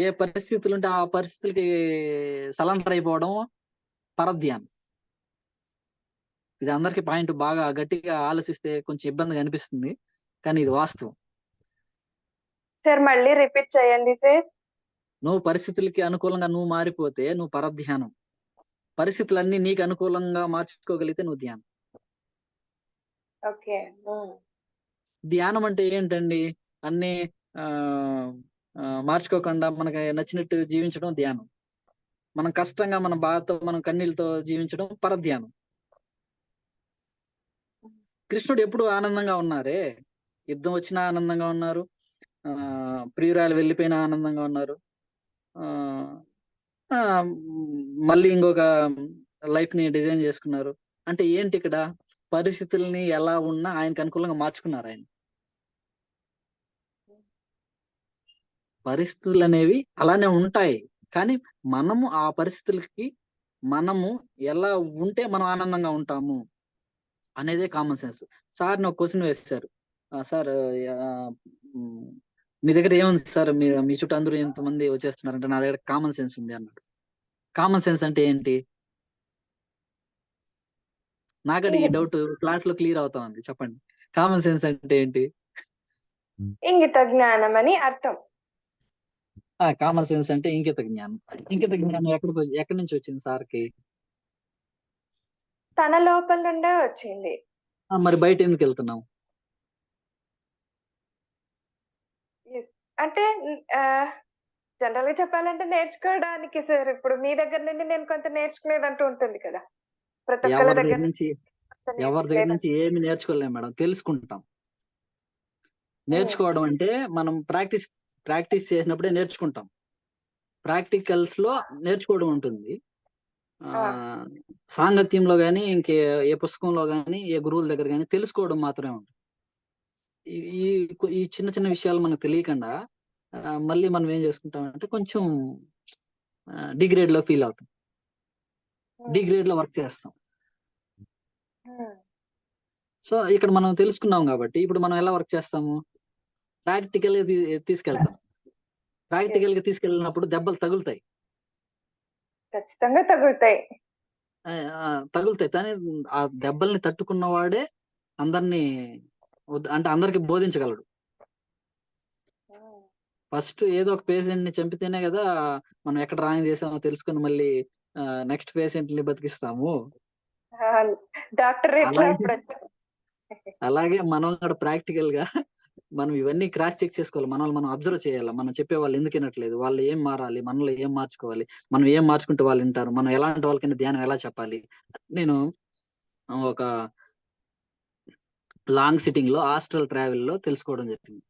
ఏ పరిస్థితులు ఉంటే ఆ పరిస్థితులకి సరెండర్ అయిపోవడం పరధ్యానం. ఇది అందరికి పాయింట్ బాగా గట్టిగా ఆలోచిస్తే కొంచెం ఇబ్బందిగా అనిపిస్తుంది, కానీ ఇది వాస్తవం. సార్ మళ్ళీ రిపీట్ చేయండి సార్. నువ్వు పరిస్థితులకి అనుకూలంగా నువ్వు మారిపోతే నువ్వు పరధ్యానం. పరిస్థితులన్నీ నీకు అనుకూలంగా మార్చుకోగలిగితే నువ్వు ధ్యానం. ఓకే. ఉమ్. ధ్యానం అంటే ఏంటండి? అన్ని ఆ మార్చుకోకుండా మనకి నచ్చినట్టు జీవించడం ధ్యానం. మనం కష్టంగా మన బాధతో, మనం కన్నీళ్ళతో జీవించడం పరధ్యానం. కృష్ణుడు ఎప్పుడు ఆనందంగా ఉన్నారే. యుద్ధం వచ్చినా ఆనందంగా ఉన్నారు, ఆ ప్రియురాలు వెళ్ళిపోయినా ఆనందంగా ఉన్నారు, ఆ ఆ, మళ్ళీ ఇంకొక లైఫ్ ని డిజైన్ చేసుకున్నారు. అంటే ఏంటి ఇక్కడ? పరిస్థితుల్ని ఎలా ఉన్నా ఆయనకు అనుకూలంగా మార్చుకున్నారు ఆయన. పరిస్థితులు అనేవి అలానే ఉంటాయి, కానీ మనము ఆ పరిస్థితులకి మనము ఎలా ఉంటే మనం ఆనందంగా ఉంటాము అనేదే కామన్ సెన్స్. సార్ ఒక క్వశ్చన్ వేశారు. సార్, ఆ, మ్, మీ దగ్గర ఏముంది సార్? మీరు మీ చుట్టూ అందరూ ఎంతమంది వచ్చేస్తున్నారంటే నా దగ్గర కామన్ సెన్స్ ఉంది అన్నాడు. కామన్ సెన్స్ అంటే ఏంటి? నాకడ ఈ ఇంగిత డౌట్ క్లాస్ లో క్లియర్ అవుతా ఉంది. చెప్పండి, కామన్ సెన్స్ అంటే ఏంటి? ఇంగిత జ్ఞానం అని అర్థం. కామన్ సెన్స్ అంటే ఇంకిత జ్ఞానం. ఇంకిత జ్ఞానం ఎక్కడి నుంచి వచ్చింది సార్కి? తన లోపల నుండే వచ్చింది. మరి బయట ఎందుకు వెళ్తున్నాం? Yes. అంటే జనరల్ గా చెప్పాలంటే నేర్చుకోవడానికి సార్. ఇప్పుడు మీ దగ్గర నుండి నేను కొంత నేర్చుకునేదంటూ ఉంటుంది కదా. ప్రతి ఒక్కళ్ళ ఎవరి దగ్గర దగ్గర నుంచి కొంత ఎవరి దగ్గర నుంచి నేర్చుకునేదంటూ. ఏమి నేర్చుకోలేం మేడం, తెలుసుకుంటాం. ఉమ్. నేర్చుకోవడం అంటే మనం ప్రాక్టీస్ చేసినప్పుడే నేర్చుకుంటాం. ప్రాక్టికల్స్ లో నేర్చుకోవడం ఉంటుంది, ఆ ఆ! సాంగత్యంలో గాని, ఏ పుస్తకంలో గాని, ఏ గురువుల దగ్గర గాని తెలుసుకోవడం మాత్రమే ఉంటుంది. ఈ ఈ ఈ చిన్న చిన్న విషయాలు మనకు తెలియకుండా మళ్ళీ మనం ఏం చేసుకుంటామంటే కొంచెం డిగ్రేడ్‌లో ఫీల్ అవుతాం. హ్మ్. డిగ్రేడ్‌లో వర్క్ చేస్తాం. హ్మ్. సో, ఇక్కడ మనం తెలుసుకున్నాం గాబట్టి, ఇప్పుడు మనం ఎలా వర్క్ చేస్తాము? ప్రాక్టికల్‌గా తీసుకెళ్తాం. యెస్. ప్రాక్టికల్‌గా తీసుకెళ్ళినప్పుడు దెబ్బలు తగులుతాయి. ఖచ్చితంగా తగులుతాయి. తగులుతాయి. కానీ ఆ దెబ్బల్ని తట్టుకున్నవాడే అందరిని అంటే అందరికి బోధించగలడు. హ్మ్. ఫస్ట్ ఏదో ఒక పేషెంట్‌ని చంపితేనే గదా! మనం ఎక్కడ రాంగ్ చేసామో తెలుసుకొని మళ్ళీ నెక్స్ట్ పేషెంట్‌ని బతికిస్తాము. ఆ! డాక్టర్ ఎట్లా అలాగే అప్పుడొచ్చి అలాగే మనం కూడా ప్రాక్టికల్‌గా మనం ఇవన్నీ క్రాస్ చెక్ చేసుకోవాలి. మనల్ని మనం అబ్జర్వ్ చేయాల. మనం చెప్పేవాళ్ళు ఎందుకు ఇనట్లేదు? వాళ్ళు ఏం మారాలి? మనలో ఏం మార్చుకోవాలి? మనం ఏం మార్చుకుంటే వాళ్ళు ఇంటారు? మనం ఎలాంటి వాళ్ళకైనా ధ్యానం ఎలా చెప్పాలి? నేను ఒక లాంగ్ సిట్టింగ్‌లో ఆస్ట్రల్ ట్రావెల్‌లో తెలుసుకోవడం జరిగింది.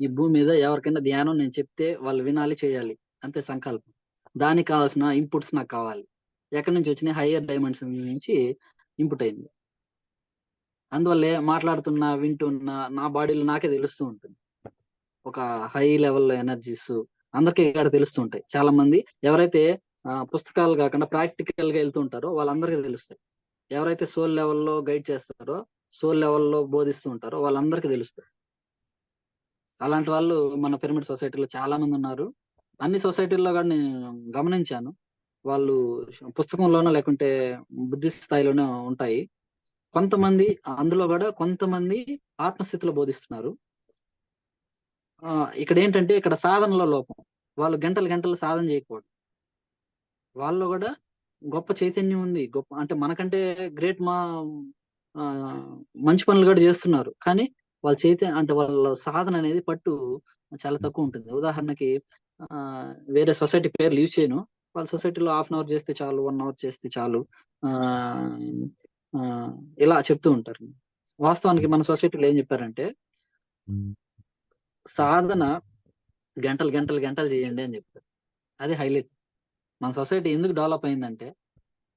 ఈ భూమి మీద ఎవరికైనా ధ్యానం నేను చెప్తే వాళ్ళు వినాలి, చేయాలి. అంతే సంకల్పం. దానికి కావాల్సిన ఇన్‌పుట్స్ నాకు కావాలి. ఎక్కడి నుంచి వచ్చినాయి? హైయర్ డైమెన్షన్ నుంచి ఇన్‌పుట్ అయింది. అందువల్లే మాట్లాడుతున్నా, వింటున్నా నా బాడీలో నాకే తెలుస్తూ ఉంటుంది. ఒక హై లెవెల్‌లో ఎనర్జీస్ అందరికి ఇక్కడ తెలుస్తూ ఉంటాయి. చాలా మంది ఎవరైతే పుస్తకాలు కాకుండా ప్రాక్టికల్‌గా ఎళ్తూ ఉంటారో వాళ్ళందరికీ తెలుస్తాయి. ఎవరైతే సోల్ లెవెల్‌లో గైడ్ చేస్తారో, సోల్ లెవెల్‌లో బోధిస్తూ ఉంటారో వాళ్ళందరికీ తెలుస్తాయి. అలాంటి వాళ్ళు మన పిరమిడ్ సొసైటీలో చాలా మందున్నారు. అన్ని సొసైటీల్లో కూడా నేను గమనించాను. వాళ్ళు పుస్తకంలోనో లేకుంటే బుద్ధి స్థాయిలోనో ఉంటాయి. కొంతమంది అందులో గూడా కొంతమంది ఆత్మస్థితిలో బోధిస్తున్నారు. ఇక్కడేంటంటే ఇక్కడ సాధనలో లోపం. వాళ్ళు గంటలు గంటలు సాధన చేయకపోవడం. వాళ్ళలో గూడా గొప్ప చైతన్యం ఉంది. గొప్ప అంటే మనకంటే గ్రేట్ ఆహ్, మంచి పనులు గూడా జేస్తున్నారు. కానీ వాళ్ళ అంటే వాళ్ళ సాధన అనేది పట్టు చాలా తక్కువుంటుంది. ఉదాహరణకి వేరే సొసైటీ పేర్లు యూజ్ చేయను. వాళ్ళ సొసైటీలో హాఫ్ అన్ అవర్ చేస్తే చాలు, 1 అవర్ చేస్తే చాలు. ఆహ్, ఆహ్, ఇలా చెప్తూ ఉంటారు. వాస్తవానికి మన సొసైటీలో ఏం జెప్పారంటే, సాధన గంటలు, గంటలు, గంటలు జేయండి అని జెప్పారు. అది హైలైట్. మన సొసైటీ ఎందుకు డెవలప్ అయిందంటే,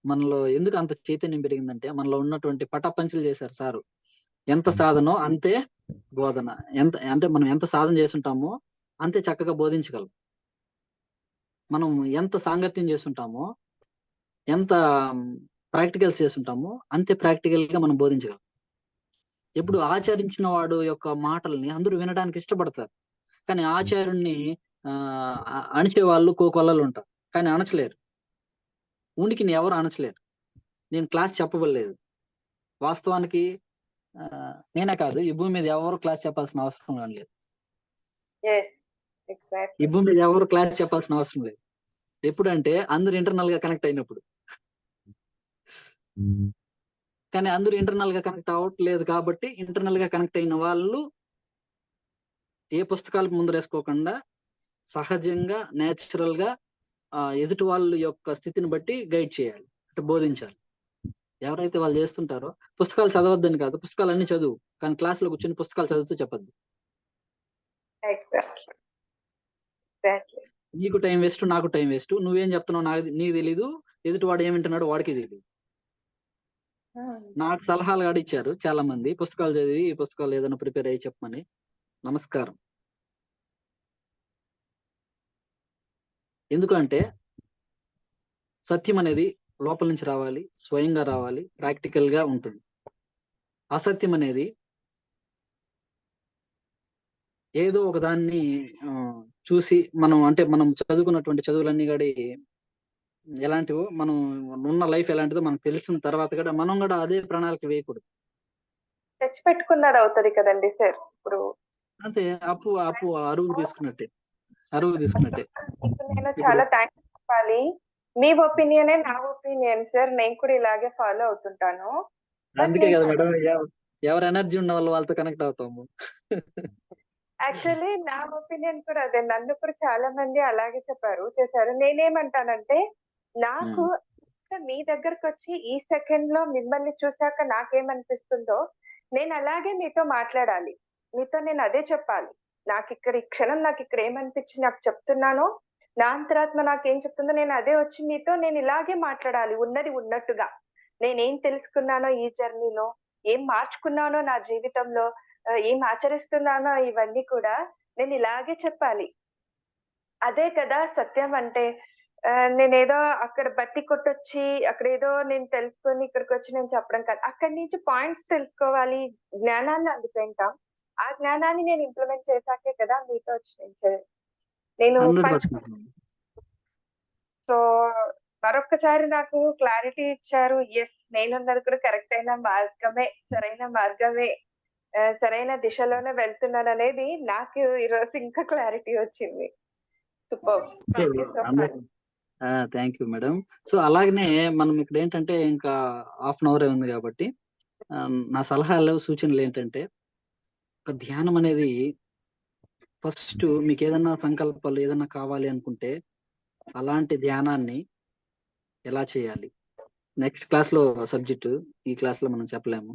మనలో ఎందుకు అంత చైతన్యం పెరిగిందంటే, మనలో ఉన్నటువంటి పటాపంచలు చేశారు సారు. ఎంత సాధనో అంతే బోధన. అంటే మనం ఎంత సాధన చేసుంటామో, అంతే చక్కగా బోధించగలం. మనం ఎంత సాంగత్యం చేసుంటామో, ఎంత ప్రాక్టికల్స్ చేసుంటామో, అంతే ప్రాక్టికల్‌గా మనం బోధించగలం. ఎప్పుడు ఆచరించిన వాడు యొక్క మాటల్ని అందరూ వినడానికి ఇష్టపడతారు. కానీ ఆచార్యుడిని అణిచే వాళ్ళు కోకొల్లలుంటారు. కానీ అణచలేరు. ఉనికిని ఎవరు అణచలేరు. నేను క్లాస్ చెప్పబడలేదు. వాస్తవానికి నేనే కాదు. ఈ భూమి మీద ఎవరు క్లాస్ చెప్పాల్సిన అవసరం గాని లేదు. యెస్. ఈ ఎగ్జాక్ట్‌లీ. భూమి మీద ఎవరు క్లాస్ చెప్పాల్సిన అవసరం లేదు. ఎప్పుడంటే అందరూ ఇంటర్నల్‌గా కనెక్ట్ అయినప్పుడు. కానీ అందరూ ఇంటర్నల్‌గా కనెక్ట్ అవ్వట్లేదు కాబట్టి, ఇంటర్నల్‌గా కనెక్ట్ అయిన వాళ్ళు ఏ పుస్తకాలు ముందరేసుకోకుండా సహజంగా, నేచురల్‌గా ఎదుటి వాళ్ళ యొక్క స్థితిని బట్టి గైడ్ చేయాలి. అంటే బోధించాలి. ఎవరైతే వాళ్ళు చేస్తుంటారో పుస్తకాలు చదవద్దని కాదు. పుస్తకాలన్నీ చదువు. కానీ క్లాస్‌లో కూర్చొని పుస్తకాలు చదువుతూ చెప్పొద్దు. ఎగ్జాక్ట్‌లీ. ఎగ్జాక్ట్‌లీ. నీకు టైం వేస్ట్, నాకు టైం వేస్ట్. నువ్వేం చెప్తున్నావో నీకు తెలీదు. ఎదుటివాడు ఏం వింటున్నాడో వాడికి తెలీదు. హ్మ్. నాకు సలహాలు కూడా ఇచ్చారు చాలా మంది. పుస్తకాలు చదివి, ఈ పుస్తకాలు ఏదైనా ప్రిపేర్ అయ్యి చెప్పమని. నమస్కారం. ఎందుకంటే సత్యం అనేది లోపల నుంచి రావాలి. స్వయంగా రావాలి. ప్రాక్టికల్‌గా ఉంటుంది. అసత్యం అనేది ఏదో ఒక దాన్ని ఆహ్, చూసి మనం చదువుకున్నటువంటి చదువులన్నీ గాడి ఎలాంటివో మనం ఉన్న లైఫ్ ఎలాంటిదో మనకు తెలిసిన తర్వాత కూడా మనం గూడా అదే ప్రణాళిక వేయకూడదు. తెచ్చిపెట్టుకున్నదవుతది కదండీ సార్. ఇప్పుడు అంటే అప్పు అరువుకు తీసుకున్నట్టే. అరువుకు తీసుకున్నట్టే. మీకు నేను ఇప్పుడు చాలా థాంక్స్ చెప్పాలి. మీ ఒపీనియనే నా ఒపీనియన్ సార్. నేను కూడా ఇలాగే ఫాలో అవుతుంటాను. బట్ అందుకే నేను కదా మేడం ఎవరు ఎనర్జీ ఉన్నవాళ్ళు వాళ్ళతో కనెక్ట్ అవుతాము. యాక్చువల్లీ నా ఒపీనియన్ కూడా అదే. నన్ను కూడా చాలా మంది అలాగే చేశారు. నేనేమంటానంటే, నాకు హ్మ్. మీ దగ్గరకొచ్చి ఈ సెకండ్‌లో మిమ్మల్ని చూసాక నాకేమనిపిస్తుందో, నేను అలాగే మీతో మాట్లాడాలి. మీతో నేను అదే చెప్పాలి. నాకిక్కడ ఈ క్షణం నాకిక్కడ ఏమనిపించి నాకు చెప్తున్నానో, నా అంతరాత్మ నాకేం చెప్తుందో నేను అదే వచ్చి మీతో నేను ఇలాగే మాట్లాడాలి. ఉన్నది ఉన్నట్టుగా. నేనేం తెలుసుకున్నానో ఈ జర్నీలో, ఏం మార్చుకున్నానో నా జీవితంలో, ఏం ఆచరిస్తున్నానో ఇవన్నీ కూడా నేను ఇలాగే చెప్పాలి. అదే కదా సత్యం అంటే. నేనేదో అక్కడ బట్టి కొట్టొచ్చి, అక్కడేదో నేను తెలుసుకొని ఇక్కడికొచ్చి నేను చెప్పడం కాదు. అక్కడి నుంచి పాయింట్స్ తెలుసుకోవాలి, జ్ఞానాన్ని అందుకుంటాం. ఆ జ్ఞానాన్ని నేను ఇంప్లిమెంట్ చేశాకే కదా మీతో వచ్చి నేను పంచ్ 100%. సో, మరొక్కసారి నాకు క్లారిటీ ఇచ్చారు. యెస్, నేనున్నది కూడా కరెక్ట్ అయిన మార్గమే, సరైన మార్గమే. సరైన దిశలోనే వెళ్తున్నాననేది నాకు ఈరోజు ఇంకా క్లారిటీ వచ్చింది. Superb! So thank you so much. Thank you madam. So అలాగనే మనం ఇక్కడ ఏంటంటే ఇంకా హాఫ్ అన్ అవర్ ఉంది కాబట్టి నా సలహాలు సూచనలు ఏంటంటే, ఒక ధ్యానం అనేది ఫస్ట్ మీకు ఏదన్నా సంకల్పాలు ఏదన్నా కావాలి అనుకుంటే అలాంటి ధ్యానాన్ని ఎలా చేయాలి, నెక్స్ట్ క్లాస్ లో సబ్జెక్టు, ఈ క్లాస్ లో మనం చెప్పలేము,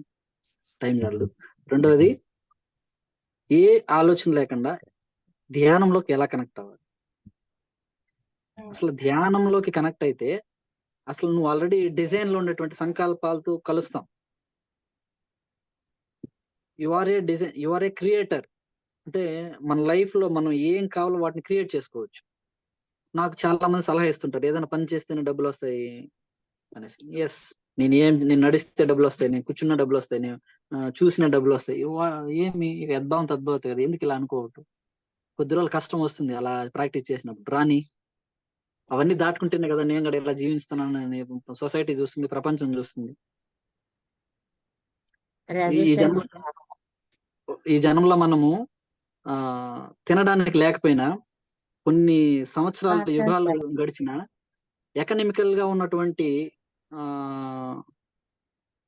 టైం చాలదు. రెండోది, ఏ ఆలోచన లేకుండా ధ్యానంలోకి ఎలా కనెక్ట్ అవ్వాలి. అసలు ధ్యానంలోకి కనెక్ట్ అయితే అసలు నువ్వు ఆల్రెడీ డిజైన్ లో ఉన్నటువంటి సంకల్పాలతో కలుస్తాం. You are a creator. అంటే మన లైఫ్ లో మనం ఏం కావాలో వాటిని క్రియేట్ చేసుకోవచ్చు. నాకు చాలా మంది సలహా ఇస్తుంటారు, ఏదైనా పని చేస్తేనే డబ్బులు వస్తాయి అనేసి. ఎస్, నేను నడిస్తే డబ్బులు వస్తాయి, నేను కూర్చున్న డబ్బులు వస్తాయి, నేను చూసిన డబ్బులు వస్తాయి. ఏమి యద్భావం తద్భావత కదా, ఎందుకు ఇలా అనుకోవటం. కొద్ది రోజులు కష్టం వస్తుంది అలా ప్రాక్టీస్ చేసినప్పుడు, రాని అవన్నీ దాటుకుంటేనే కదా నేను కూడా ఇలా జీవిస్తున్నానని సొసైటీ చూస్తుంది, ప్రపంచం చూస్తుంది. ఈ ఈ జన్మ ఈ జన్మలో మనము ఆ తినడానికి లేకపోయినా కొన్ని సంవత్సరాలు యుగాలు గడిచిన ఎకనామికల్ గా ఉన్నటువంటి ఆ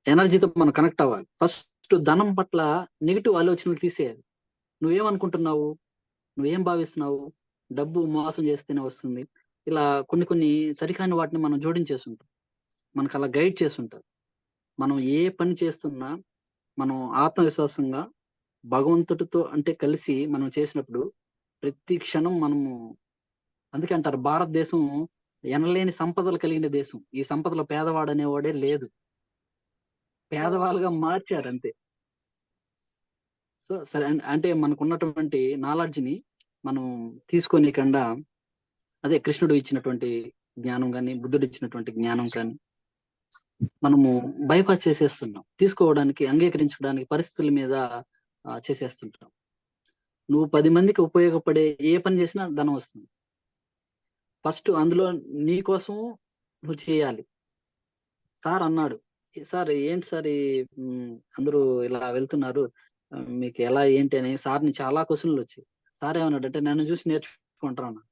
ఎనర్జీతో మనం కనెక్ట్ అవ్వాలి. ఫస్ట్ ధనం పట్ల నెగిటివ్ ఆలోచనలు తీసేయాలి. నువ్వేమనుకుంటున్నావు, నువ్వేం భావిస్తున్నావు, డబ్బు మోసం చేస్తేనే వస్తుంది, ఇలా కొన్ని కొన్ని సరికాని వాటిని మనం జోడించేస్తుంటాం. మనకు అలా గైడ్ చేస్తుంటారు. మనం ఏ పని చేస్తున్నా మనం ఆత్మవిశ్వాసంగా భగవంతుడితో అంటే కలిసి మనం చేసినప్పుడు ప్రతి క్షణం మనము, అందుకే అంటారు భారతదేశం ఎనలేని సంపదలు కలిగిన దేశం. ఈ సంపదలో పేదవాడు అనేవాడే లేదు, పేదవాళ్ళుగా మార్చారు అంతే. సో సరే అంటే మనకు ఉన్నటువంటి నాలెడ్జ్ ని మనం తీసుకోనికుండా, అదే కృష్ణుడు ఇచ్చినటువంటి జ్ఞానం కానీ బుద్ధుడు ఇచ్చినటువంటి జ్ఞానం కానీ మనము బైపాస్ చేసేస్తున్నాం. తీసుకోవడానికి అంగీకరించడానికి పరిస్థితుల మీద చేసేస్తుంటాం. నువ్వు 10 మందికి ఉపయోగపడే ఏ పని చేసినా ధనం వస్తుంది. ఫస్ట్ అందులో నీ కోసం నువ్వు చేయాలి. సార్ అన్నాడు, సార్ ఏంటి సార్ అందరూ ఇలా వెళ్తున్నారు, మీకు ఎలా ఏంటి అని సార్ని చాలా క్వశ్చన్లు వచ్చాయి. సార్ ఏమన్నాడు అంటే, నన్ను చూసి నేర్చుకుంటారా అన్నాడు.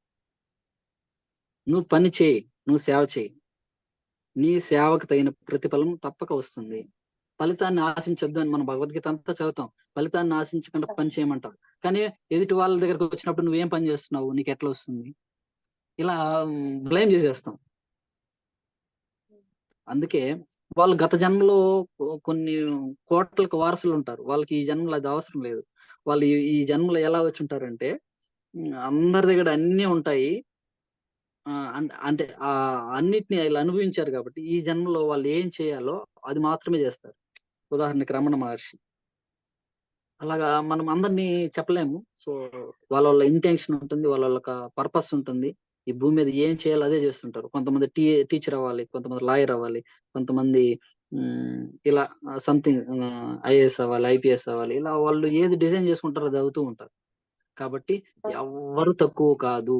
నువ్వు పని చేయి, నువ్వు సేవ చేయి, నీ సేవకు తగిన ప్రతిఫలం తప్పక వస్తుంది. ఫలితాన్ని ఆశించొద్దు అని మనం భగవద్గీత అంతా చదువుతాం. ఫలితాన్ని ఆశించకుండా పని చేయమంటారు. కానీ ఎదుటి వాళ్ళ దగ్గరకు వచ్చినప్పుడు నువ్వేం పని చేస్తున్నావు, నీకు ఎట్లా వస్తుంది, ఇలా బ్లేమ్ చేసేస్తాం. అందుకే వాళ్ళు గత జన్మలో కొన్ని కోట్లకు వారసులు ఉంటారు, వాళ్ళకి ఈ జన్మలో అది అవసరం లేదు. వాళ్ళు ఈ జన్మలో ఎలా వచ్చి ఉంటారంటే, అందరి దగ్గర అన్నీ ఉంటాయి, అంటే అన్నిటిని ఇలా అనుభవించారు కాబట్టి ఈ జన్మలో వాళ్ళు ఏం చేయాలో అది మాత్రమే చేస్తారు. ఉదాహరణకి రమణ మహర్షి. అలాగా మనం అందరినీ చెప్పలేము. సో వాళ్ళ ఇంటెన్షన్ ఉంటుంది, వాళ్ళ పర్పస్ ఉంటుంది. ఈ భూమి మీద ఏం చేయాలో అదే చేస్తుంటారు. కొంతమంది టీచర్ అవ్వాలి, కొంతమంది లాయర్ అవ్వాలి, కొంతమంది ఇలా సంథింగ్ ఐఏఎస్ అవ్వాలి, ఐపీఎస్ అవ్వాలి, ఇలా వాళ్ళు ఏది డిజైన్ చేసుకుంటారో అది అవుతూ ఉంటారు. కాబట్టి ఎవ్వరు తక్కువ కాదు.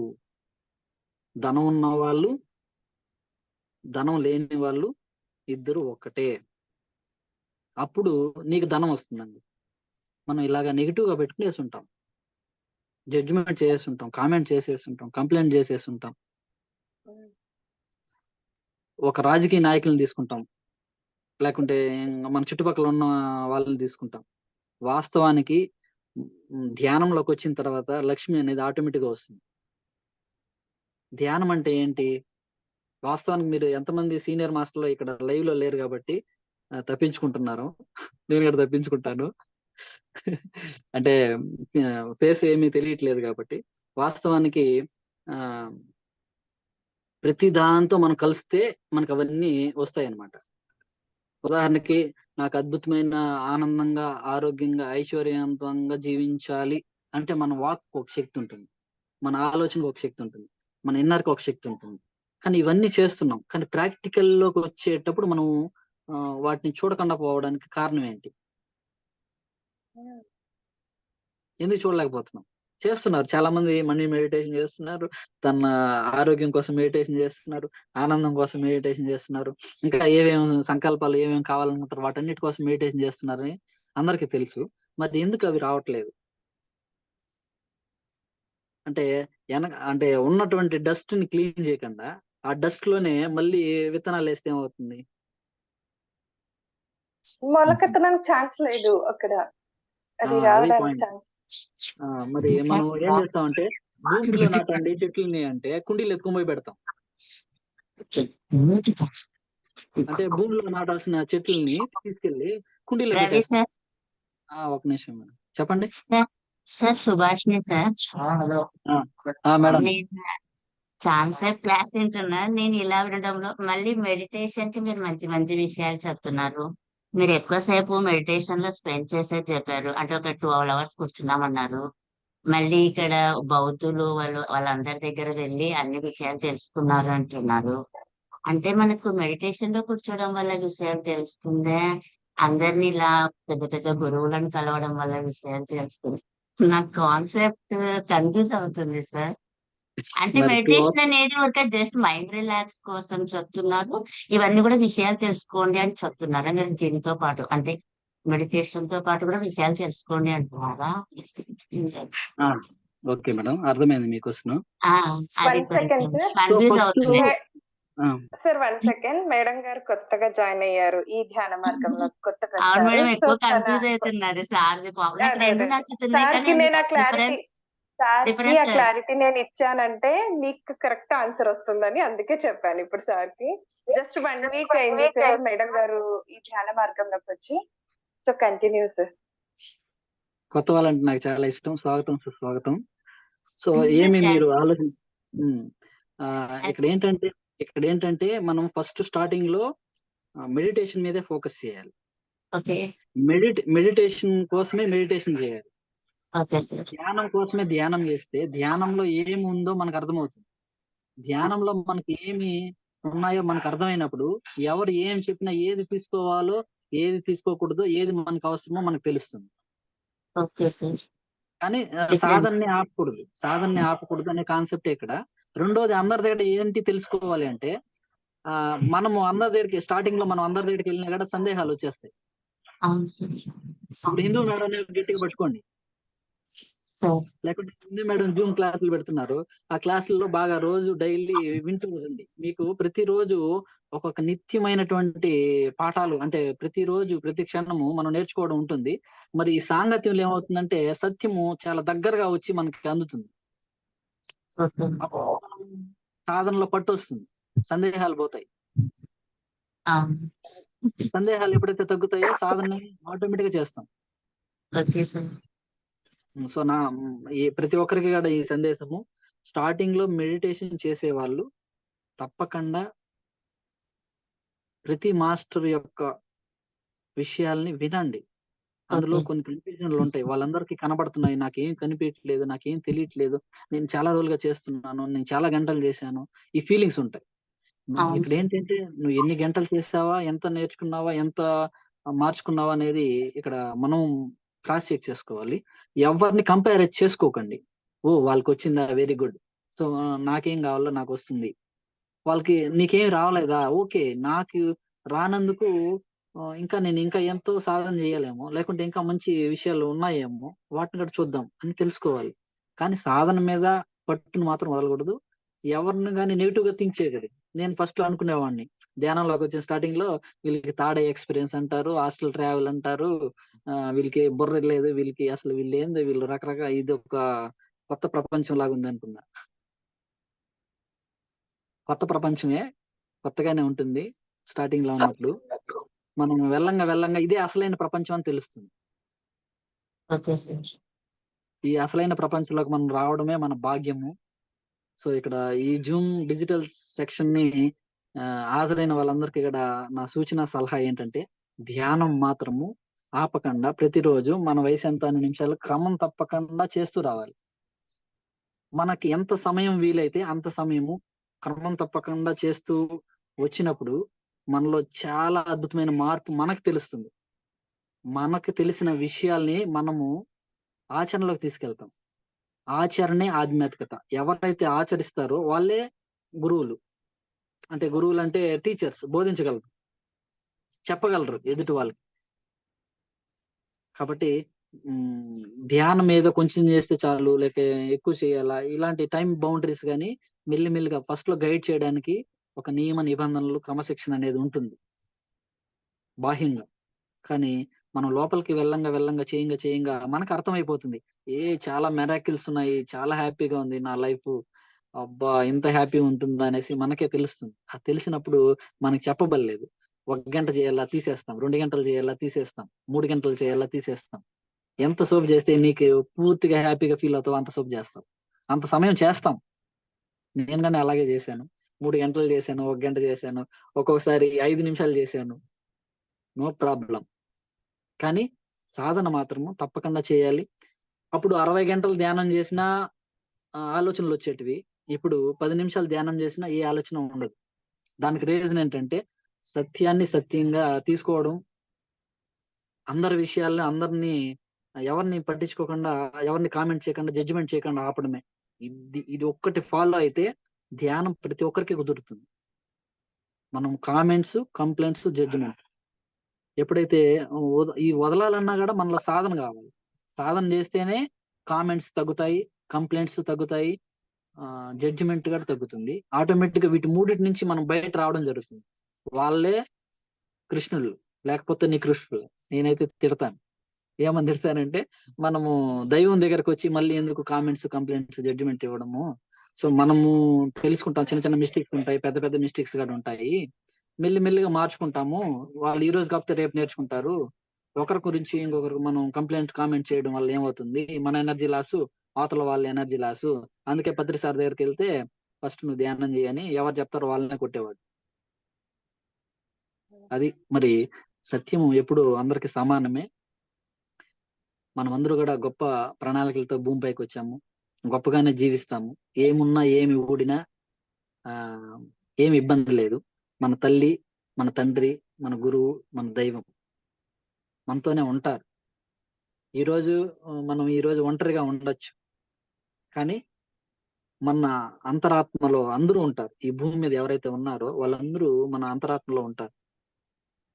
ధనం ఉన్న వాళ్ళు, ధనం లేని వాళ్ళు ఇద్దరు ఒక్కటే. అప్పుడు నీకు ధనం వస్తుందండి. మనం ఇలాగా నెగిటివ్ గా పెట్టుకునేసి ఉంటాం, జడ్జిమెంట్ చేసేస్తుంటాం, కామెంట్ చేసేస్తుంటాం, కంప్లైంట్ చేసేస్తుంటాం. ఒక రాజకీయ నాయకులను తీసుకుంటాం, లేకుంటే మన చుట్టుపక్కల ఉన్న వాళ్ళని తీసుకుంటాం. వాస్తవానికి ధ్యానంలోకి వచ్చిన తర్వాత లక్ష్మి అనేది ఆటోమేటిక్ గా వస్తుంది. ధ్యానం అంటే ఏంటి? వాస్తవానికి మీరు ఎంతమంది సీనియర్ మాస్టర్లు ఇక్కడ లైవ్ లో లేరు కాబట్టి తప్పించుకుంటున్నారు. నేను ఇక్కడ తప్పించుకుంటాను. అంటే ఫేస్ ఏమీ తెలియట్లేదు కాబట్టి. వాస్తవానికి ప్రతి దాంతో మనం కలిస్తే మనకు అవన్నీ వస్తాయి అన్నమాట. ఉదాహరణకి నాకు అద్భుతమైన ఆనందంగా, ఆరోగ్యంగా, ఐశ్వర్యవంతంగా జీవించాలి అంటే మన వాక్ ఒక శక్తి ఉంటుంది. మన ఆలోచనకు ఒక శక్తి ఉంటుంది. మన ఇన్నర్‌కి ఒక శక్తి ఉంటుంది. కానీ ఇవన్నీ చేస్తున్నాం. కానీ ప్రాక్టికల్‌లోకి వచ్చేటప్పుడు మనం వాటిని చూడకుండా పోవడానికి కారణం ఏంటి? హ్మ్. ఎందుకు చూడలేకపోతున్నాం? చేస్తున్నారు. చాలా మంది మనీ మెడిటేషన్ చేస్తున్నారు. తన ఆరోగ్యం కోసం మెడిటేషన్ చేస్తున్నారు. ఆనందం కోసం మెడిటేషన్ చేస్తున్నారు. ఇంకా ఏమేమి సంకల్పాలు ఏమేమి కావాలనుకుంటారో వాటన్నిటి కోసం మెడిటేషన్ చేస్తున్నారని అందరికీ తెలుసు. మరి ఎందుకు అవి రావట్లేదు? అంటే అంటే ఉన్నటువంటి డస్ట్‌ని క్లీన్ చేయకుండా, ఆ డస్ట్‌లోనే మళ్ళీ విత్తనాలేస్తే ఏమవుతుంది? మొలకెత్తడానికి ఛాన్స్ లేదు అక్కడ. అది అది రావడానికి పాయింట్. ఛాన్స్. మరి మనం ఏం చేస్తామంటే భూమిలో నాటండి చెట్లని అంటే కుండీలు ఎత్తుకొని పోయి పెడతాం. అంటే భూమిలో నాటాల్సిన చెట్లని తీసుకెళ్ళి కుండీలో రవి పెట్టేస్తాం. సార్. ఒక నిమిషం మేడం. చెప్పండి. Sir Subhashini sir. మేడం. నేను చాలా సేపు క్లాస్ వింటున్నా. నేను ఇలా వినడంలో మళ్ళీ మెడిటేషన్ కి మీరు మంచి మంచి విషయాలు చెప్తున్నారు. మీరు ఎక్కువసేపు మెడిటేషన్ లో స్పెండ్ చేసేది చెప్పారు. అంటే ఒక 12 hours కూర్చున్నామన్నారు. మళ్ళీ ఇక్కడ బౌద్ధులు వాళ్ళందరి దగ్గర వెళ్ళి అన్ని విషయాలు తెలుసుకున్నారు అంటున్నారు. అంటే మనకు మెడిటేషన్ లో కూర్చోవడం వల్ల విషయాలు తెలుస్తుందే, అందరినీ ఇలా పెద్ద పెద్ద గురువులను కలవడం వల్ల విషయాలు తెలుస్తుంది? నాకు కాన్సెప్ట్ కన్ఫ్యూజ్ అవుతుంది సార్. అంటే మరి 2 hours మెడిటేషన్ అనేది ఒక జస్ట్ మైండ్ రిలాక్స్ కోసం చెప్తున్నారు. ఇవన్నీ కూడా విషయాలు తెలుసుకోండి అని చెప్తున్నారా? మీరు దీంతో పాటు అంటే మెడిటేషన్ తో పాటు కూడా విషయాలు తెలుసుకోండి అంటున్నారా? Okay madam. అర్థమైంది మీ క్వెషన్. అది 1 సెకండ్ కొంచెం సార్. కన్ఫ్యూజ్ ఫస్ట్ అవుతుంది. Sir 1 second. మేడం గారు కొత్తగా జాయిన్ అయ్యారు ఈ ధ్యాన మార్గంలో. అవును కొత్తగొచ్చారు. మేడం, సో, ఎక్కువ తన కన్ఫ్యూజ్ అవుతున్నది సార్ది. నాకు అదే. రెండు అదే. నచ్చుతున్నాయి కానీ సార్‌కి నేను అందులో ఆ క్లారిటీ సార్‌కి ఆ డిఫరెన్స్ క్లారిటీ నేనిచ్చానంటే మీకు కరెక్ట్ ఆన్సర్ వస్తుందని అందుకే చెప్పాను ఇప్పుడు సార్‌కి. జస్ట్ 1 వీక్ అయింది సార్ మేడం గారు ఈ ధ్యాన మార్గంలోకొచ్చి. So, continue sir. కొత్త వాళ్ళంటే నాకు చాలా ఇష్టం. స్వాగతం సుస్వాగతం. సో ఏమి మీరు థ్యాంక్స్. ఇక్కడేంటంటే మనం ఫస్ట్ స్టార్టింగ్ లో మెడిటేషన్ మీదే ఫోకస్ చేయాలి. ఓకే. మెడిటేషన్ కోసమే మెడిటేషన్ చేయాలి. Okay sir. ధ్యానం కోసమే ధ్యానం చేస్తే ధ్యానంలో ఏమి ఉందో మనకు అర్థమవుతుంది. ధ్యానంలో మనకి ఏమి ఉన్నాయో మనకు అర్థమైనప్పుడు ఎవరు ఏం చెప్పినా ఏది తీసుకోవాలో ఏది తీసుకోకూడదో ఏది మనకు అవసరమో మనకు తెలుస్తుంది. Okay sir. కానీ డిఫరెన్స్. సాధనని ఆపకూడదు అనే కాన్సెప్ట్ ఇక్కడ. రెండోది అందరి దగ్గర ఏంటి తెలుసుకోవాలి అంటే మనము అందరి దగ్గరికి స్టార్టింగ్ లో మనం అందరి దగ్గరికి వెళ్ళినా కూడా సందేహాలు వచ్చేస్తాయి. అవును సార్. ఇప్పుడు హిందూ మేడం గట్టిగా పట్టుకోండి, సార్. లేకుంటే హిందూ మేడం జూమ్ క్లాసులు పెడుతున్నారు. ఆ క్లాసుల్లో బాగా రోజు డైలీ వింటూ ఉండండి. మీకు ప్రతిరోజు ఒక్కొక్క నిత్యమైనటువంటి పాఠాలు అంటే ప్రతిరోజు ప్రతి క్షణము మనం నేర్చుకోవడం ఉంటుంది. మరి ఈ సాంగత్యంలో ఏమవుతుందంటే సత్యము చాలా దగ్గరగా వచ్చి మనకి అందుతుంది. ఓకే. అప్పుడు మనం సాధనలో పట్టు వస్తుంది, సందేహాలు పోతాయి. అవును. సందేహాలు ఎప్పుడైతే తగ్గుతాయో సాధన ఆటోమేటిక్ గా చేస్తాం. Okay sir. సో ప్రతి ఒక్కరికి కూడా ఈ సందేశము, స్టార్టింగ్ లో మెడిటేషన్ చేసే వాళ్ళు తప్పకుండా ప్రతి మాస్టర్ యొక్క విషయాల్ని వినండి. అందులో ఓకే. కొన్ని కన్ఫ్యూజన్లు ఉంటాయి. వాళ్ళందరికీ కనబడుతున్నాయి. నాకేం కనిపించట్లేదు, నాకేం తెలియట్లేదు, నేను చాలా రోజులుగా చేస్తున్నాను, నేను చాలా గంటలు చేశాను, ఈ ఫీలింగ్స్ ఉంటాయి. అవును ఇక్కడ సార్. ఏంటంటే నువ్వు ఎన్ని గంటలు చేసావా, ఎంత నేర్చుకున్నావా, ఎంత మార్చుకున్నావా అనేది ఇక్కడ మనం క్రాస్ చెక్ చేసుకోవాలి. ఎవరిని కంపేర్ చేసుకోకండి. వాళ్ళకి వచ్చిందా, వెరీ గుడ్. సో నాకేం కావాలో నాకు వస్తుంది. వాళ్ళకి నీకేం రావలేదా, ఓకే. నాకు రానందుకు ఇంకా నేను ఇంకా ఎంతో సాధన చేయాలేమో, లేకుంటే ఇంకా మంచి విషయాలు ఉన్నాయేమో, వాటిని కూడా చూద్దాం అని తెలుసుకోవాలి. కానీ సాధన మీద పట్టును మాత్రం వదలకూడదు. ఎవరిని కానీ నెగిటివ్ గా థింక్ చేయకూడదు. నేను ఫస్ట్ లో అనుకునేవాడిని, ధ్యానంలోకి వచ్చిన స్టార్టింగ్ లో వీళ్ళకి తాడే ఎక్స్పీరియన్స్ అంటారు, హాస్టల్ ట్రావెల్ అంటారు, వీళ్ళకి బుర్ర లేదు, వీళ్ళకి అసలు వీళ్ళు రకరకాల ఇది ఒక కొత్త ప్రపంచం లాగా ఉంది అనుకున్నా. కొత్త ప్రపంచమే, కొత్తగానే ఉంటుంది. స్టార్టింగ్ లో ఉన్నప్పుడు మనం వెళ్ళంగా ఇదే అసలైన ప్రపంచం అని తెలుస్తుంది. Okay sir. ఈ అసలైన ప్రపంచంలోకి మనం రావడమే మన భాగ్యము. సో ఇక్కడ ఈ జూమ్ డిజిటల్ సెక్షన్ ని హాజరైన వాళ్ళందరికీ ఇక్కడ నా సూచన సలహా ఏంటంటే, ధ్యానం మాత్రము ఆపకుండా ప్రతిరోజు మన వయసు ఎంత అన్ని నిమిషాలు క్రమం తప్పకుండా చేస్తూ రావాలి. మనకి ఎంత సమయం వీలైతే అంత సమయము క్రమం తప్పకుండా చేస్తూ వచ్చినప్పుడు మనలో చాలా అద్భుతమైన మార్పు మనకు తెలుస్తుంది. మనకు తెలిసిన విషయాల్ని మనము ఆచరణలోకి తీసుకెళ్తాం. ఆచరణే ఆధ్యాత్మికత. ఎవరైతే ఆచరిస్తారో వాళ్ళే గురువులు. అంటే గురువులు అంటే టీచర్స్, బోధించగలరు, చెప్పగలరు ఎదుటి వాళ్ళకి. కాబట్టి ధ్యానం ఏదో కొంచెం చేస్తే చాలు, లేక ఎక్కువ చేయాలా, ఇలాంటి టైం బౌండరీస్ కానీ మెల్లిమెల్లిగా ఫస్ట్ లో గైడ్ చేయడానికి ఒక నియమ నిబంధనలు, క్రమశిక్షణ అనేది ఉంటుంది బాహ్యంగా. కానీ మనం లోపలికి వెళ్ళంగా చేయంగా మనకు అర్థమైపోతుంది, చాలా మెరాకిల్స్ ఉన్నాయి, చాలా హ్యాపీగా ఉంది నా లైఫ్, అబ్బా ఇంత హ్యాపీ ఉంటుందా అనేసి మనకే తెలుస్తుంది. అది తెలిసినప్పుడు మనకి చెప్పబడలేదు. 1 గంట చేయాలా తీసేస్తాం, 2 గంటలు చేయాలా తీసేస్తాం, 3 గంటలు చేయాలా తీసేస్తాం. ఎంత సోపు చేస్తే నీకు పూర్తిగా హ్యాపీగా ఫీల్ అవుతావు అంత సోపు చేస్తాం, అంత సమయం చేస్తాం. నేను కానీ అలాగే చేశాను. 3 గంటలు చేశాను, 1 గంట చేశాను, ఒక్కొక్కసారి 5 నిమిషాలు చేశాను, నో ప్రాబ్లం. కానీ సాధన మాత్రము తప్పకుండా చేయాలి. అప్పుడు 60 గంటలు ధ్యానం చేసినా ఆలోచనలు వచ్చేటివి. ఇప్పుడు 10 నిమిషాలు ధ్యానం చేసినా ఏ ఆలోచన ఉండదు. దానికి రీజన్ ఏంటంటే సత్యాన్ని సత్యంగా తీసుకోవడం, అందరి విషయాల్లో అందరినీ ఎవరిని పట్టించుకోకుండా, ఎవరిని కామెంట్ చేయకుండా, జడ్జిమెంట్ చేయకుండా ఆపడమే. ఇది ఒక్కటి ఫాలో అయితే ధ్యానం ప్రతి ఒక్కరికి కుదురుతుంది. మనం కామెంట్స్, కంప్లైంట్స్, జడ్జిమెంట్ ఎప్పుడైతే ఈ వదలాలన్నా కూడా మనలో సాధన కావాలి. సాధన చేస్తేనే కామెంట్స్ తగ్గుతాయి, కంప్లైంట్స్ తగ్గుతాయి, జడ్జిమెంట్ కూడా తగ్గుతుంది. ఆటోమేటిక్ గా వీటి మూడిటి నుంచి మనం బయట రావడం జరుగుతుంది. వాళ్ళే కృష్ణులు, లేకపోతే నీ కృష్ణులు. నేనైతే తిడతాను. ఏమని తిడతానంటే, మనము దైవం దగ్గరకు వచ్చి మళ్ళీ ఎందుకు కామెంట్స్, కంప్లైంట్స్, జడ్జిమెంట్ ఇవ్వడము. సో మనము తెలుసుకుంటాం, చిన్న చిన్న మిస్టేక్స్ ఉంటాయి, పెద్ద పెద్ద మిస్టేక్స్ కూడా ఉంటాయి, మెల్లిమెల్లిగా మార్చుకుంటాము. వాళ్ళు ఈ రోజు కాకపోతే రేపు నేర్చుకుంటారు. ఒకరి గురించి ఇంకొకరికి మనం కంప్లైంట్, కామెంట్ చేయడం వల్ల ఏమవుతుంది, మన ఎనర్జీ లాసు, అవతల వాళ్ళ ఎనర్జీ లాసు. అందుకే పత్రి సార్ దగ్గరికి వెళ్తే ఫస్ట్ నువ్వు ధ్యానం చేయని ఎవరు చెప్తారో వాళ్ళనే కొట్టేవాడు. అది మరి సత్యము ఎప్పుడు అందరికి సమానమే. మనమందరూ కూడా గొప్ప ప్రణాళికలతో భూమిపైకి వచ్చాము, గొప్పగానే జీవిస్తాము. ఏమున్నా ఏమి ఊడినా ఏమి ఇబ్బంది లేదు. మన తల్లి, మన తండ్రి, మన గురువు, మన దైవం మనతోనే ఉంటారు. ఈ రోజు ఒంటరిగా ఉండొచ్చు, కానీ మన అంతరాత్మలో అందరూ ఉంటారు. ఈ భూమి మీద ఎవరైతే ఉన్నారో వాళ్ళందరూ మన అంతరాత్మలో ఉంటారు.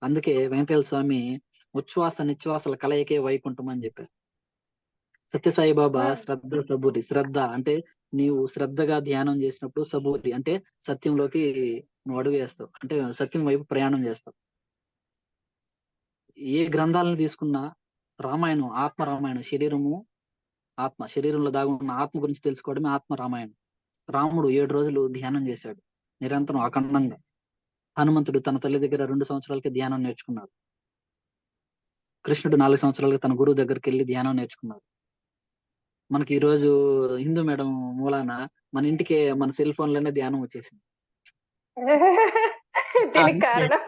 అందుకే వెంకటేశ్వర స్వామి ఉచ్ఛ్వాస నిశ్వాసల కలయికే వైకుంఠం అని చెప్పారు. సత్యసాయి బాబా శ్రద్ధ సబూరి. శ్రద్ధ అంటే నీవు శ్రద్ధగా ధ్యానం చేసినప్పుడు, సబూరి అంటే సత్యంలోకి నువ్వు అడుగు వేస్తావు, అంటే సత్యం వైపు ప్రయాణం చేస్తావు. ఏ గ్రంథాలను తీసుకున్నా రామాయణం, ఆత్మ రామాయణం, శరీరంలో దాగున్న ఆత్మ గురించి తెలుసుకోవడమే ఆత్మ రామాయణం. రాముడు 7 రోజులు ధ్యానం చేశాడు, నిరంతరం అఖండంగా. హనుమంతుడు తన తల్లి దగ్గర 2 సంవత్సరాలకి ధ్యానం నేర్చుకున్నాడు. కృష్ణుడు 4 సంవత్సరాలకి తన గురువు దగ్గరికి వెళ్ళి ధ్యానం నేర్చుకున్నాడు. మనకి ఈ రోజు హిందూ మేడం మూలాన మన ఇంటికే మన సెల్ ఫోన్ లోనే ధ్యానం వచ్చేసింది. దీనికి కారణం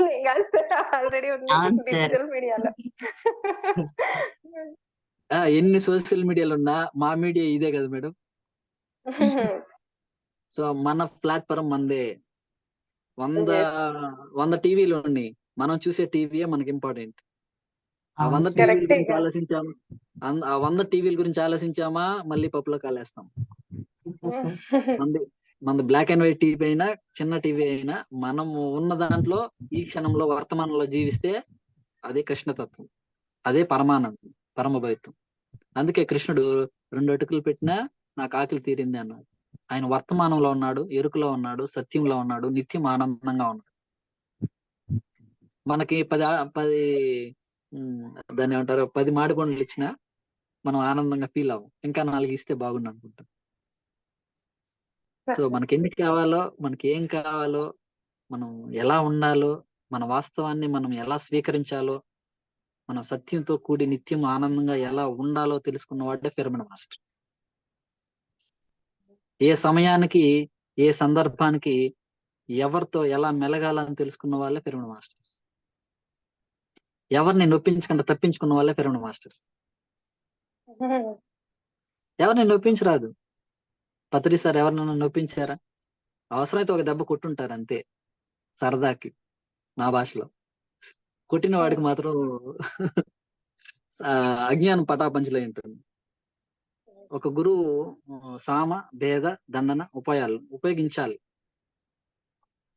ఆల్రెడీ ఉంది డిజిటల్ మీడియాలో. ఎన్ని సోషల్ మీడియాలు ఉన్నా మా మీడియా ఇదే కదా మేడం. సో మన ప్లాట్ఫామ్ మనదే. 100 టీవీలు ఉన్నాయి, మనం చూసే టీవీయే మనకి ఇంపార్టెంట్. ఆ 100 టీవీల గురించి ఆలోచించాము, ఆ 100 టీవీల గురించి ఆలోచించామా మళ్ళీ పప్పులో కాలేస్తాం. మన బ్లాక్ అండ్ వైట్ టీవీ అయినా, చిన్న టీవీ అయినా, మనము ఉన్న దాంట్లో ఈ క్షణంలో వర్తమానంలో జీవిస్తే అదే కృష్ణతత్వం, అదే పరమానందం, పరమభైత్వం. అందుకే కృష్ణుడు 2 అటుకులు పెట్టినా నాకు ఆకలి తీరింది అన్నాడు. ఆయన వర్తమానంలో ఉన్నాడు, ఎరుకలో ఉన్నాడు, సత్యంలో ఉన్నాడు, నిత్యం ఆనందంగా ఉన్నాడు. మనకి 10 దాన్ని ఏమంటారు, 10 మాడి పండ్లు ఇచ్చినా మనం ఆనందంగా ఫీల్ అవ్వం, ఇంకా 4 ఇస్తే బాగుండు అనుకుంటాం. సో మనకి ఎన్ని కావాలో, మనకి ఏం కావాలో, మనం ఎలా ఉండాలో, మన వాస్తవాన్ని మనం ఎలా స్వీకరించాలో, మన సత్యంతో కూడి నిత్యం ఆనందంగా ఎలా ఉండాలో తెలుసుకున్న వాడే పిరమిడ్ మాస్టర్. ఏ సమయానికి ఏ సందర్భానికి ఎవరితో ఎలా మెలగాలని తెలుసుకున్న వాళ్ళే పిరమిడ్ మాస్టర్స్. ఎవరిని నొప్పించకుండా తప్పించుకున్న వాళ్ళే పిరమిడ్ మాస్టర్స్. ఎవరిని నొప్పించరాదు. పత్రి సార్ ఎవరినైనా నొప్పించారా? అవసరమైతే ఒక దెబ్బ కొట్టుంటారు అంతే, సరదాకి, నా భాషలో. కొట్టిన వాడికి మాత్రం అజ్ఞానం పటాపంచలై ఉంటుంది. ఒక గురువు సామ, భేద, దండన ఉపాయాలు ఉపయోగించాలి.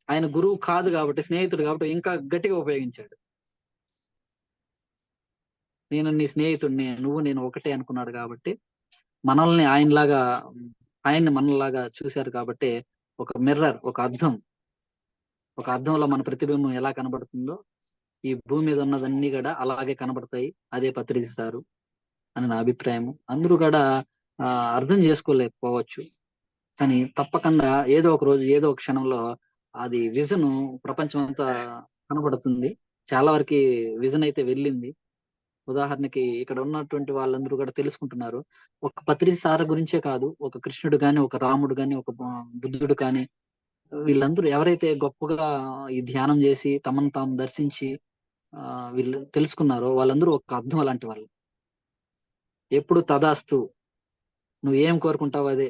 ఆయన గురువు కాదు కాబట్టి, స్నేహితుడు కాబట్టి ఇంకా గట్టిగా ఉపయోగించాడు. నేను నీ స్నేహితుడిని, నువ్వు నేను ఒకటే అనుకున్నాడు కాబట్టి, మనల్ని ఆయన్ని మనలాగా చూశారు కాబట్టి, ఒక మిర్రర్, ఒక అద్దంలో మన ప్రతిబింబం ఎలా కనబడుతుందో ఈ భూమి మీద ఉన్నదన్నీ కూడా అలాగే కనబడతాయి. అదే పత్రిజీ సారు అని నా అభిప్రాయం. అందరూ కూడా అర్థం చేసుకోలేకపోవచ్చు, కానీ తప్పకుండా ఏదో ఒక రోజు ఏదో ఒక క్షణంలో అది విజన్ ప్రపంచం అంతా కనబడుతుంది. చాలా వరకు విజన్ అయితే వెళ్ళింది. ఉదాహరణకి ఇక్కడ ఉన్నటువంటి వాళ్ళందరూ కూడా తెలుసుకుంటున్నారు. ఒక పత్రిజీ సార్ గురించే కాదు, ఒక కృష్ణుడు గాని, ఒక రాముడు గాని, ఒక బుద్ధుడు కానీ, వీళ్ళందరూ ఎవరైతే గొప్పగా ఈ ధ్యానం చేసి తమను తాము దర్శించి వీళ్ళు తెలుసుకున్నారో వాళ్ళందరూ ఒక అర్థం అలాంటి వాళ్ళు. ఎప్పుడు తదాస్తు, నువ్వు ఏం కోరుకుంటావు అదే,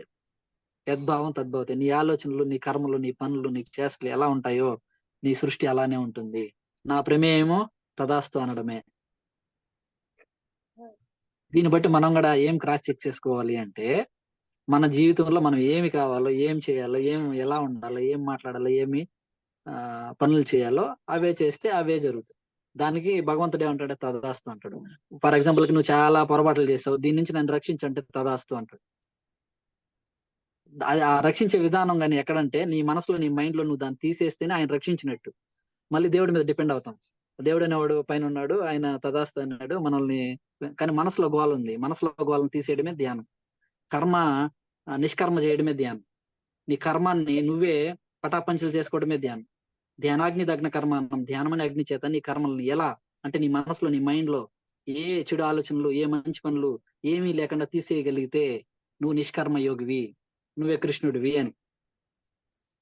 యద్భావం తద్భవతే. నీ ఆలోచనలు, నీ కర్మలు, నీ పనులు, నీ చేష్టలు ఎలా ఉంటాయో నీ సృష్టి అలానే ఉంటుంది. నా ప్రమేయమో తదాస్తు అనడమే. దీన్ని బట్టి మనం కూడా ఏం క్రాస్ చెక్ చేసుకోవాలి అంటే, మన జీవితంలో మనం ఏమి కావాలో, ఏం చేయాలో, ఎలా ఉండాలో, ఏం మాట్లాడాలో, ఏమి పనులు చేయాలో అవే చేస్తే అవే జరుగుతాయి. దానికి భగవంతుడు ఏమంటాడు? తదాస్తు అంటాడు. ఫర్ ఎగ్జాంపుల్ కి నువ్వు చాలా పొరపాట్లు చేస్తావు, దీని నుంచి నన్ను రక్షించంటే తదాస్తు అంటాడు. ఆ రక్షించే విధానం కానీ ఎక్కడంటే, నీ మనసులో, నీ మైండ్ లో నువ్వు దాన్ని తీసేస్తేనే ఆయన రక్షించినట్టు. మళ్ళీ దేవుడి మీద డిపెండ్ అవుతాం. దేవుడు అనేవాడు పైన ఉన్నాడు, ఆయన తదాస్తు అన్నాడు మనల్ని. కానీ మనసులో గోల ఉంది, మనసులో గోలను తీసేయడమే ధ్యానం. కర్మ నిష్కర్మ చేయడమే ధ్యానం. నీ కర్మాన్ని నువ్వే పటాపంచలు చేసుకోవడమే ధ్యానం. ధ్యానాగ్ని దగ్న కర్మానం, ధ్యానం అనే అగ్ని చేత నీ కర్మల్ని ఎలా అంటే, నీ మనసులో, నీ మైండ్ లో ఏ చెడు ఆలోచనలు, ఏ మంచి పనులు ఏమీ లేకుండా తీసేయగలిగితే నువ్వు నిష్కర్మ యోగివి, నువ్వే కృష్ణుడివి అని.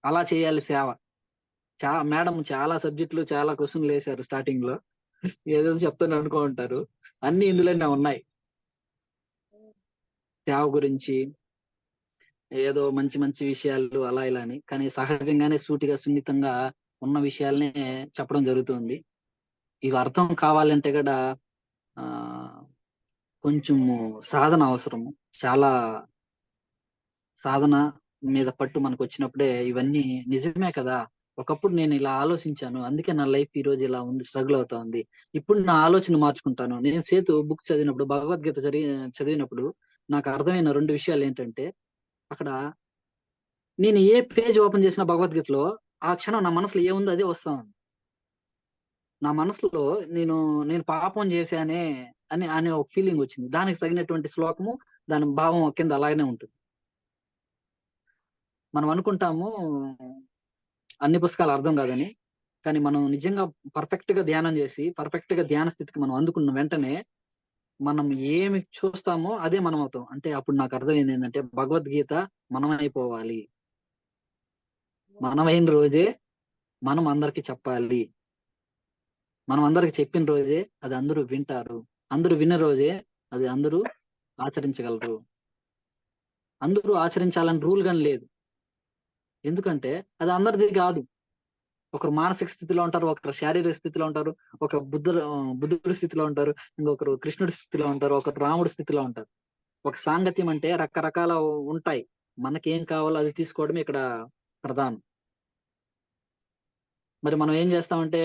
అలా చేయాలి సేవ. మేడం చాలా సబ్జెక్టులు, చాలా క్వశ్చన్లు వేశారు స్టార్టింగ్ లో. ఏదో చెప్తాను అనుకో ఉంటారు, అన్ని ఇందులోనే ఉన్నాయి. సేవ గురించి ఏదో మంచి మంచి విషయాలు అలా ఇలా అని, కానీ సహజంగానే సూటిగా సున్నితంగా ఉన్న విషయాలనే చెప్పడం జరుగుతుంది. ఇవి అర్థం కావాలంటే కూడా ఆ కొంచెము సాధన అవసరము. చాలా సాధన మీద పట్టు మనకు వచ్చినప్పుడే ఇవన్నీ నిజమే కదా. ఒకప్పుడు నేను ఇలా ఆలోచించాను, అందుకే నా లైఫ్ ఈ రోజు ఇలా ఉంది, స్ట్రగుల్ అవుతా ఉంది. ఇప్పుడు నా ఆలోచన మార్చుకుంటాను. నేను సేతు బుక్ చదివినప్పుడు, భగవద్గీత చదివినప్పుడు నాకు అర్థమైన రెండు విషయాలు ఏంటంటే, అక్కడ నేను ఏ పేజ్ ఓపెన్ చేసిన భగవద్గీతలో ఆ క్షణం నా మనసులో ఏముందో అదే వస్తా ఉంది. నా మనసులో నేను నేను పాపం చేశానే అనే ఒక ఫీలింగ్ వచ్చింది. దానికి తగినటువంటి శ్లోకము, దాని భావం కింద అలాగనే ఉంటుంది. మనం అనుకుంటాము అన్ని పుస్తకాలు అర్థం కాదని, కానీ మనం నిజంగా పర్ఫెక్ట్ గా ధ్యానం చేసి పర్ఫెక్ట్ గా ధ్యాన స్థితికి మనం అందుకున్న వెంటనే మనం ఏమి చూస్తామో అదే మనం అవుతాం. అంటే అప్పుడు నాకు అర్థమైంది ఏంటంటే, భగవద్గీత మనం అయిపోవాలి. మనమైన రోజే మనం అందరికి చెప్పాలి. మనం అందరికి చెప్పిన రోజే అది అందరూ వింటారు. అందరూ విన్న రోజే అది అందరూ ఆచరించగలరు. అందరూ ఆచరించాలని రూల్ గాని లేదు. ఎందుకంటే అది అందరిది కాదు. ఒకరు మానసిక స్థితిలో ఉంటారు, ఒకరు శారీరక స్థితిలో ఉంటారు, ఒక బుద్ధుడి స్థితిలో ఉంటారు, ఇంకొకరు కృష్ణుడి స్థితిలో ఉంటారు, ఒకరు రాముడి స్థితిలో ఉంటారు. ఒక సాంగత్యం అంటే రకరకాల ఉంటాయి. మనకేం కావాలో అది తీసుకోవడం ఇక్కడ ప్రధానం. మరి మనం ఏం చేస్తామంటే,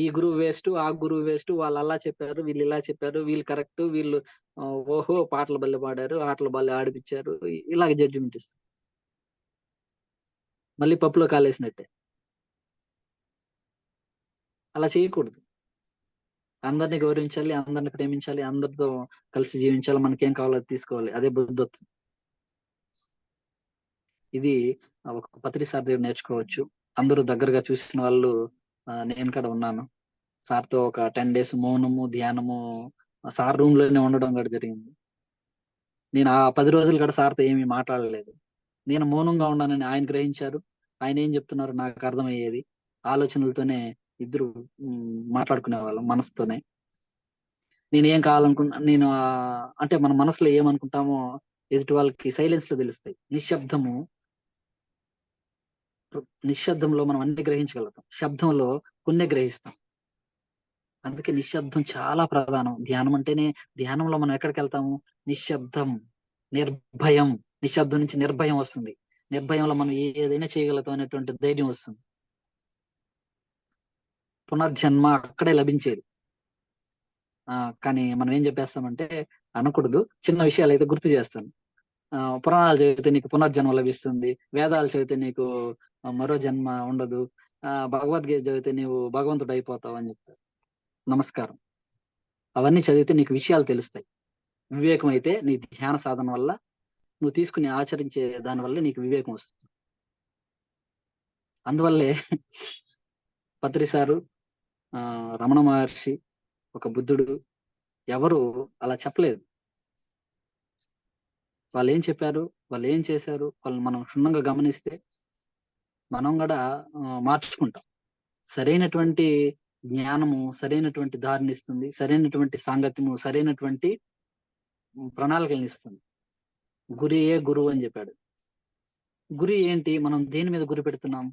ఈ గురువు వేస్ట్, ఆ గురువు వేస్ట్, వాళ్ళు అలా చెప్పారు, వీళ్ళు ఇలా చెప్పారు, వీళ్ళు కరెక్ట్, వీళ్ళు ఓహో పాటలు బల్లె పాడారు, ఆటలు బల్లె ఆడిపించారు, ఇలాగ జడ్జిమెంట్ ఇస్తారు. మళ్ళీ పప్పులో కాలేసినట్టే. అలా చేయకూడదు. అందరిని గౌరవించాలి, అందరిని ప్రేమించాలి, అందరితో కలిసి జీవించాలి, మనకేం కావాలో అది తీసుకోవాలి. అదే బుద్ధత్వం. ఇది ఒక పత్రి సార్ దగ్గర నేర్చుకోవచ్చు. అందరూ దగ్గరగా చూసిన వాళ్ళు నేను కూడా ఉన్నాను. సార్తో ఒక 10 days మౌనము, ధ్యానము సార్ రూమ్ లోనే ఉండడం కూడా జరిగింది. నేను ఆ 10 రోజులు కూడా సార్తో ఏమీ మాట్లాడలేదు. నేను మౌనంగా ఉన్నానని ఆయన గ్రహించారు. ఆయన ఏం చెప్తున్నారు నాకు అర్థమయ్యేది. ఆలోచనలతోనే ఇద్దరు మాట్లాడుకునే వాళ్ళం మనసుతోనే. నేను ఏం కావాలనుకున్నా నేను అంటే మన మనసులో ఏమనుకుంటామో ఎదుటి వాళ్ళకి సైలెన్స్ లో తెలుస్తాయి. నిశ్శబ్దంలో మనం అన్ని గ్రహించగలుగుతాం, శబ్దంలో కొన్నే గ్రహిస్తాం. అందుకే నిశ్శబ్దం చాలా ప్రధానం. ధ్యానం అంటేనే, ధ్యానంలో మనం ఎక్కడికి వెళ్తాము? నిశ్శబ్దం, నిర్భయం. నిశ్శబ్దం నుంచి నిర్భయం వస్తుంది. నిర్భయంలో మనం ఏదైనా చేయగలుగుతాం అనేటువంటి ధైర్యం వస్తుంది. పునర్జన్మ అక్కడే లభించేది. కానీ మనం ఏం చెప్పేస్తామంటే, అనకూడదు, చిన్న విషయాలు అయితే గుర్తు చేస్తాను. పురాణాలు చదివితే నీకు పునర్జన్మ లభిస్తుంది, వేదాలు చదివితే నీకు మరో జన్మ ఉండదు, భగవద్గీత చదివితే నీవు భగవంతుడు అయిపోతావు అని చెప్తారు. నమస్కారం. అవన్నీ చదివితే నీకు విషయాలు తెలుస్తాయి. వివేకం అయితే నీ ధ్యాన సాధన వల్ల, నువ్వు తీసుకుని ఆచరించే దాని వల్ల నీకు వివేకం వస్తుంది. అందువల్లే పత్రి సారు, రమణ మహర్షి, ఒక బుద్ధుడు, ఎవరు అలా చెప్పలేదు. వాళ్ళు ఏం చెప్పారు, వాళ్ళు ఏం చేశారు, వాళ్ళు మనం క్షుణ్ణంగా గమనిస్తే మనం కూడా మార్చుకుంటాం. సరైనటువంటి జ్ఞానము సరైనటువంటి దారిని ఇస్తుంది, సరైనటువంటి సాంగత్యము సరైనటువంటి ప్రణాళికలను ఇస్తుంది. గురియే గురువు అని చెప్పాడు. గురి ఏంటి? మనం దేని మీద గురి పెడుతున్నాం?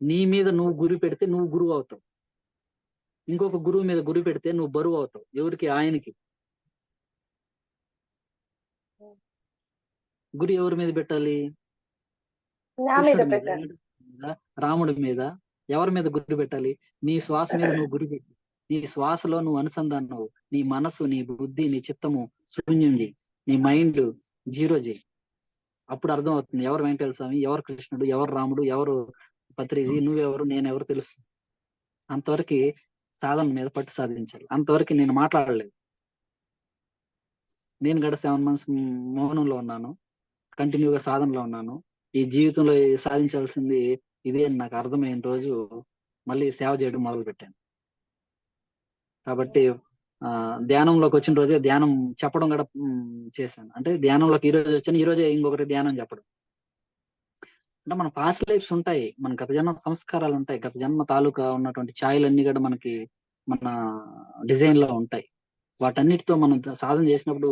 నీ మీద నువ్వు గురి పెడితే నువ్వు గురువు అవుతావు. ఇంకొక గురువు మీద గురి పెడితే నువ్వు బరువు అవుతావు. ఎవరికి? ఆయనకి. గురి ఎవరి మీద పెట్టాలి? కృష్ణుడి మీద, రాముడి మీద, ఎవరి మీద గురి పెట్టాలి? నీ శ్వాస మీద నువ్వు గురి పెట్టు. నీ శ్వాసలో నువ్వు అనుసంధానం, నీ మనసు, నీ బుద్ధి, నీ చిత్తము శూన్యం చేయి, నీ మైండ్ జీరో చేయి. అప్పుడు అర్థం అవుతుంది ఎవరు వెంకటేశ్వర స్వామి, ఎవరు కృష్ణుడు, ఎవరు రాముడు, ఎవరు పత్రిజీ, నువ్వెవరు, నేనెవరు తెలుస్తుంది. అంతవరకు సాధన మీద పట్టు సాధించాలి. అంతవరకు నేను మాట్లాడలేదు. నేను గడ 7 months మౌనంలో ఉన్నాను, కంటిన్యూగా సాధనలో ఉన్నాను. ఈ జీవితంలో సాధించాల్సింది ఇదే అని నాకు అర్థమైన రోజు మళ్ళీ సేవ చేయడం మొదలు పెట్టాను. కాబట్టి ధ్యానంలోకి వచ్చిన రోజే ధ్యానం చెప్పడం కూడా చేశాను. అంటే ధ్యానంలోకి ఈ రోజు వచ్చాను, ఈ రోజే ఇంకొకటి ధ్యానం చెప్పడం. అంటే మన పాస్ట్ లైఫ్స్ ఉంటాయి, మన గత జన్మ సంస్కారాలు ఉంటాయి, గత జన్మ తాలూకా ఉన్నటువంటి ఛాయలన్నీ కూడా మనకి మన డిజైన్ లో ఉంటాయి. వాటన్నిటితో మనం సాధన చేసినప్పుడు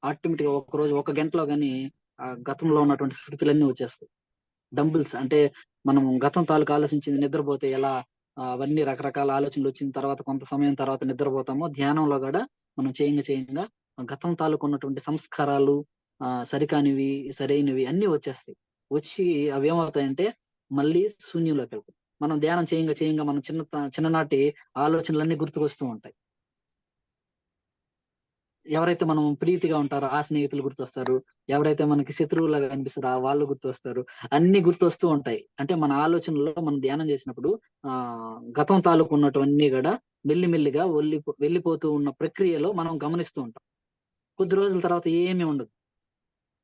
ఆటోమేటిక్ గా ఒక రోజు 1 గంటలో కానీ ఆ గతంలో ఉన్నటువంటి స్మృతులన్నీ వచ్చేస్తాయి. డంబుల్స్ అంటే మనం గతం తాలూకు ఆలోచించింది నిద్రపోతే ఎలా, అవన్నీ రకరకాల ఆలోచనలు వచ్చిన తర్వాత కొంత సమయం తర్వాత నిద్రపోతామో, ధ్యానంలో కూడా మనం చేయంగా గతం తాలూకు ఉన్నటువంటి సంస్కారాలు, సరికానివి సరైనవి అన్ని వచ్చేస్తాయి. వచ్చి అవి ఏమవుతాయంటే మళ్ళీ శూన్యంలోకి వెళ్తాయి. మనం ధ్యానం చేయంగా మన చిన్ననాటి ఆలోచనలన్నీ గుర్తుకొస్తూ ఉంటాయి. ఎవరైతే మనం ప్రీతిగా ఉంటారో ఆ స్నేహితులు గుర్తొస్తారు, ఎవరైతే మనకి శత్రువులాగా అనిపిస్తారో వాళ్ళు గుర్తొస్తారు. అన్ని గుర్తొస్తూ ఉంటాయి. అంటే మన ఆలోచనలో మనం ధ్యానం చేసినప్పుడు గతం తాలూకు ఉన్నటువన్నీ కూడా మెల్లిమెల్లిగా వెళ్ళిపోతూ ఉన్న ప్రక్రియలో మనం గమనిస్తూ ఉంటాం. కొద్ది రోజుల తర్వాత ఏమీ ఉండదు,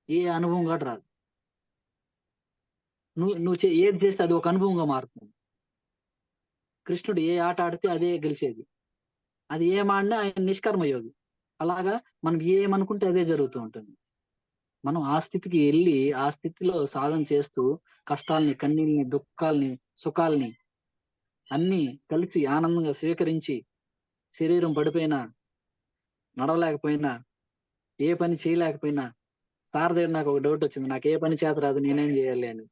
ఏ అనుభవం కూడా రాదు. నువ్వు ఏది చేస్తే అది ఒక అనుభవంగా మారుతుంది. కృష్ణుడు ఏ ఆట ఆడితే అదే గెలిచేది, అది ఏం ఆడినా ఆయన నిష్కర్మయోగి. అలాగా మనం ఏమనుకుంటే అదే జరుగుతూ ఉంటుంది. మనం ఆ స్థితికి వెళ్ళి ఆ స్థితిలో సాధన చేస్తూ కష్టాల్ని, కన్నీళ్ళని, దుఃఖాల్ని, సుఖాల్ని అన్ని కలిసి ఆనందంగా స్వీకరించి, శరీరం పడిపోయినా, నడవలేకపోయినా, ఏ పని చేయలేకపోయినా, సార్ దగ్గర నాకు ఒక డౌట్ వచ్చింది, నాకు ఏ పని చేత రాదు, నేనేం చేయాలి అని.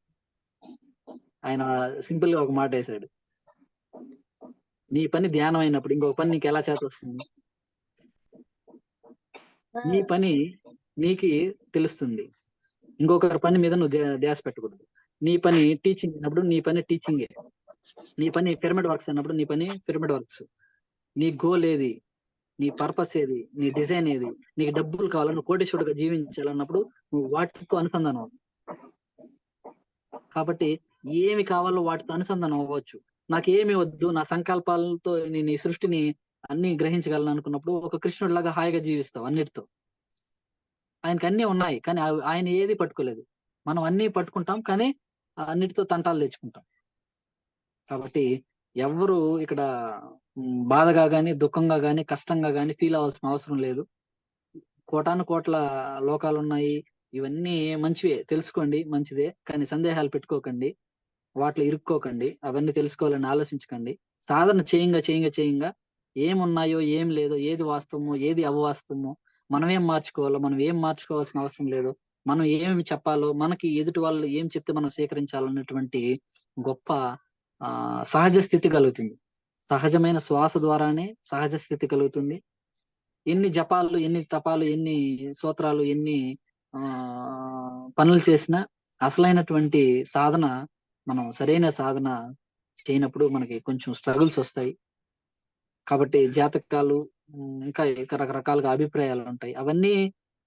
ఆయన సింపుల్ గా ఒక మాట వేశాడు, నీ పని ధ్యానం అయినప్పుడు ఇంకొక పని నీకు ఎలా చేత వస్తుంది? నీ పని నీకి తెలుస్తుంది, ఇంకొకరి పని మీద నువ్వు ధ్యాస పెట్టకూడదు. నీ పని టీచింగ్ అయినప్పుడు నీ పని టీచింగే, నీ పని పిరమిడ్ వర్క్స్ అయినప్పుడు నీ పని పిరమిడ్ వర్క్స్. నీ గోల్ ఏది, నీ పర్పస్ ఏది, నీ డిజైన్ ఏది, నీకు డబ్బులు కావాలని, నువ్వు కోటీశ్వరుడుగా జీవించాలన్నప్పుడు నువ్వు వాటితో అనుసంధానం అవ్వు. కాబట్టి ఏమి కావాలో వాటితో అనుసంధానం అవ్వచ్చు. నాకేమి వద్దు, నా సంకల్పాలతో నేను ఈ సృష్టిని అన్ని గ్రహించగలను అనుకున్నప్పుడు ఒక కృష్ణుడిలాగా హాయిగా జీవిస్తావు అన్నిటితో. ఆయనకి అన్ని ఉన్నాయి కానీ ఆయన ఏది పట్టుకోలేదు. మనం అన్ని పట్టుకుంటాం కానీ అన్నిటితో తంటాలు తెచ్చుకుంటాం. కాబట్టి ఎవరు ఇక్కడ బాధగా గాని, దుఃఖంగా గాని, కష్టంగా గాని ఫీల్ అవ్వాల్సిన అవసరం లేదు. కోటాను కోట్ల లోకాలు ఉన్నాయి, ఇవన్నీ మంచివే, తెలుసుకోండి, మంచిదే. కానీ సందేహాలు పెట్టుకోకండి, వాటిలో ఇరుక్కోకండి, అవన్నీ తెలుసుకోవాలని ఆలోచించకండి. సాధన చేయంగా ఏమున్నాయో ఏం లేదో, ఏది వాస్తవమో ఏది అవాస్తవమో, మనం ఏం మార్చుకోవాలో మనం ఏం మార్చుకోవాల్సిన అవసరం లేదు, మనం ఏమి చెప్పాలో, మనకి ఎదుటి వాళ్ళు ఏం చెప్తే మనం స్వీకరించాలన్నటువంటి గొప్ప సహజ స్థితి కలుగుతుంది. సహజమైన శ్వాస ద్వారానే సహజ స్థితి కలుగుతుంది. ఎన్ని జపాలు, ఎన్ని తపాలు, ఎన్ని సూత్రాలు, ఎన్ని ఆ పనులు చేసినా అసలైనటువంటి సాధన, మనం సరైన సాధన చేయనప్పుడు మనకి కొంచెం స్ట్రగుల్స్ వస్తాయి. కాబట్టి జాతకాలు, ఇంకా రకరకాలుగా అభిప్రాయాలు ఉంటాయి. అవన్నీ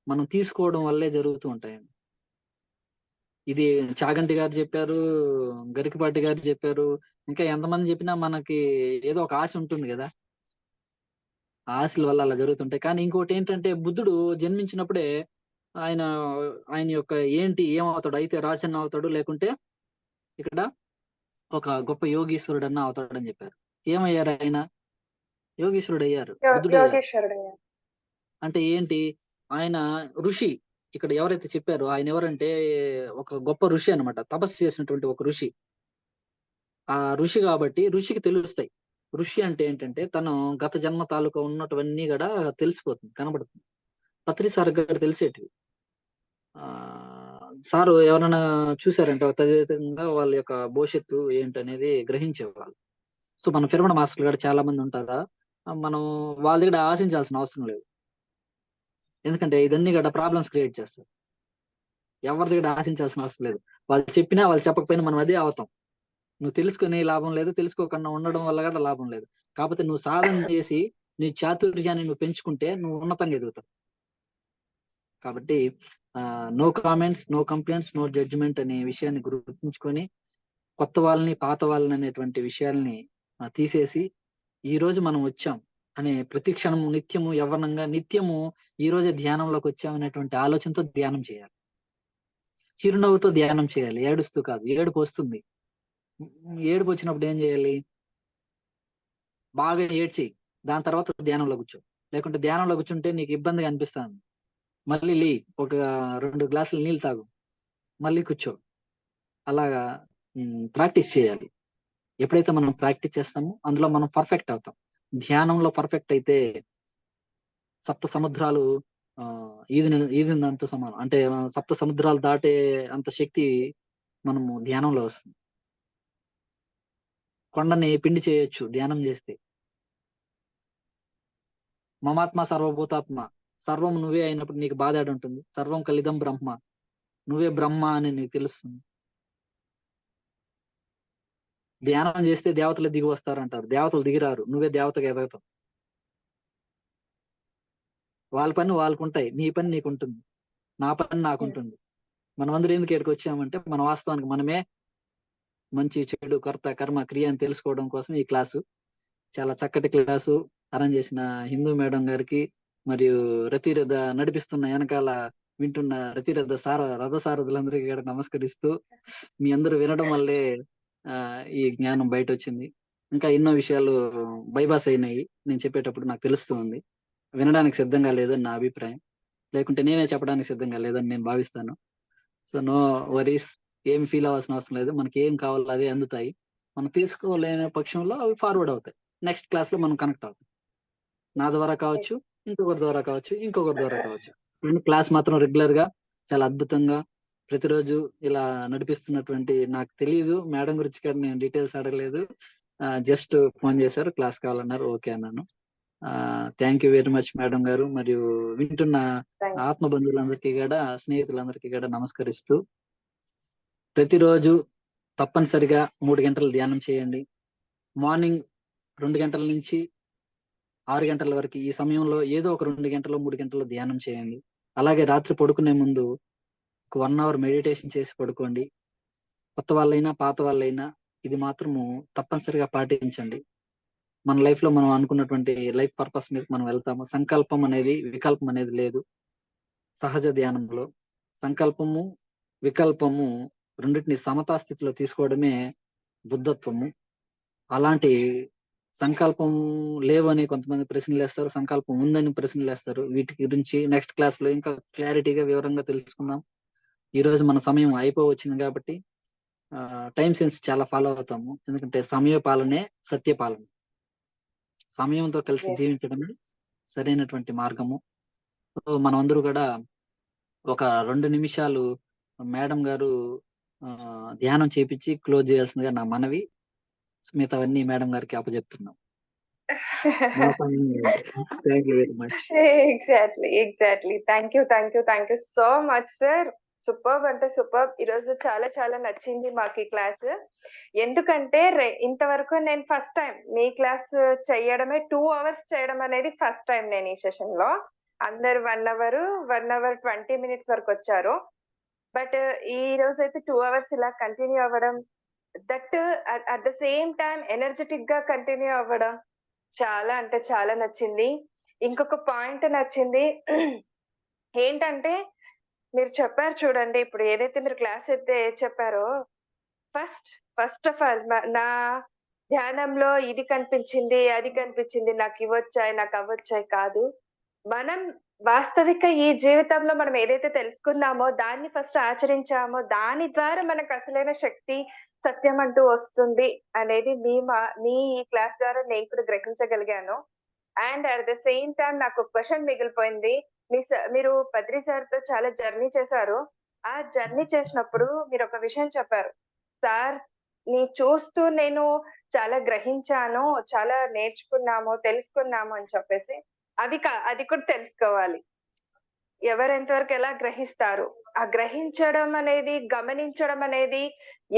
మనం తీసుకోవడం వల్లే జరుగుతూ ఉంటాయండి. ఇది చాగంటి గారు చెప్పారు, గరికపాటి గారు చెప్పారు, ఇంకా ఎంతమంది చెప్పినా మనకి ఏదో ఒక ఆశ ఉంటుంది కదా, ఆ ఆశల వల్ల అలా జరుగుతుంటాయి. కానీ ఇంకోటి ఏంటంటే, బుద్ధుడు జన్మించినప్పుడే ఆయన ఆయన యొక్క ఏమవుతాడు, అయితే రాజన్న అవుతాడు, లేకుంటే ఇక్కడ ఒక గొప్ప యోగీశ్వరుడన్నా అవుతాడని చెప్పారు. ఏమయ్యారు ఆయన? యోగీశ్వరుడు అయ్యారు, బుద్ధుడు అయ్యారు. యోగేశ్వరుడు. అంటే ఏంటి? ఆయన ఋషి. ఇక్కడ ఎవరైతే చెప్పారో ఆయన ఎవరంటే ఒక గొప్ప ఋషి అన్నమాట, తపస్సు చేసినటువంటి ఒక ఋషి. ఆ ఋషి కాబట్టి ఋషికి తెలుస్తాయి. ఋషి అంటే ఏంటంటే తను గత జన్మ తాలూకా ఉన్నటువన్నీ కూడా తెలిసిపోతుంది, కనబడుతుంది. పత్రి సార్ గారు తెలిసేటివి. ఆ సారు ఎవరైనా చూసారంటే తదితంగా వాళ్ళ యొక్క భవిష్యత్తు ఏంటనేది గ్రహించేవాళ్ళు. సో మన ఫిరమణ మాస్టర్లు కూడా చాలా మంది ఉంటారా, మనం వాళ్ళ దగ్గర ఆశించాల్సిన అవసరం లేదు. ఎందుకంటే ఇదన్నీ కూడా ప్రాబ్లమ్స్ క్రియేట్ చేస్తారు. ఎవరి దగ్గర ఆశించాల్సిన అవసరం లేదు. వాళ్ళు చెప్పినా వాళ్ళు చెప్పకపోయినా మనం అదే అవుతాం. నువ్వు తెలుసుకునే లాభం లేదు, తెలుసుకోకుండా ఉండడం వల్ల కూడా లాభం లేదు. కాకపోతే నువ్వు సాధన చేసి నీ చాతుర్యాన్ని నువ్వు పెంచుకుంటే నువ్వు ఉన్నతంగా ఎదుగుతావు. కాబట్టి no comments, no complaints, no judgement అనే విషయాన్ని గుర్తుంచుకొని, కొత్త వాళ్ళని పాత వాళ్ళని అనేటువంటి విషయాల్ని తీసేసి, ఈ రోజు మనం వచ్చాం అనే ప్రతి క్షణము నిత్యము యవ్వనంగా, నిత్యము ఈ రోజే ధ్యానంలోకి వచ్చాం అనేటువంటి ఆలోచనతో ధ్యానం చేయాలి. చిరునవ్వుతో ధ్యానం చేయాలి, ఏడుస్తూ కాదు. ఏడుపు వస్తుంది. ఏడుపు వచ్చినప్పుడు ఏం చేయాలి? బాగా ఏడ్చి దాని తర్వాత ధ్యానంలో కూర్చో. లేకుంటే ధ్యానంలో కూర్చుంటే నీకు ఇబ్బందిగా అనిపిస్తుంది, మళ్ళీ లే, ఒక 2 గ్లాసులు నీళ్ళు తాగు, మళ్ళీ కూర్చో. అలాగా ప్రాక్టీస్ చేయాలి. ఎప్పుడైతే మనం ప్రాక్టీస్ చేస్తామో అందులో మనం పర్ఫెక్ట్ అవుతాం. ధ్యానంలో పర్ఫెక్ట్ అయితే సప్త సముద్రాలు ఈదినంత సమానం. అంటే సప్త సముద్రాలు దాటే అంత శక్తి మనము ధ్యానంలో వస్తుంది. కొండని పిండి చేయొచ్చు ధ్యానం చేస్తే. మమాత్మ సర్వభూతాత్మ, సర్వం నువ్వే అయినప్పుడు నీకు బాధ ఏడ ఉంటుంది? సర్వం కలిదం బ్రహ్మ, నువ్వే బ్రహ్మ అని నీకు తెలుస్తుంది. ధ్యానం చేస్తే దేవతలు దిగి వస్తారు అంటారు, దేవతలు దిగిరారు, నువ్వే దేవతగా ఎదుగుతావు. వాళ్ళ పని వాళ్ళకు ఉంటాయి, నీ పని నీకు ఉంటుంది, నా పని నాకుంటుంది. మనమందరం ఎందుకు ఇక్కడికి వచ్చామంటే మన వాస్తవానికి మనమే మంచి చెడు కర్త కర్మ క్రియ అని తెలుసుకోవడం కోసం ఈ క్లాసు. చాలా చక్కటి క్లాసు అరేంజ్ చేసిన హిందూ మేడం గారికి, మరియు రతిరథ నడిపిస్తున్న వెనకాల వింటున్న రతిరథ రథ సారథులందరికీ కూడా నమస్కరిస్తూ, మీ అందరూ వినడం వల్లే ఈ జ్ఞానం బయట వచ్చింది. ఇంకా ఎన్నో విషయాలు బైపాస్ అయినాయి నేను చెప్పేటప్పుడు, నాకు తెలుస్తూ ఉంది. వినడానికి సిద్ధంగా లేదని నా అభిప్రాయం, లేకుంటే నేనే చెప్పడానికి సిద్ధంగా లేదని నేను భావిస్తాను. సో నో వరీస్, ఏం ఫీల్ అవ్వాల్సిన అవసరం లేదు. మనకి ఏం కావాలో అదే అందుతాయి. మనం తీసుకోలేని పక్షంలో అవి ఫార్వర్డ్ అవుతాయి. నెక్స్ట్ క్లాస్ లో మనం కనెక్ట్ అవుతాం. నా ద్వారా కావచ్చు, ఇంకొకరి ద్వారా కావచ్చు, ఇంకొకరి ద్వారా కావచ్చు. క్లాస్ మాత్రం రెగ్యులర్ గా చాలా అద్భుతంగా ప్రతిరోజు ఇలా నడిపిస్తున్నటువంటి, నాకు తెలియదు మేడం గురించి కానీ నేను డీటెయిల్స్ అడగలేదు, జస్ట్ ఫోన్ చేశారు, క్లాస్ కావాలన్నారు, ఓకే అన్నాను. Thank you very much madam గారు. మరియు వింటున్న ఆత్మ బంధువులందరికీ కూడా, స్నేహితులందరికీ కూడా నమస్కరిస్తూ, ప్రతిరోజు తప్పనిసరిగా 3 గంటలు ధ్యానం చేయండి. మార్నింగ్ 2 గంటల నుంచి 6 గంటల వరకు ఈ సమయంలో ఏదో ఒక 2 గంటలు 3 గంటలు ధ్యానం చేయండి. అలాగే రాత్రి పడుకునే ముందు ఒక 1 అవర్ మెడిటేషన్ చేసి పడుకోండి. కొత్త వాళ్ళైనా పాత వాళ్ళైనా ఇది మాత్రము తప్పనిసరిగా పాటించండి. మన లైఫ్ లో మనం అనుకున్నటువంటి లైఫ్ పర్పస్ మీద మనం వెళ్తాము. సంకల్పం అనేది వికల్పం అనేది లేదు. సహజ ధ్యానంలో సంకల్పము వికల్పము రెండింటిని సమతా స్థితిలో తీసుకోవడమే బుద్ధత్వము. అలాంటి సంకల్పం లేవని కొంతమంది ప్రశ్నలు వేస్తారు, సంకల్పం ఉందని ప్రశ్నలు వేస్తారు. వీటి గురించి నెక్స్ట్ క్లాస్ లో ఇంకా క్లారిటీగా వివరంగా తెలుసుకుందాం. ఈ రోజు మన సమయం అయిపోవచ్చింది కాబట్టి టైం సెన్స్ చాలా ఫాలో అవుతాము. ఎందుకంటే సమయ పాలనే సత్య పాలన. సమయంతో కలిసి Yes. జీవించడమే సరైనటువంటి మార్గము. సో మనం అందరూ కూడా ఒక 2 నిమిషాలు మేడం గారు ధ్యానం చేపించి క్లోజ్ చేయాల్సిందిగా నా మనవి. మిగతావన్నీ మేడం గారికి అప్పచెప్తున్నాం. నా సమయం thank you very much. Exactly. Thank you so much sir. Superb అంటే సూపర్బ్. ఈరోజు చాలా చాలా నచ్చింది మాకు ఈ క్లాస్. ఎందుకంటే ఇంతవరకు నేను ఫస్ట్ టైం మీ క్లాస్ చేయడమే 2 అవర్స్ చేయడం అనేది ఫస్ట్ టైం నేను ఈ సెషన్ లో. అందరు 1 అవర్ 20 మినిట్స్ వరకు వచ్చారు. బట్ ఈ రోజు అయితే 2 అవర్స్ ఇలా కంటిన్యూ అవ్వడం, that at the same time energetic గా కంటిన్యూ అవ్వడం చాలా అంటే చాలా నచ్చింది. ఇంకొక పాయింట్ నచ్చింది. ఏంటంటే మీరు చెప్పారు చూడండి, ఇప్పుడు ఏదైతే మీరు క్లాస్ అయితే చెప్పారో, ఫస్ట్ ఆఫ్ ఆల్ నా ధ్యానంలో ఇది కనిపించింది, అది కనిపించింది, నాకు ఇవొచ్చాయి, నాకు అవొచ్చాయి కాదు. మనం వాస్తవిక ఈ జీవితంలో మనం ఏదైతే తెలుసుకున్నామో, దాన్ని ఫస్ట్ ఆచరించామో, దాని ద్వారా మనకు అసలైన శక్తి, సత్యం అంటూ వస్తుంది అనేది మీ ఈ క్లాస్ ద్వారా నేను కూడా గ్రహించగలిగాను. And at the same time నాకు ఒక క్వెషన్ మిగిలిపోయింది. మీరు పత్రి సార్‌తో చాలా జర్నీ చేశారు. ఆ జర్నీ చేసినప్పుడు మీరు ఒక విషయం చెప్పారు. సార్ చూస్తూ నేను చాలా గ్రహించాను, చాలా నేర్చుకున్నాము, తెలుసుకున్నాము అని చెప్పేసి. అది కూడా తెలుసుకోవాలి. ఎవరెంత వరకు ఎలా గ్రహిస్తారు? ఆ గ్రహించడం అనేది, గమనించడం అనేది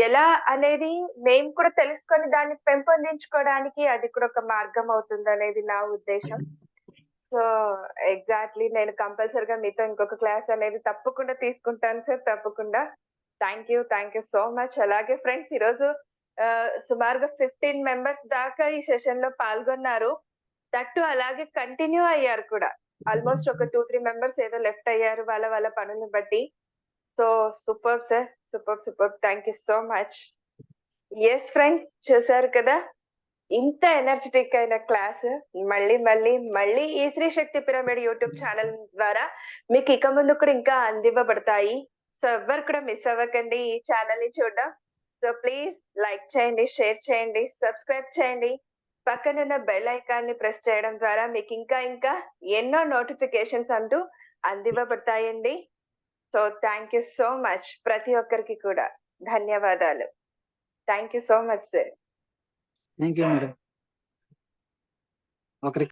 ఎలా అనేది మేము కూడా తెలుసుకొని దాన్ని పెంపొందించుకోవడానికి అది కూడా ఒక మార్గం అవుతుందనేది నా ఉద్దేశం. సో ఎగ్జాక్ట్లీ నేను కంపల్సరీగా మీతో ఇంకొక క్లాస్ అనేది తప్పకుండా తీసుకుంటాను సార్. తప్పకుండా. Thank you so much. అలాగే ఫ్రెండ్స్ ఈరోజు సుమారుగా 15 మెంబర్స్ దాకా ఈ సెషన్ లో పాల్గొన్నారు. దట్టు అలాగే కంటిన్యూ అయ్యారు కూడా. ఆల్మోస్ట్ ఒక 2-3 మెంబర్స్ ఏదో లెఫ్ట్ అయ్యారు వాళ్ళ పనులను బట్టి. So superb sir. Superb. Thank you so much. Yes friends, చూసారు కదా ఇంత ఎనర్జెటిక్ అయిన క్లాస్ మళ్ళీ ఈ శ్రీ శక్తి పిరమిడ్ యూట్యూబ్ ఛానల్ ద్వారా మీకు ఇక ముందు కూడా ఇంకా అందివ్వబడతాయి. సో ఎవ్వరు కూడా మిస్ అవ్వకండి ఈ ఛానల్ ని చూడడం. సో ప్లీజ్ లైక్ చేయండి, షేర్ చేయండి, సబ్స్క్రైబ్ చేయండి. పక్కనున్న బెల్ ఐకాన్ ని ప్రెస్ చేయడం ద్వారా మీకు ఇంకా ఎన్నో నోటిఫికేషన్స్ అంటూ అందివ్వబడతాయండి. So thank you so much ప్రతి ఒక్కరికి కూడా. ధన్యవాదాలు. Thank you so much sir. Thank you madam. ఒకరికి